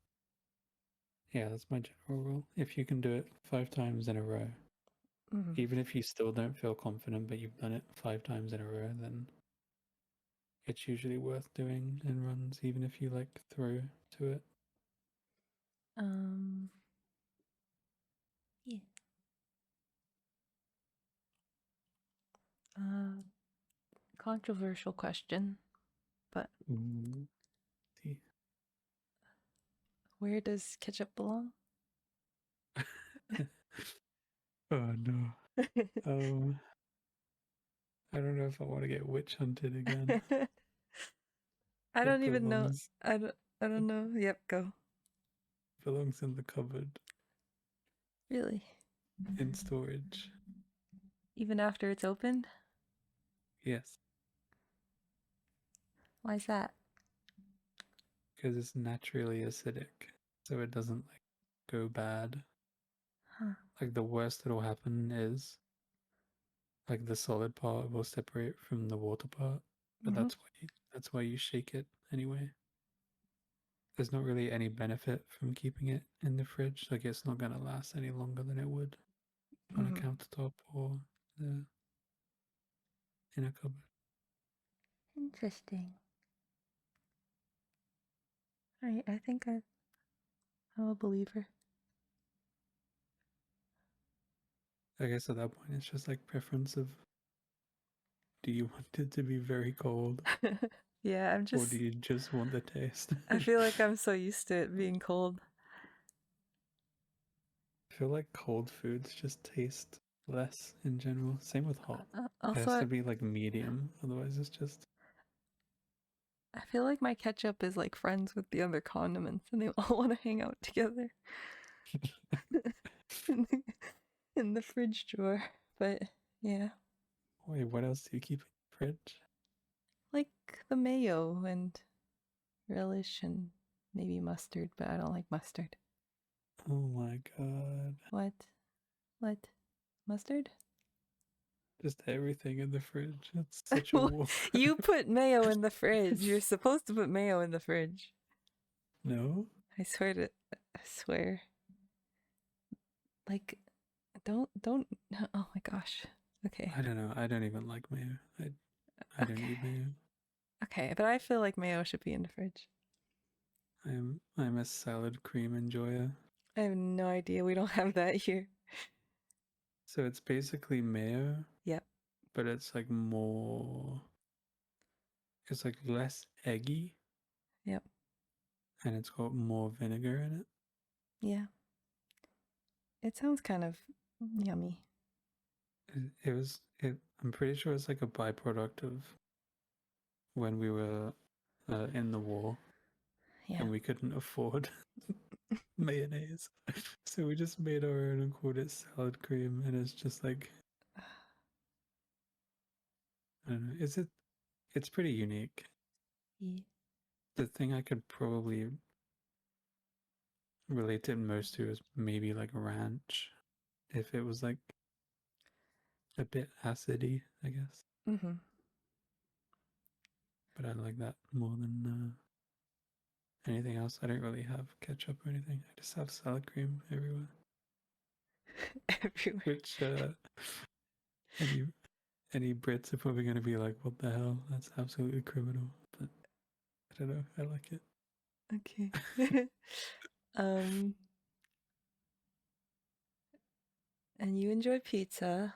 yeah, that's my general rule. If you can do it 5 times in a row, Mm-hmm. even if you still don't feel confident, but you've done it 5 times in a row, then it's usually worth doing in runs, even if you like throw to it. Um, yeah. Controversial question, but Ooh, see. where does ketchup belong? Oh no. I don't know if I want to get witch hunted again. I It don't even know. belongs I don't know. Yep, go. belongs in the cupboard Really? in storage. Even after it's opened? Yes, Why is that? because it's naturally acidic, so it doesn't like go bad. Huh. Like the worst that'll happen is like the solid part will separate from the water part, but Mhm. that's why you shake it anyway. There's not really any benefit from keeping it in the fridge. Like it's not gonna last any longer than it would on a Mhm. countertop or in a cupboard. Interesting. I think I'm a believer. I guess at that point it's just like preference of, do you want it to be very cold Yeah, or do you just want the taste? I feel like I'm so used to it being cold. I feel like cold foods just taste less in general. Same with hot. It Also, has to be like medium, otherwise it's just I feel like my ketchup is like friends with the other condiments and they all want to hang out together in the, in the fridge drawer. But yeah, wait, what else do you keep in the fridge? like the mayo and relish and maybe mustard, but I don't like mustard. Oh my god. What? What? Mustard? Just everything in the fridge. That's such a war. You put mayo in the fridge. You're supposed to put mayo in the fridge. No? I swear. Like, don't. Oh my gosh. Okay. I don't know. I don't even like mayo. I don't Okay. eat mayo. Okay, but I feel like mayo should be in the fridge. I'm a salad cream enjoyer. I have no idea. We don't have that here. So it's basically mayo, Yep. but it's like more, it's like less eggy Yep. and it's got more vinegar in it. Yeah. It sounds kind of yummy. I'm pretty sure it's like a byproduct of when we were in the war Yeah. and we couldn't afford mayonnaise. So we just made our own and called it salad cream, and it's just like, I don't know, it's pretty unique. Yeah. The thing I could probably relate it most to is maybe like ranch, if it was like a bit acidy, I guess. Mm-hmm. But I like that more than anything else. I don't really have ketchup or anything. I just have salad cream everywhere. Everywhere. Which any Brits are probably gonna be like, "What the hell? That's absolutely criminal." But I don't know. I like it. Okay. um, and you enjoy pizza,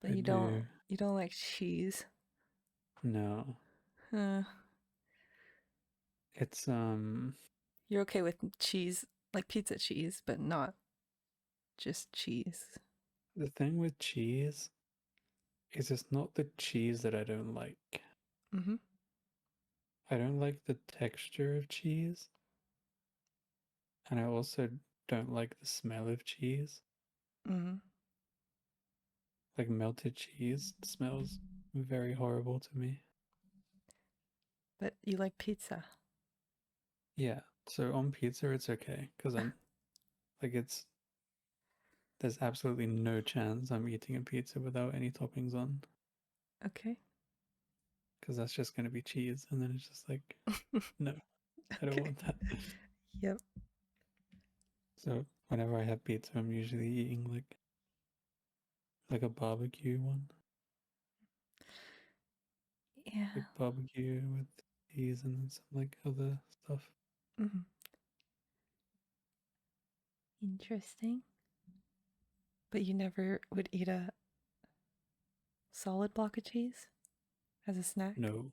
but I do. you don't like cheese. No, Uh, it's you're okay with cheese, like pizza cheese, but not just cheese. the thing with cheese is it's not the cheese that I don't like. Mm-hmm. I don't like the texture of cheese, and I also don't like the smell of cheese. Mm-hmm. Like melted cheese smells very horrible to me. But you like pizza. Yeah, so on pizza it's okay because I'm like there's absolutely no chance I'm eating a pizza without any toppings on Okay. because that's just gonna be cheese, and then it's just like, no, I don't Okay. want that. Yep. So whenever I have pizza, I'm usually eating like a barbecue one, Yeah. like barbecue with cheese and then some like other stuff. Mm-hmm. Interesting. But you never would eat a solid block of cheese as a snack? No,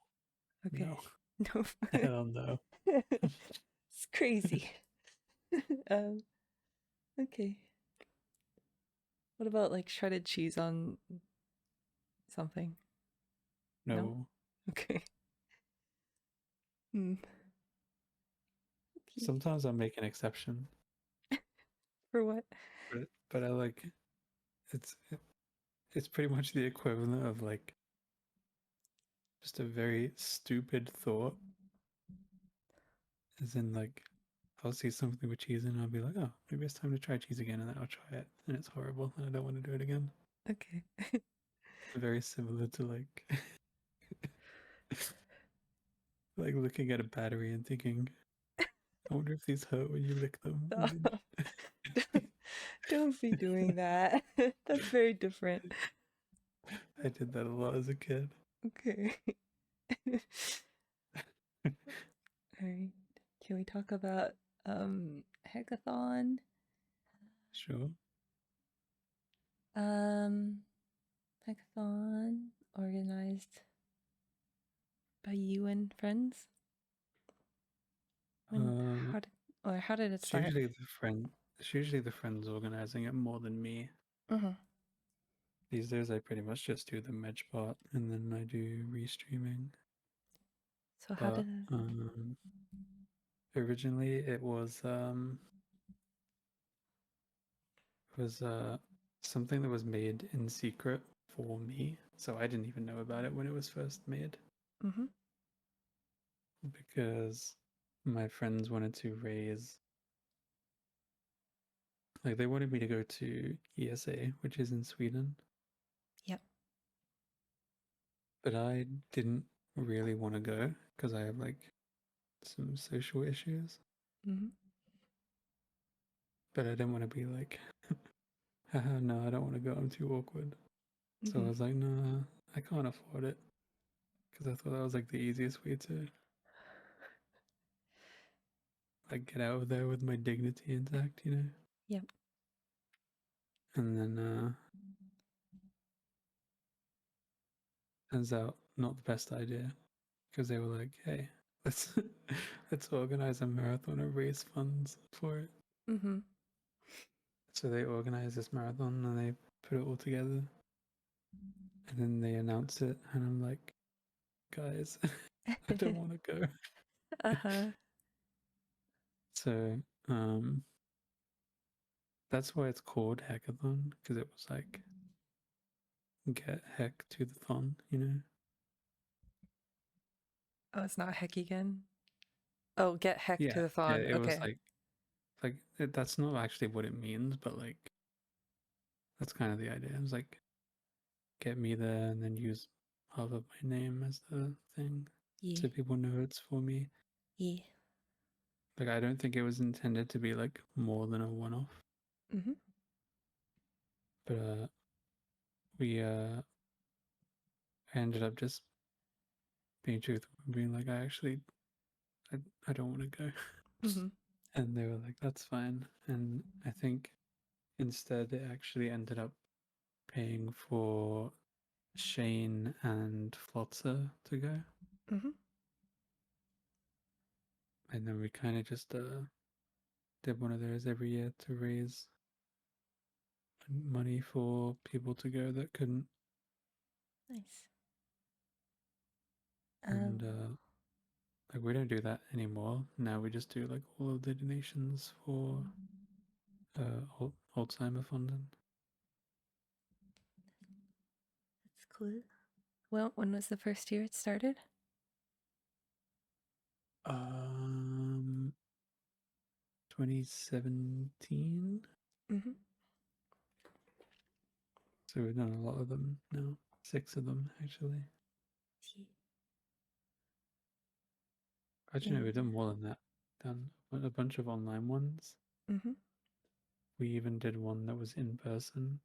Okay. no, No. hell no. It's crazy. um, okay. What about like shredded cheese on something? No? No, Okay. Hmm. Okay. Sometimes I make an exception, For what? but I like it's it's pretty much the equivalent of like just a very stupid thought, as in like I'll see something with cheese and I'll be like, oh, maybe it's time to try cheese again, and then I'll try it and it's horrible and I don't want to do it again. Okay. Very similar to like like looking at a battery and thinking, I wonder if these hurt when you lick them. And then Don't be doing that. That's very different. I did that a lot as a kid. Okay. All right. Can we talk about Hekathon? Sure. Hekathon organized by you and friends. Uh, How did it it's start? usually the friend. It's usually the friends organizing it more than me. Mm-hmm. These days, I pretty much just do the Medj part and then I do restreaming. So how But did it? originally, it was something that was made in secret for me, so I didn't even know about it when it was first made Mm-hmm. because my friends wanted to raise, like, they wanted me to go to ESA, which is in Sweden, Yep. but I didn't really want to go because I have like some social issues. Mm-hmm. But I didn't want to be like, haha, no, I don't want to go, I'm too awkward. So I Mm-hmm. was like, no, I can't afford it because I thought that was like the easiest way to like get out of there with my dignity intact, you know? Yep. And then turns out not the best idea because they were like, hey, let's let's organize a marathon and raise funds for it. Mm-hmm. So they organized this marathon and they put it all together. And then they announced it and I'm like, guys, I don't want to go. Uh-huh. So that's why it's called Hekathon, because it was like get heck to the thon, you know? Oh, it's not heck again. Oh, get heck to Yeah, the yeah, thon. it was Okay. that's not actually what it means, but like that's kind of the idea. It was like get me there and then use half of my name as the thing Yeah. so people know it's for me. Yeah. Like I don't think it was intended to be like more than a one-off, Mm-hmm. but we I ended up just being truthful and being like I don't want to go. Mm-hmm. And they were like, that's fine. And I think instead it actually ended up paying for Shane and Flotzer to go. Mm-hmm. And then we kind of just did one of those every year to raise money for people to go that couldn't. Nice. And like we don't do that anymore. Now we just do like all of the donations for Alzheimer funding. That's cool. Well, when was the first year it started? 2017. Mm-hmm. So we've done a lot of them now. 6 of them actually. Actually, no, we've done more than that. Done a bunch of online ones. Mm-hmm. We even did one that was in person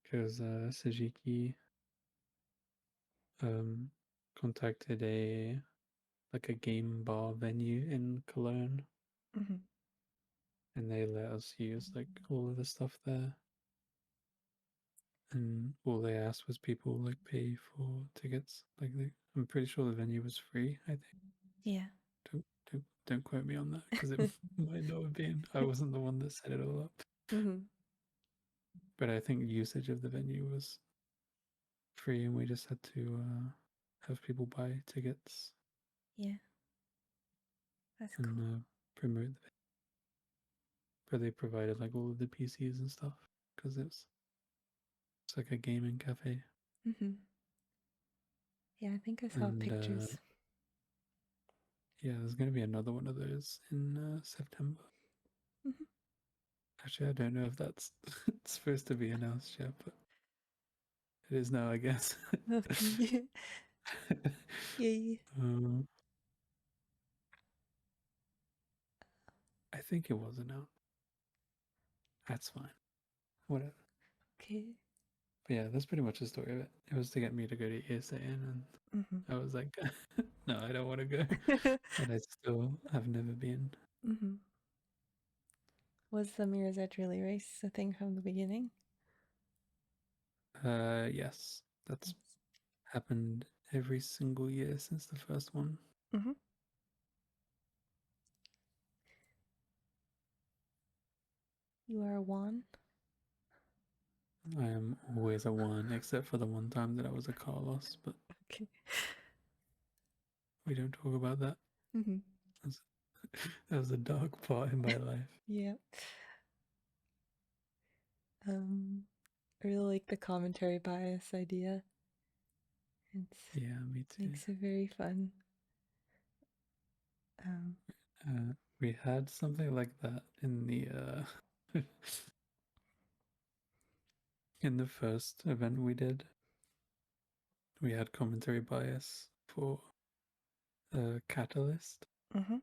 because Sajiki contacted a game bar venue in Cologne, Mm-hmm. and they let us use like all of the stuff there. And all they asked was people like pay for tickets. I'm pretty sure the venue was free. I think. Yeah. Don't quote me on that because it might not have been. I wasn't the one that set it all up. Mm-hmm. But I think usage of the venue was free, and we just had to have people buy tickets. Yeah. That's cool. and promote the. But they provided like all of the PCs and stuff because it's like a gaming cafe. Mm-hmm. Yeah, I think I saw And pictures. yeah, there's gonna be another one of those in September. Mhm. Actually, I don't know if that's supposed to be announced yet, but it is now, I guess. Okay. Yay. I think it was announced. That's fine. Whatever. Okay. But yeah, that's pretty much the story of it. It was to get me to go to ESAN, and Mm-hmm. I was like, no, I don't want to go. And I still have never been. Mm-hmm. Was the Mirror's Edge Relay Race a thing from the beginning? Yes, that's happened every single year since the first one. Mm-hmm. You are a Juan? I am always a one, except for the one time that I was a Carlos, but Okay. we don't talk about that. Mm-hmm. That was a dark part in my life. Yeah. I really like the commentary bias idea. It Yeah, me too. makes it very fun. Um, We had something like that in the in the first event we did. We had commentary bias for Catalyst, mm-hmm.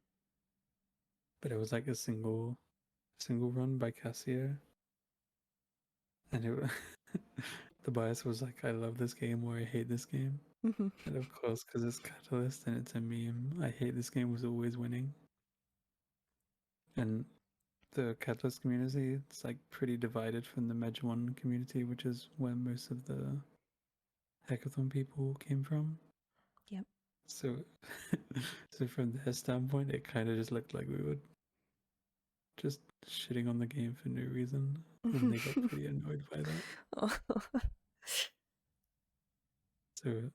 but it was like a single run by Cassio, and it the bias was like, I love this game or I hate this game. Mm-hmm. And of course, because it's Catalyst and it's a meme, I hate this game was always winning. And the Catalyst community, it's like pretty divided from the Mej 1 community, which is where most of the Hekathon people came from. Yep. So, so from their standpoint, it kind of just looked like we were just shitting on the game for no reason, and they got pretty annoyed by that. Oh. So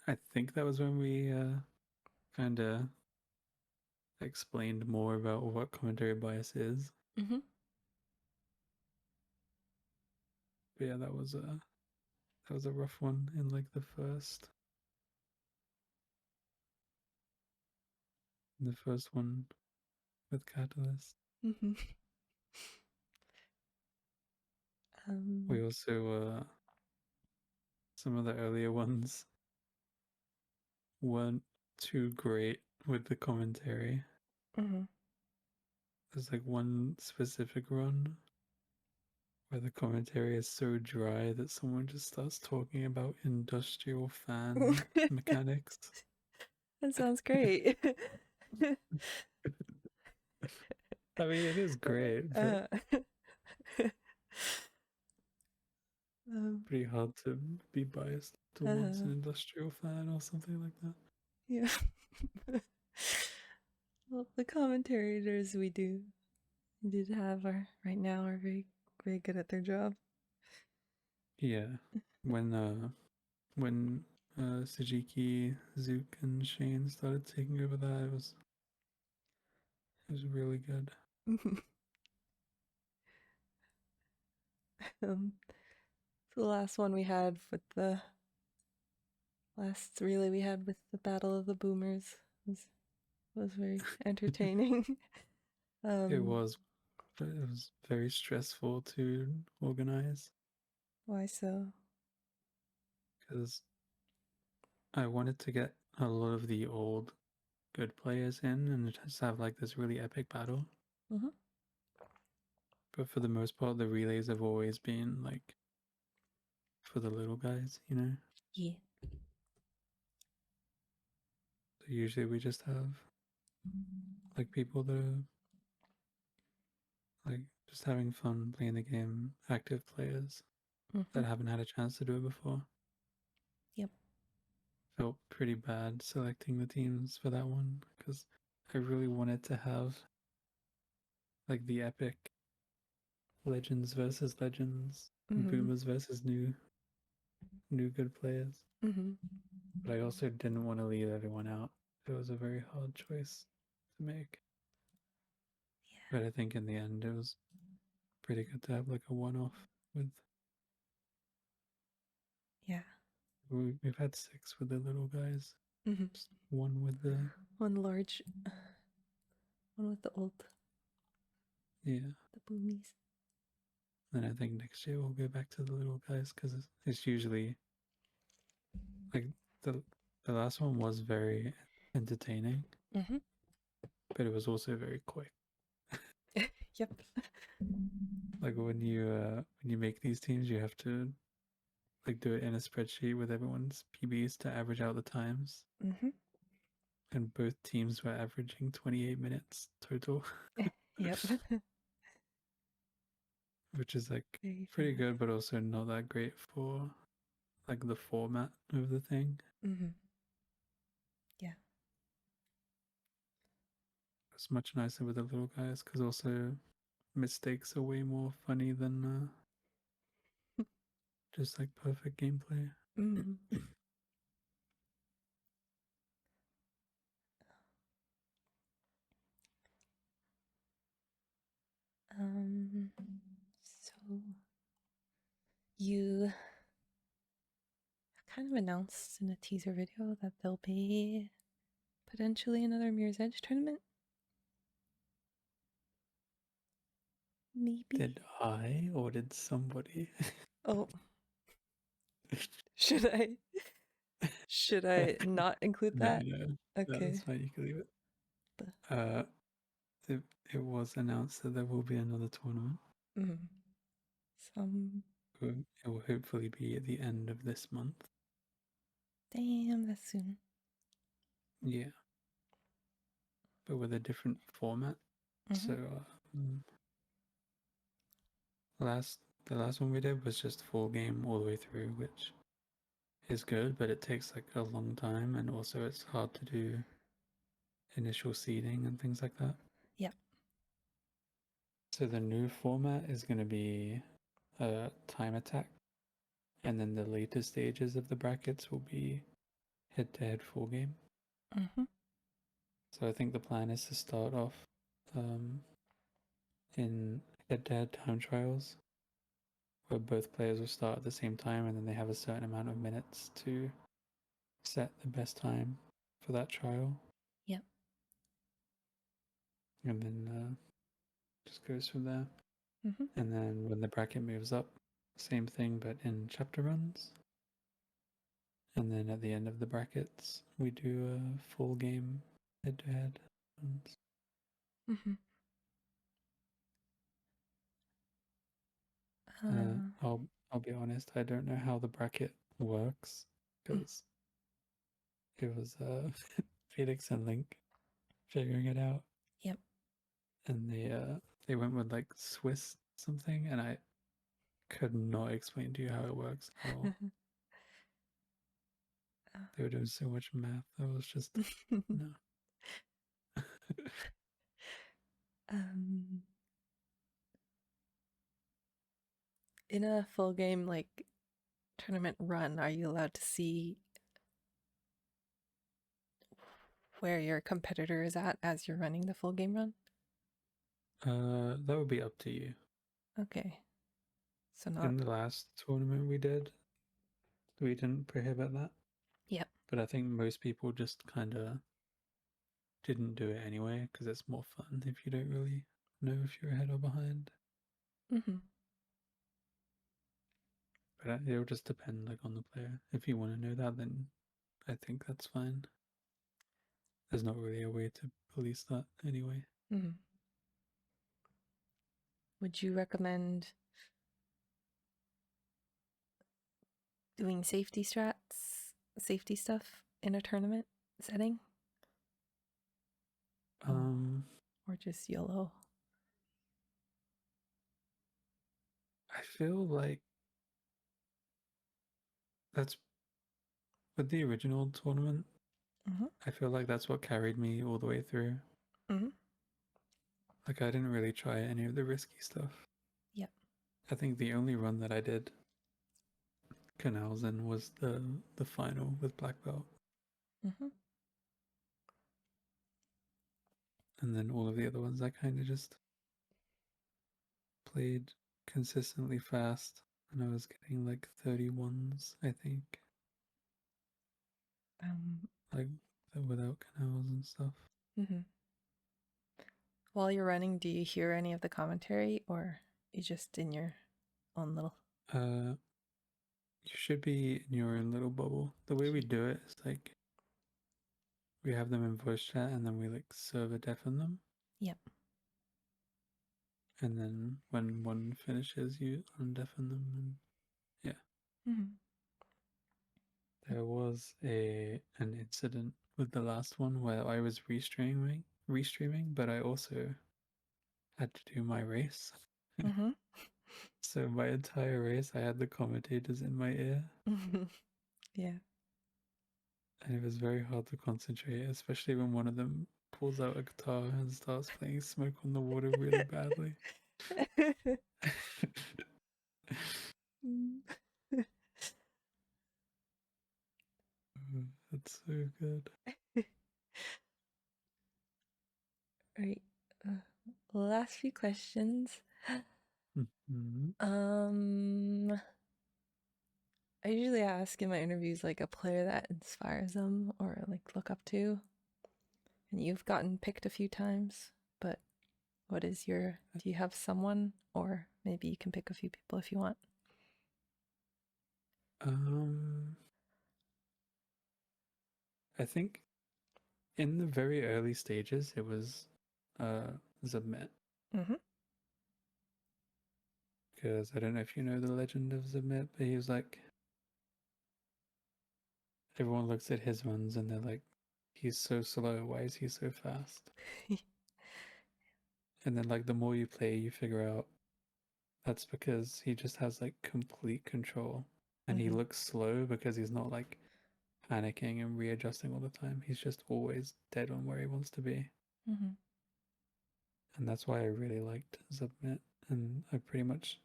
I think that was when we kind of explained more about what commentary bias is. Mm-hmm. But yeah, that was a rough one in like the first one with Catalyst. Mm-hmm. We also some of the earlier ones weren't too great with the commentary. mm-hmm. There's like one specific run where the commentary is so dry that someone just starts talking about industrial fan mechanics. That sounds great. I mean, it is great, but um, pretty hard to be biased towards an industrial fan or something like that. yeah. Well, the commentators we did have are right now are very very good at their job. Yeah, when Sajiki, Zook, and Shane started taking over that, it was really good. um, so the last one we had with the last relay we had with the Battle of the Boomers was very entertaining. It was very stressful to organize Why so? because I wanted to get a lot of the old good players in and just have like this really epic battle. Mm-hmm. But for the most part, the relays have always been like for the little guys, you know? Yeah. So usually we just have like people that are like just having fun playing the game, active players Mm-hmm. that haven't had a chance to do it before. Yep. Felt pretty bad selecting the teams for that one because I really wanted to have like the epic legends versus legends, Mm-hmm. boomers versus new good players. Mm-hmm. But I also didn't want to leave everyone out. It was a very hard choice. make. Yeah. But I think in the end it was pretty good to have like a one-off with. Yeah. We've had 6 with the little guys. Mm-hmm. Just one with the One large, one with the old, yeah. the boomies. Then I think next year we'll go back to the little guys because it's usually like the last one was very entertaining, Mm-hmm. but it was also very quick. Yep. Like when you make these teams, you have to like do it in a spreadsheet with everyone's PBs to average out the times. Mm-hmm. And both teams were averaging 28 minutes total, Yep. which is like Very pretty fast. good, but also not that great for like the format of the thing. Mm-hmm. Yeah. It's much nicer with the little guys because also mistakes are way more funny than just like perfect gameplay. Mm-hmm. So you kind of announced in a teaser video that there'll be potentially another Mirror's Edge tournament. Maybe. Did I or did somebody? Oh, should I? Should I not include No, that? no, Okay. that's fine. You can leave it. But, It, it was announced that there will be another tournament. mm, some. It will hopefully be at the end of this month. Damn, that's soon. Yeah, but with a different format. Mm-hmm. So the last one we did was just full game all the way through, which is good, but it takes like a long time, and also it's hard to do initial seeding and things like that. Yeah. So the new format is going to be a time attack, and then the later stages of the brackets will be head-to-head full game. Mm-hmm. So I think the plan is to start off in head-to-head time trials, where both players will start at the same time, and then they have a certain amount of minutes to set the best time for that trial. Yep. And then just goes from there. Mm-hmm. And then when the bracket moves up, same thing but in chapter runs. And then at the end of the brackets, we do a full game head-to-head runs. Mm-hmm. I'll be honest, I don't know how the bracket works because it was Felix and Link figuring it out. Yep. And they went with like Swiss something, and I could not explain to you how it works at all. They were doing so much math. I was just no. um, in a full game like tournament run, are you allowed to see where your competitor is at as you're running the full game run? That would be up to you. Okay. So not. In the last tournament we didn't prohibit that. Yep. But I think most people just kind of didn't do it anyway because it's more fun if you don't really know if you're ahead or behind. Mm-hmm. But it'll just depend like on the player. If you want to know that, then I think that's fine. There's not really a way to police that anyway. Mm-hmm. Would you recommend doing safety stuff in a tournament setting? Or just YOLO? I feel like that's with the original tournament. Mm-hmm. I feel like that's what carried me all the way through. Mm-hmm. Like I didn't really try any of the risky stuff. Yep. I think the only run that I did canals in was the final with black belt. Mm-hmm. And then all of the other ones I kind of just played consistently fast, and I was getting like 31s, I think, like without canals and stuff. Mm-hmm. While you're running, do you hear any of the commentary, or you just in your own little? You should be in your own little bubble. The way we do it is like we have them in voice chat and then we like server deafen them. Yep. And then when one finishes, you undeafen them. And yeah, Mm-hmm. there was an incident with the last one where I was restreaming, but I also had to do my race. Mm-hmm. So my entire race, I had the commentators in my ear, Mm-hmm. Yeah. and it was very hard to concentrate, especially when one of them pulls out a guitar and starts playing Smoke on the Water really badly. That's so good. Right. Last few questions. Mm-hmm. I usually ask in my interviews like a player that inspires them or like look up to. And you've gotten picked a few times, but what is your, do you have someone, or maybe you can pick a few people if you want? I think in the very early stages, it was Zubmet, Mm-hmm. because I don't know if you know the legend of Zubmet, but he was like, everyone looks at his runs and they're like, he's so slow, why is he so fast? And then like the more you play, you figure out that's because he just has like complete control, and he Mm-hmm. looks slow because he's not like panicking and readjusting all the time. He's just always dead on where he wants to be. Mm-hmm. And that's why I really liked Zubmet, and I pretty much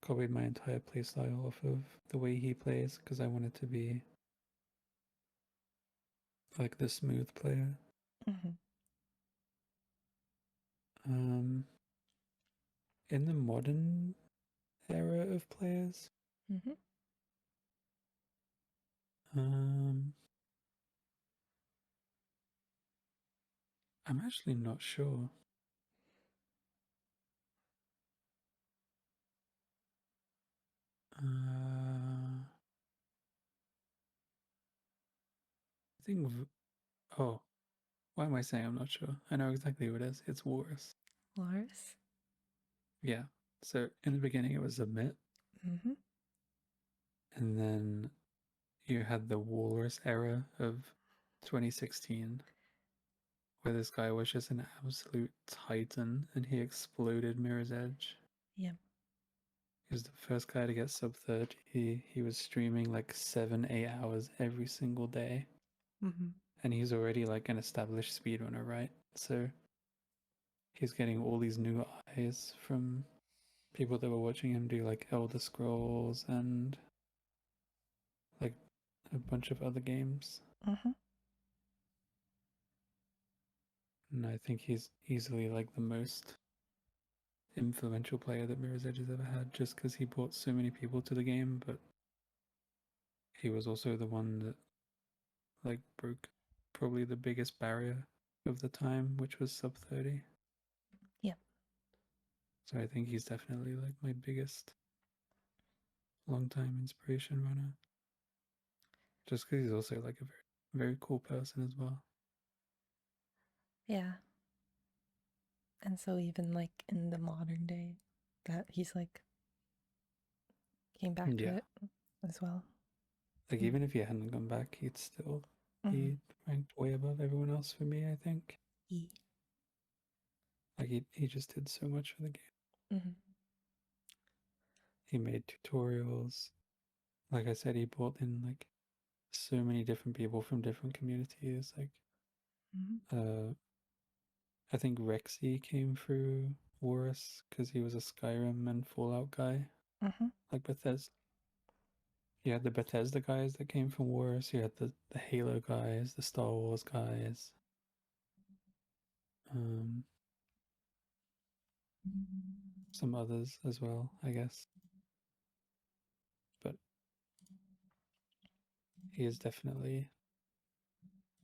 copied my entire playstyle off of the way he plays, because I wanted to be like the smooth player. Mm-hmm. In the modern era of players, Mm-hmm. I'm actually not sure. I think. Oh, why am I saying I'm not sure? I know exactly who it is. It's Walrus. Lars? Yeah. So in the beginning, it was Zubmet, Mm-hmm. and then you had the Walrus era of 2016, where this guy was just an absolute titan and he exploded Mirror's Edge. Yep. He was the first guy to get sub 30. He was streaming like 7-8 hours every single day. Mm-hmm. And he's already like an established speedrunner, right? So he's getting all these new eyes from people that were watching him do like Elder Scrolls and like a bunch of other games. Mm-hmm. And I think he's easily like the most influential player that Mirror's Edge has ever had, just because he brought so many people to the game, but he was also the one that like broke probably the biggest barrier of the time, which was sub 30. Yep. So I think he's definitely like my biggest long time inspiration runner. Just because he's also like a very cool person as well. Yeah. And so even like in the modern day, that he's like came back to Yeah. it as well. Like Mm. even if he hadn't gone back, he'd still Mm-hmm. be ranked way above everyone else for me, I think. E. Like he just did so much for the game. Mm-hmm. He made tutorials. Like I said, he brought in like so many different people from different communities. Like Mm-hmm. I think Rexy came through Warus because he was a Skyrim and Fallout guy. Mm-hmm. Like Bethesda. You had the Bethesda guys that came from Warus. You had the Halo guys, the Star Wars guys. Some others as well, I guess. But he is definitely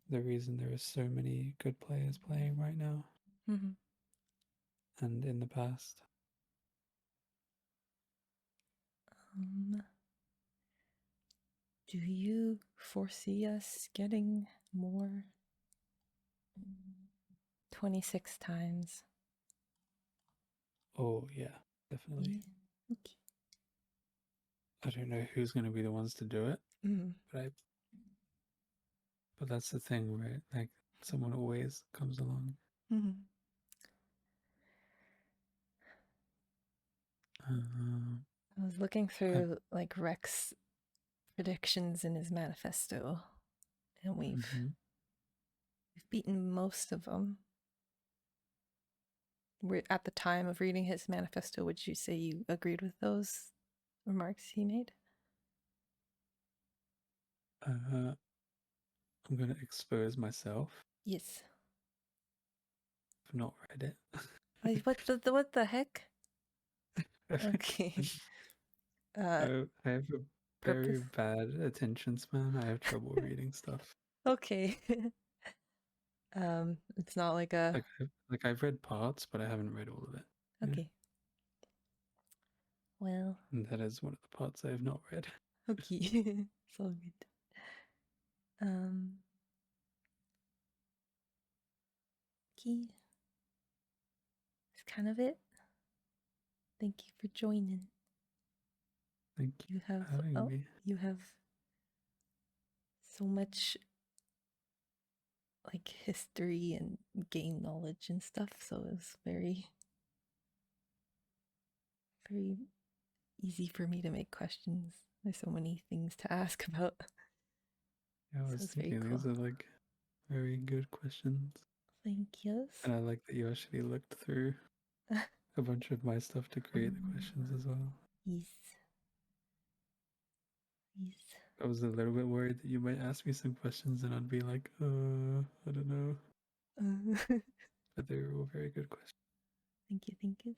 the reason there are so many good players playing right now Mm-hmm. and in the past. Do you foresee us getting more 26 times? Oh yeah, definitely. Yeah. Okay. I don't know who's going to be the ones to do it, Mm. but that's the thing, right? Like someone always comes along. Mm-hmm. I was looking through like Rex predictions in his manifesto, and we've beaten most of them. We're at the time of reading his manifesto. Would you say you agreed with those remarks he made? I'm going to expose myself. Yes. I've not read it. What the heck? Okay. I have a very Purpose. bad attention span. I have trouble reading stuff. Okay. It's not like a. I've read parts, but I haven't read all of it. Okay. Well. And that is one of the parts I have not read. Okay. It's all good. Okay. That's kind of it. Thank you for joining. Thank you for having me. You have so much like history and game knowledge and stuff, so it's very easy for me to make questions. There's so many things to ask about. Yeah, I was thinking these are like very good questions. Thank you. And I like that you actually looked through a bunch of my stuff to create the questions as well. Yes. Yes. I was a little bit worried that you might ask me some questions and I'd be like, I don't know. But they were all very good questions. Thank you, thank you.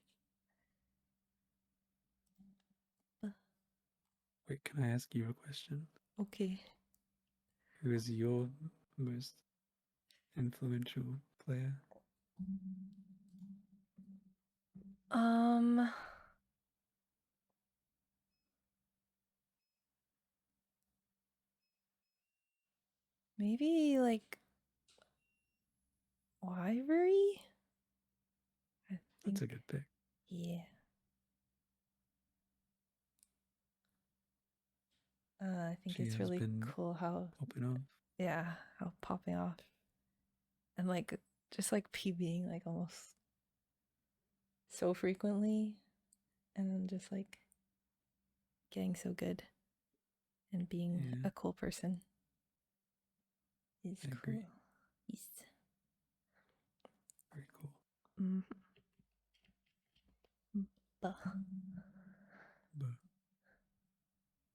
Wait, can I ask you a question? Okay. Who is your most influential player? Maybe like Library? That's a good pick. Yeah. I think She it's has really been cool how popping off. Yeah, how popping off. And like just like PBing like almost so frequently and then just like getting so good and being a cool person is I cool. agree. Yes. Very cool. Mm-hmm.